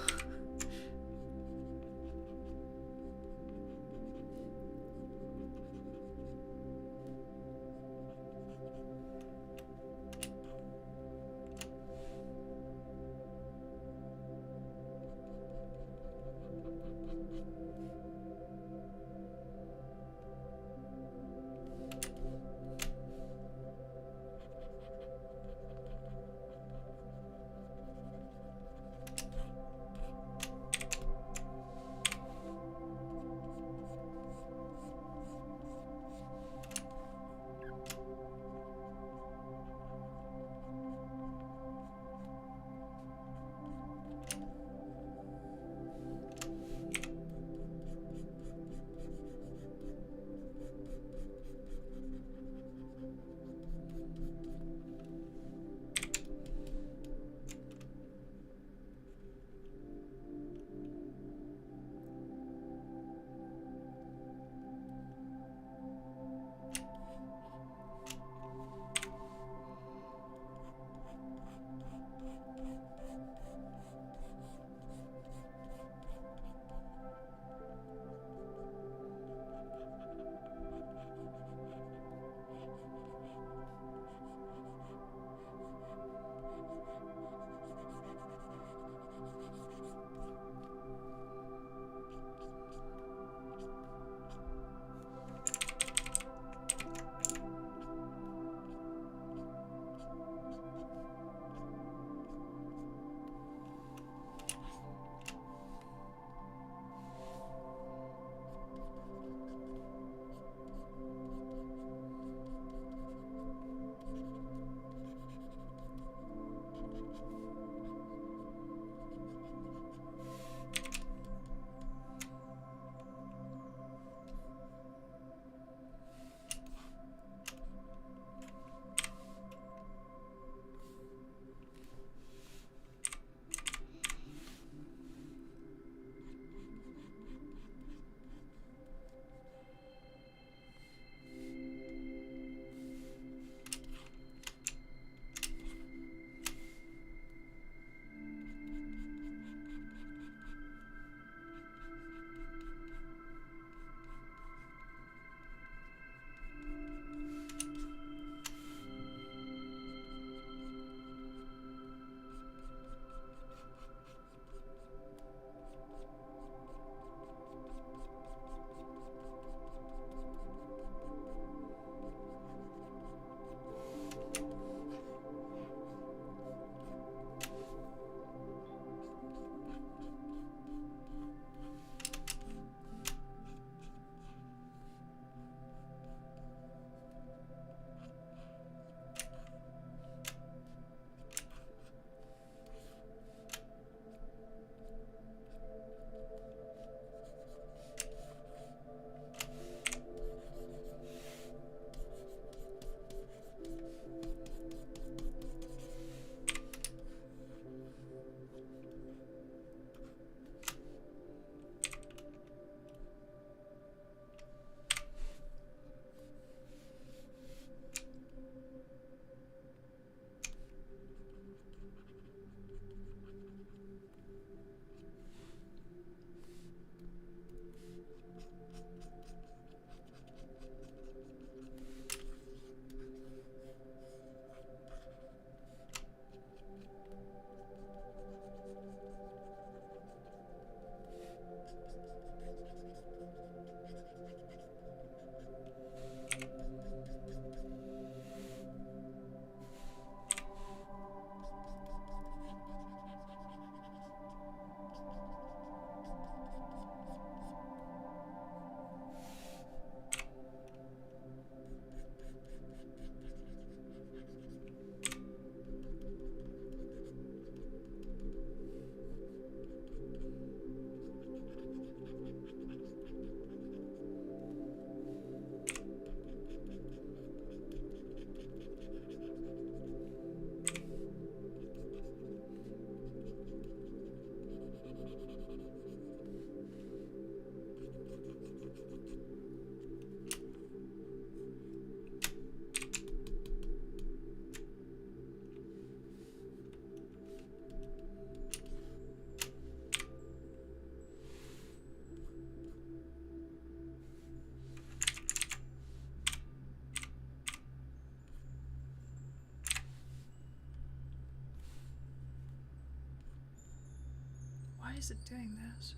is it doing this?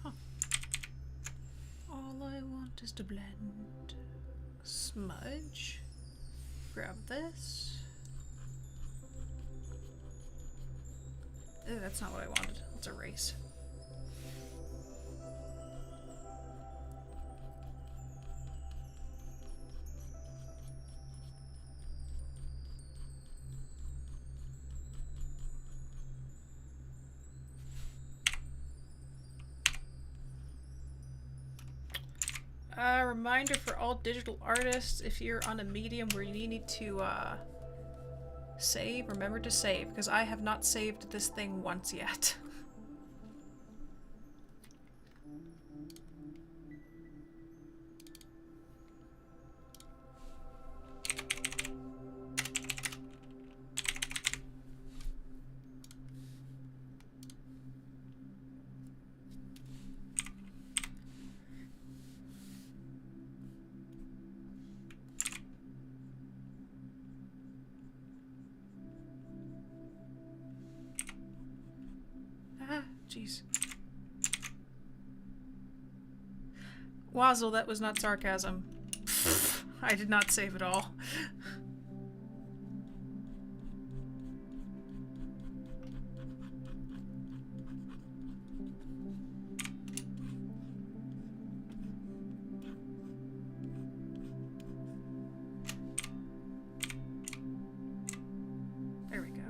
Huh. All I want is to blend. Smudge. Grab this. Ew, that's not what I wanted. Let's erase. Reminder for all digital artists, if you're on a medium where you need to save, remember to save, because I have not saved this thing once yet. Jeez. Wazzle, that was not sarcasm. I did not save it all. There we go.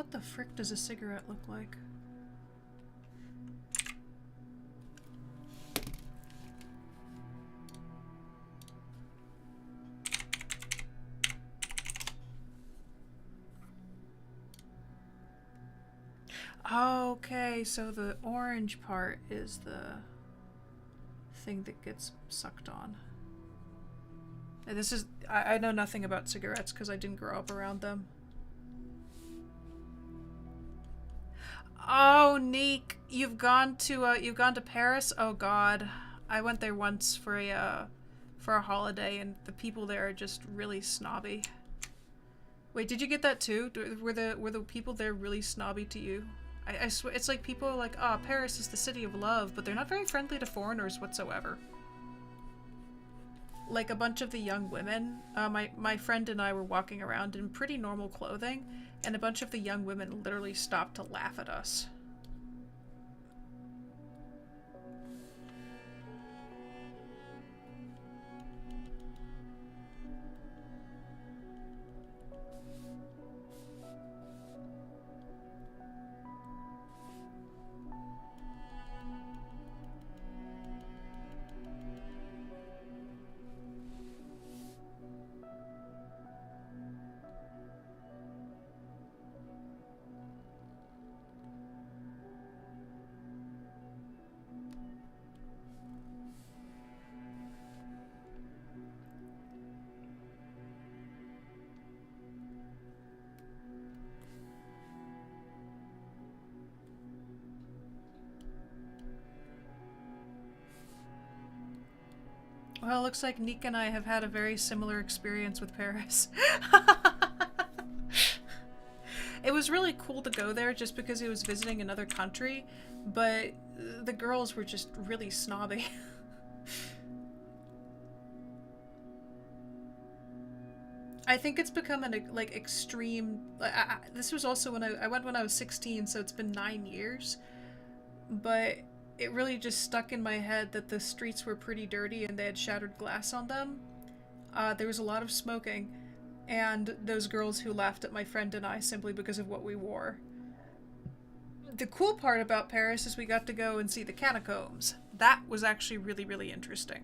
What the frick does a cigarette look like? Okay, so the orange part is the thing that gets sucked on. And this is, I know nothing about cigarettes because I didn't grow up around them. Oh, Neek, you've gone to Paris? Oh God, I went there once for a holiday, and the people there are just really snobby. Wait, did you get that too? Were the people there really snobby to you? I swear, it's like people are like, oh, Paris is the city of love, but they're not very friendly to foreigners whatsoever. Like a bunch of the young women, my friend and I were walking around in pretty normal clothing, and a bunch of the young women literally stopped to laugh at us. Well, it looks like Nick and I have had a very similar experience with Paris. It was really cool to go there just because it was visiting another country, but the girls were just really snobby. I think it's become an like extreme. This was also when I went when I was 16, so it's been 9 years, but it really just stuck in my head that the streets were pretty dirty and they had shattered glass on them. There was a lot of smoking, and those girls who laughed at my friend and I simply because of what we wore. The cool part about Paris is we got to go and see the catacombs. That was actually really, really interesting.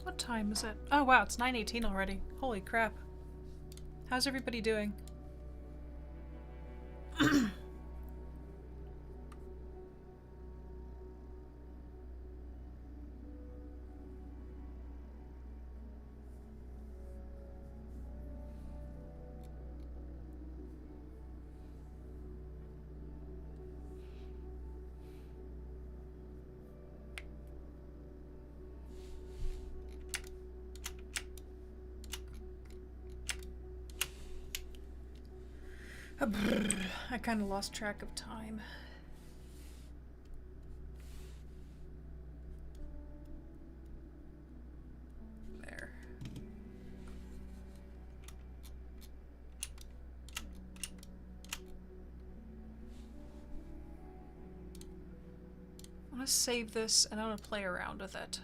What time is it? Oh wow, it's 9:18 already. Holy crap. How's everybody doing? I kind of lost track of time. There. I'm gonna save this and I'm gonna play around with it.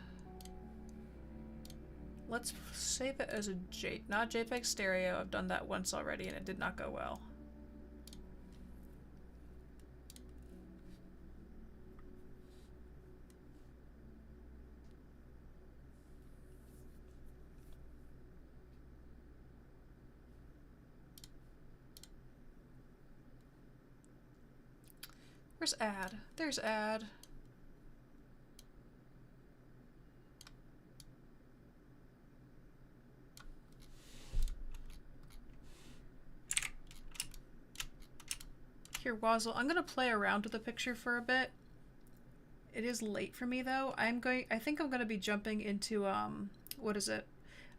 Let's save it as a not JPEG stereo. I've done that once already and it did not go well. Where's add? There's add. Here, Wazzle, I'm gonna play around with the picture for a bit. It is late for me though. I think I'm gonna be jumping into what is it?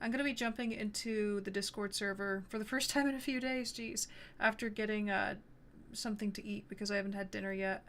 I'm gonna be jumping into the Discord server for the first time in a few days, geez. After getting something to eat because I haven't had dinner yet.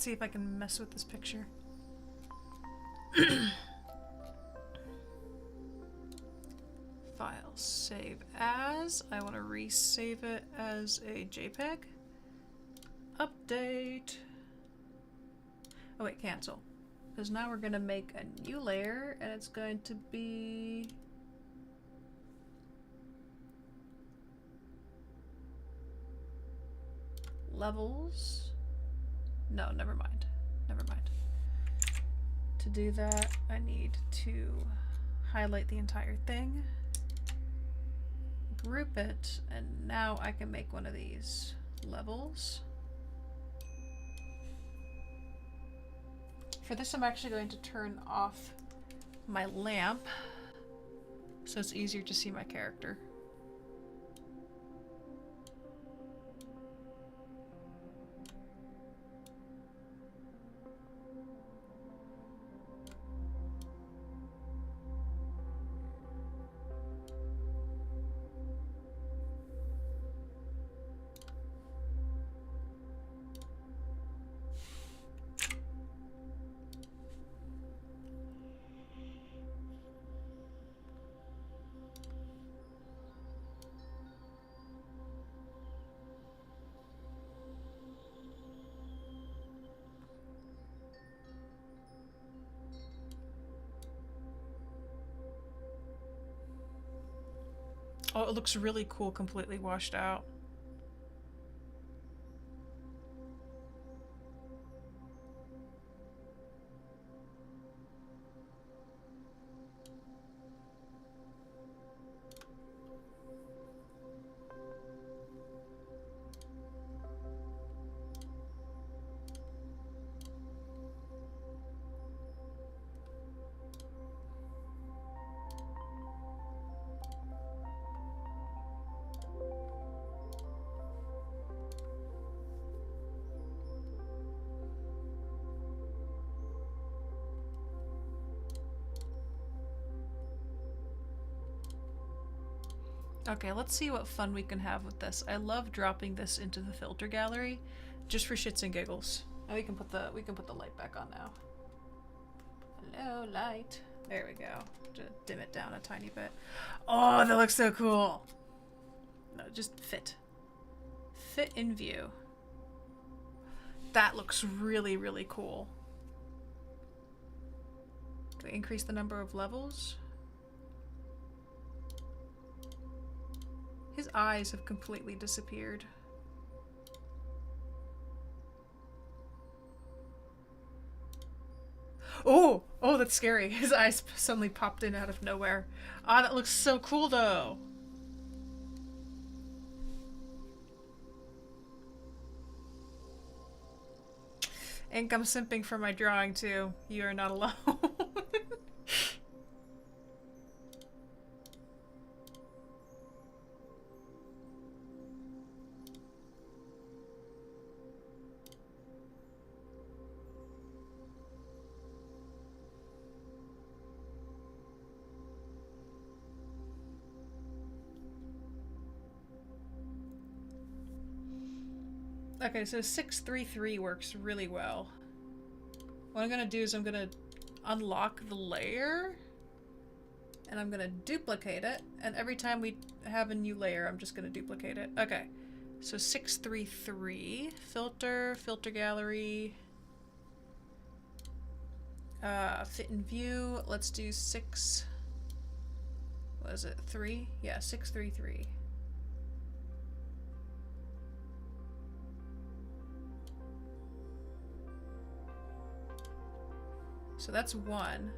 Let's see if I can mess with this picture. File, save as. I want to resave it as a JPEG. Update. Oh wait, cancel. Because now we're going to make a new layer, and it's going to be... levels. No, never mind. Never mind. To do that, I need to highlight the entire thing, group it, and now I can make one of these levels. For this, I'm actually going to turn off my lamp so it's easier to see my character. Oh, it looks really cool, completely washed out. Okay, let's see what fun we can have with this. I love dropping this into the filter gallery, just for shits and giggles. And we can put the light back on now. Hello, light. There we go. Just dim it down a tiny bit. Oh, that looks so cool. No, just fit. Fit in view. That looks really, really cool. Can we increase the number of levels? His eyes have completely disappeared. Oh! Oh, that's scary. His eyes suddenly popped in out of nowhere. Ah, that looks so cool, though. Ink, I'm simping for my drawing, too. You are not alone. Okay, so 633 works really well. What I'm gonna do is I'm gonna unlock the layer, and I'm gonna duplicate it, and every time we have a new layer, I'm just gonna duplicate it. Okay, so 633, filter, filter gallery, fit in view, let's do 6, what is it, 3? Yeah, 633. So that's 1.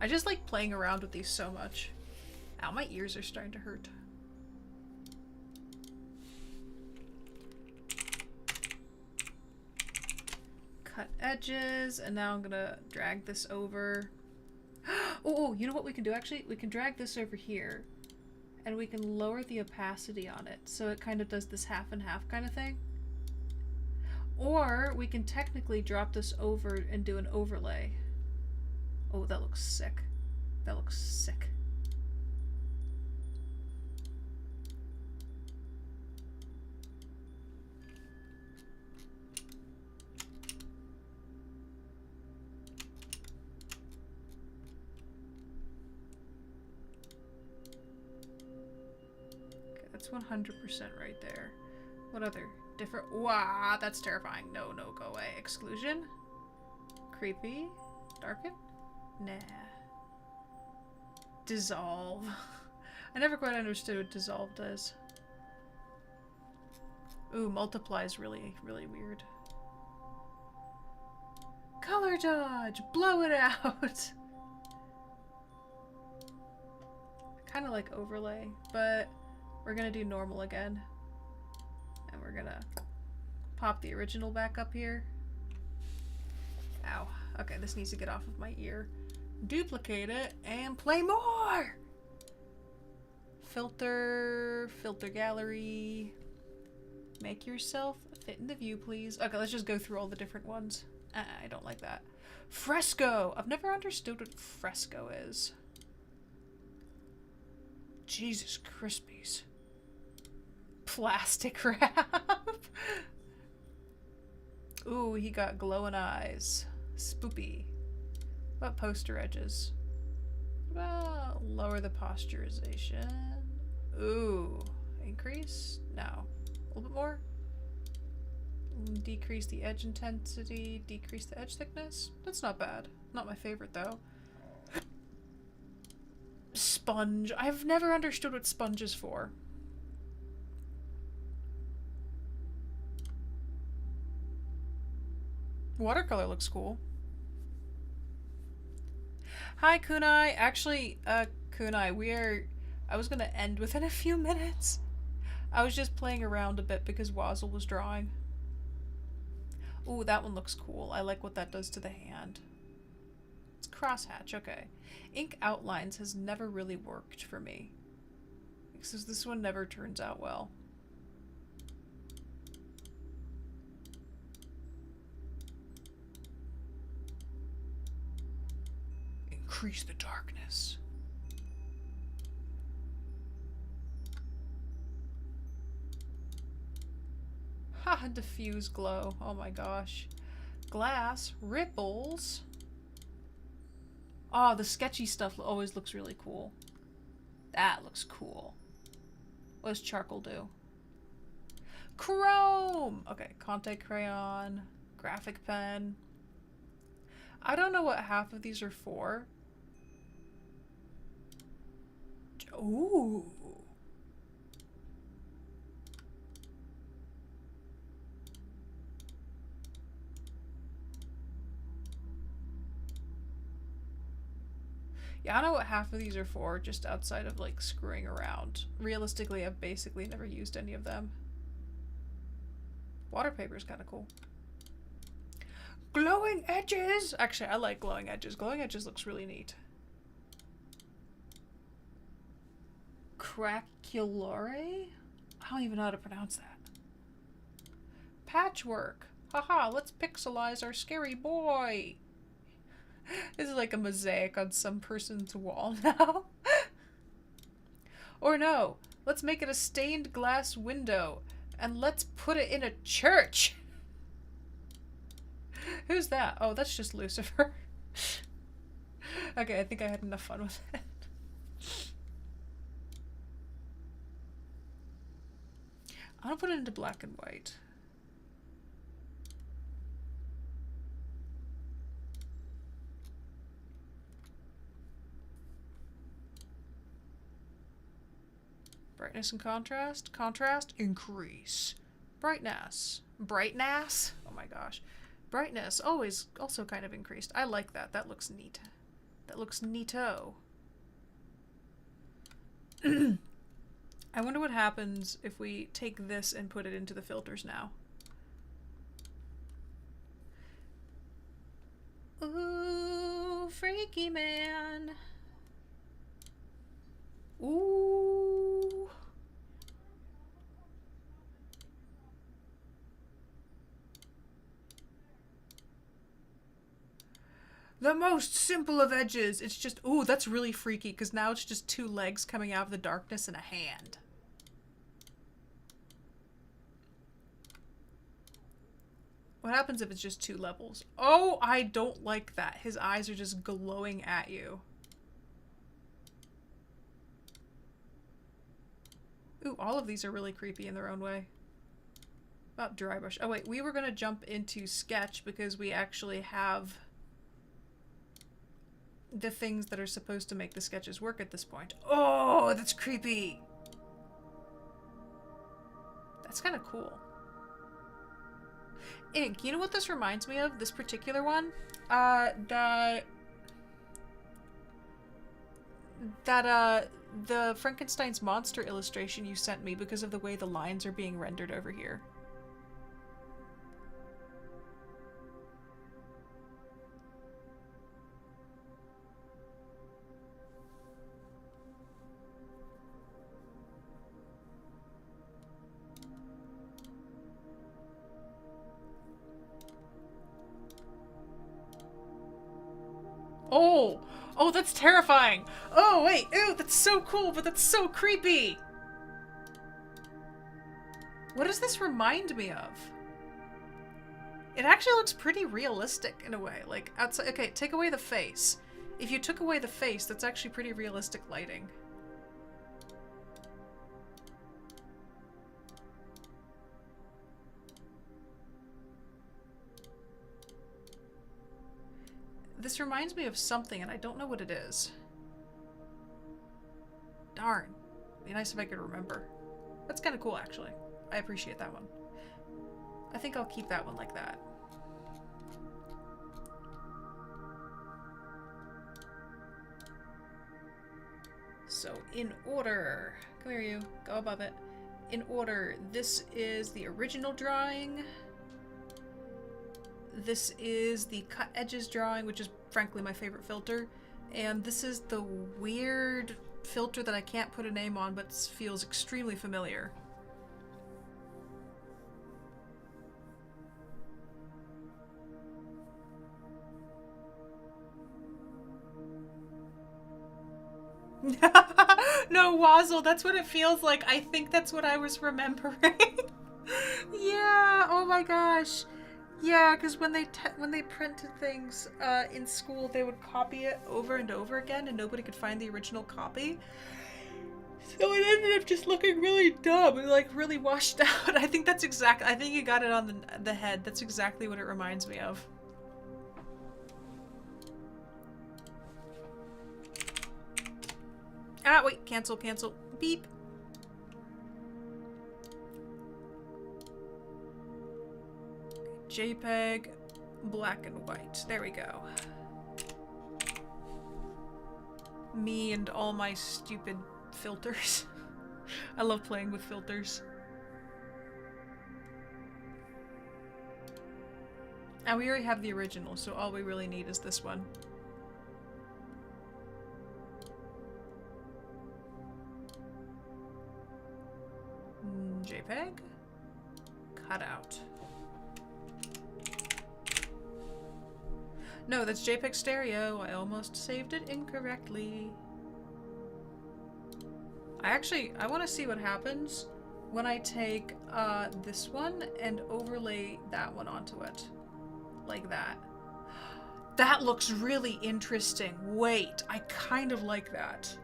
I just like playing around with these so much. Ow, my ears are starting to hurt. Cut edges, and now I'm gonna drag this over. Oh, you know what we can do actually? We can drag this over here, and we can lower the opacity on it, so it kind of does this half and half kind of thing. Or we can technically drop this over and do an overlay. Oh, that looks sick. That looks sick. That's 100% right there. What other different? Wow, that's terrifying. No, no, go away. Exclusion. Creepy. Darken. Nah. Dissolve. I never quite understood what dissolve does. Ooh, multiply is really, really weird. Color dodge! Blow it out! Kind of like overlay, but we're gonna do normal again. And we're gonna pop the original back up here. Ow. Okay, this needs to get off of my ear. Duplicate it and play more! Filter, filter gallery. Make yourself fit in the view, please. Okay, let's just go through all the different ones. I don't like that. Fresco! I've never understood what fresco is. Jesus Crispies. Plastic wrap. Ooh, he got glowing eyes. Spoopy. What about poster edges? Well, lower the posturization. Ooh. Increase? No. A little bit more? Decrease the edge intensity. Decrease the edge thickness? That's not bad. Not my favorite, though. Sponge. I've never understood what sponge is for. Watercolor looks cool. Hi, Kunai. Actually, Kunai, I was gonna end within a few minutes. I was just playing around a bit because Wazzle was drawing. Ooh, that one looks cool. I like what that does to the hand. It's crosshatch, okay. Ink outlines has never really worked for me. Because this one never turns out well. Increase the darkness. Ha! Diffuse glow. Oh my gosh. Glass. Ripples. Oh, the sketchy stuff always looks really cool. That looks cool. What does charcoal do? Chrome! Okay, Conte crayon. Graphic pen. I don't know what half of these are for. Ooh. Yeah, I don't know what half of these are for, just outside of, like, screwing around. Realistically, I've basically never used any of them. Water paper is kind of cool. Glowing edges! Actually, I like glowing edges. Glowing edges looks really neat. Craculare? I don't even know how to pronounce that. Patchwork. Haha, let's pixelize our scary boy. This is like a mosaic on some person's wall now. Or no, let's make it a stained glass window and let's put it in a church. Who's that? Oh, that's just Lucifer. Okay, I think I had enough fun with it. I'm gonna put it into black and white. Brightness and contrast. Contrast, increase. Brightness. Brightness? Oh my gosh. Brightness, always also kind of increased. I like that. That looks neat. That looks neato. I wonder what happens if we take this and put it into the filters now. Ooh, freaky man. Ooh. The most simple of edges. It's just, ooh, that's really freaky because now it's just two legs coming out of the darkness and a hand. What happens if it's just two levels? Oh, I don't like that. His eyes are just glowing at you. Ooh, all of these are really creepy in their own way. About dry brush. Oh wait, we were gonna jump into sketch because we actually have the things that are supposed to make the sketches work at this point. Oh, that's creepy. That's kind of cool. Ink, you know what this reminds me of? This particular one? The Frankenstein's monster illustration you sent me because of the way the lines are being rendered over here. Oh! Oh, that's terrifying! Oh, wait! Ew, that's so cool, but that's so creepy! What does this remind me of? It actually looks pretty realistic in a way. Like, outside. Okay, take away the face. If you took away the face, that's actually pretty realistic lighting. This reminds me of something, and I don't know what it is. Darn. It'd be nice if I could remember. That's kind of cool, actually. I appreciate that one. I think I'll keep that one like that. So, in order. Come here, you. Go above it. In order, this is the original drawing. This is the cut edges drawing, which is frankly my favorite filter. And this is the weird filter that I can't put a name on, but feels extremely familiar. No, Wazzle, that's what it feels like. I think that's what I was remembering. Yeah, oh my gosh. Yeah, because when they printed things in school, they would copy it over and over again, and nobody could find the original copy. So it ended up just looking really dumb and like really washed out. I think that's exactly. I think you got it on the head. That's exactly what it reminds me of. Ah, wait, cancel, cancel, beep. JPEG, black and white. There we go. Me and all my stupid filters. I love playing with filters. And we already have the original, so all we really need is this one. JPEG? Cutout. No, that's JPEG stereo. I almost saved it incorrectly. I want to see what happens when I take this one and overlay that one onto it. Like that. That looks really interesting. Wait, I kind of like that.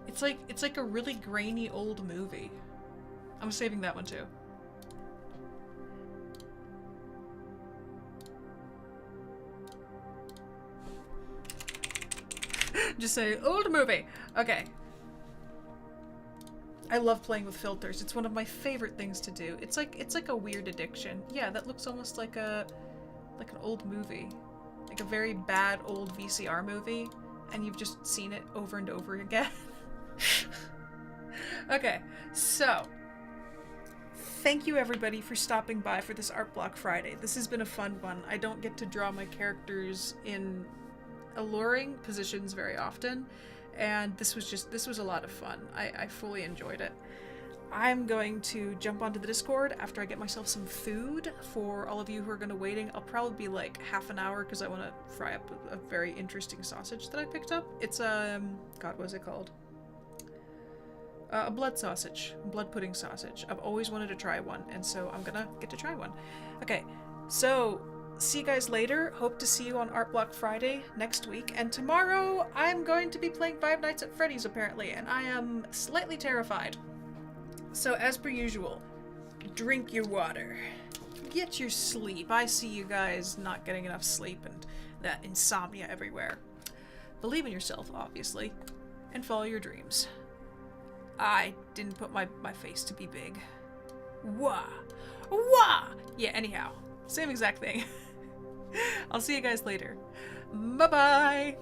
It's like a really grainy old movie. I'm saving that one too. Just say old movie. Okay. I love playing with filters. It's one of my favorite things to do. It's like a weird addiction. Yeah, that looks almost like an old movie. Like a very bad old VCR movie, and you've just seen it over and over again. Okay, so thank you everybody for stopping by for this Art Block Friday. This has been a fun one. I don't get to draw my characters in alluring positions very often, and this was a lot of fun. I fully enjoyed it. I'm going to jump onto the Discord after I get myself some food. For all of you who are going to waiting, I'll probably be like half an hour because I want to fry up a very interesting sausage that I picked up. It's God, what is it called? A blood sausage, blood pudding sausage. I've always wanted to try one, and so I'm gonna get to try one. Okay, so see you guys later. Hope to see you on ARTBLOCK Friday next week. And tomorrow, I'm going to be playing Five Nights at Freddy's, apparently, and I am slightly terrified. So, as per usual, drink your water. Get your sleep. I see you guys not getting enough sleep and that insomnia everywhere. Believe in yourself, obviously, and follow your dreams. I didn't put my face to be big. Wah! Wah! Yeah, anyhow. Same exact thing. I'll see you guys later. Bye-bye!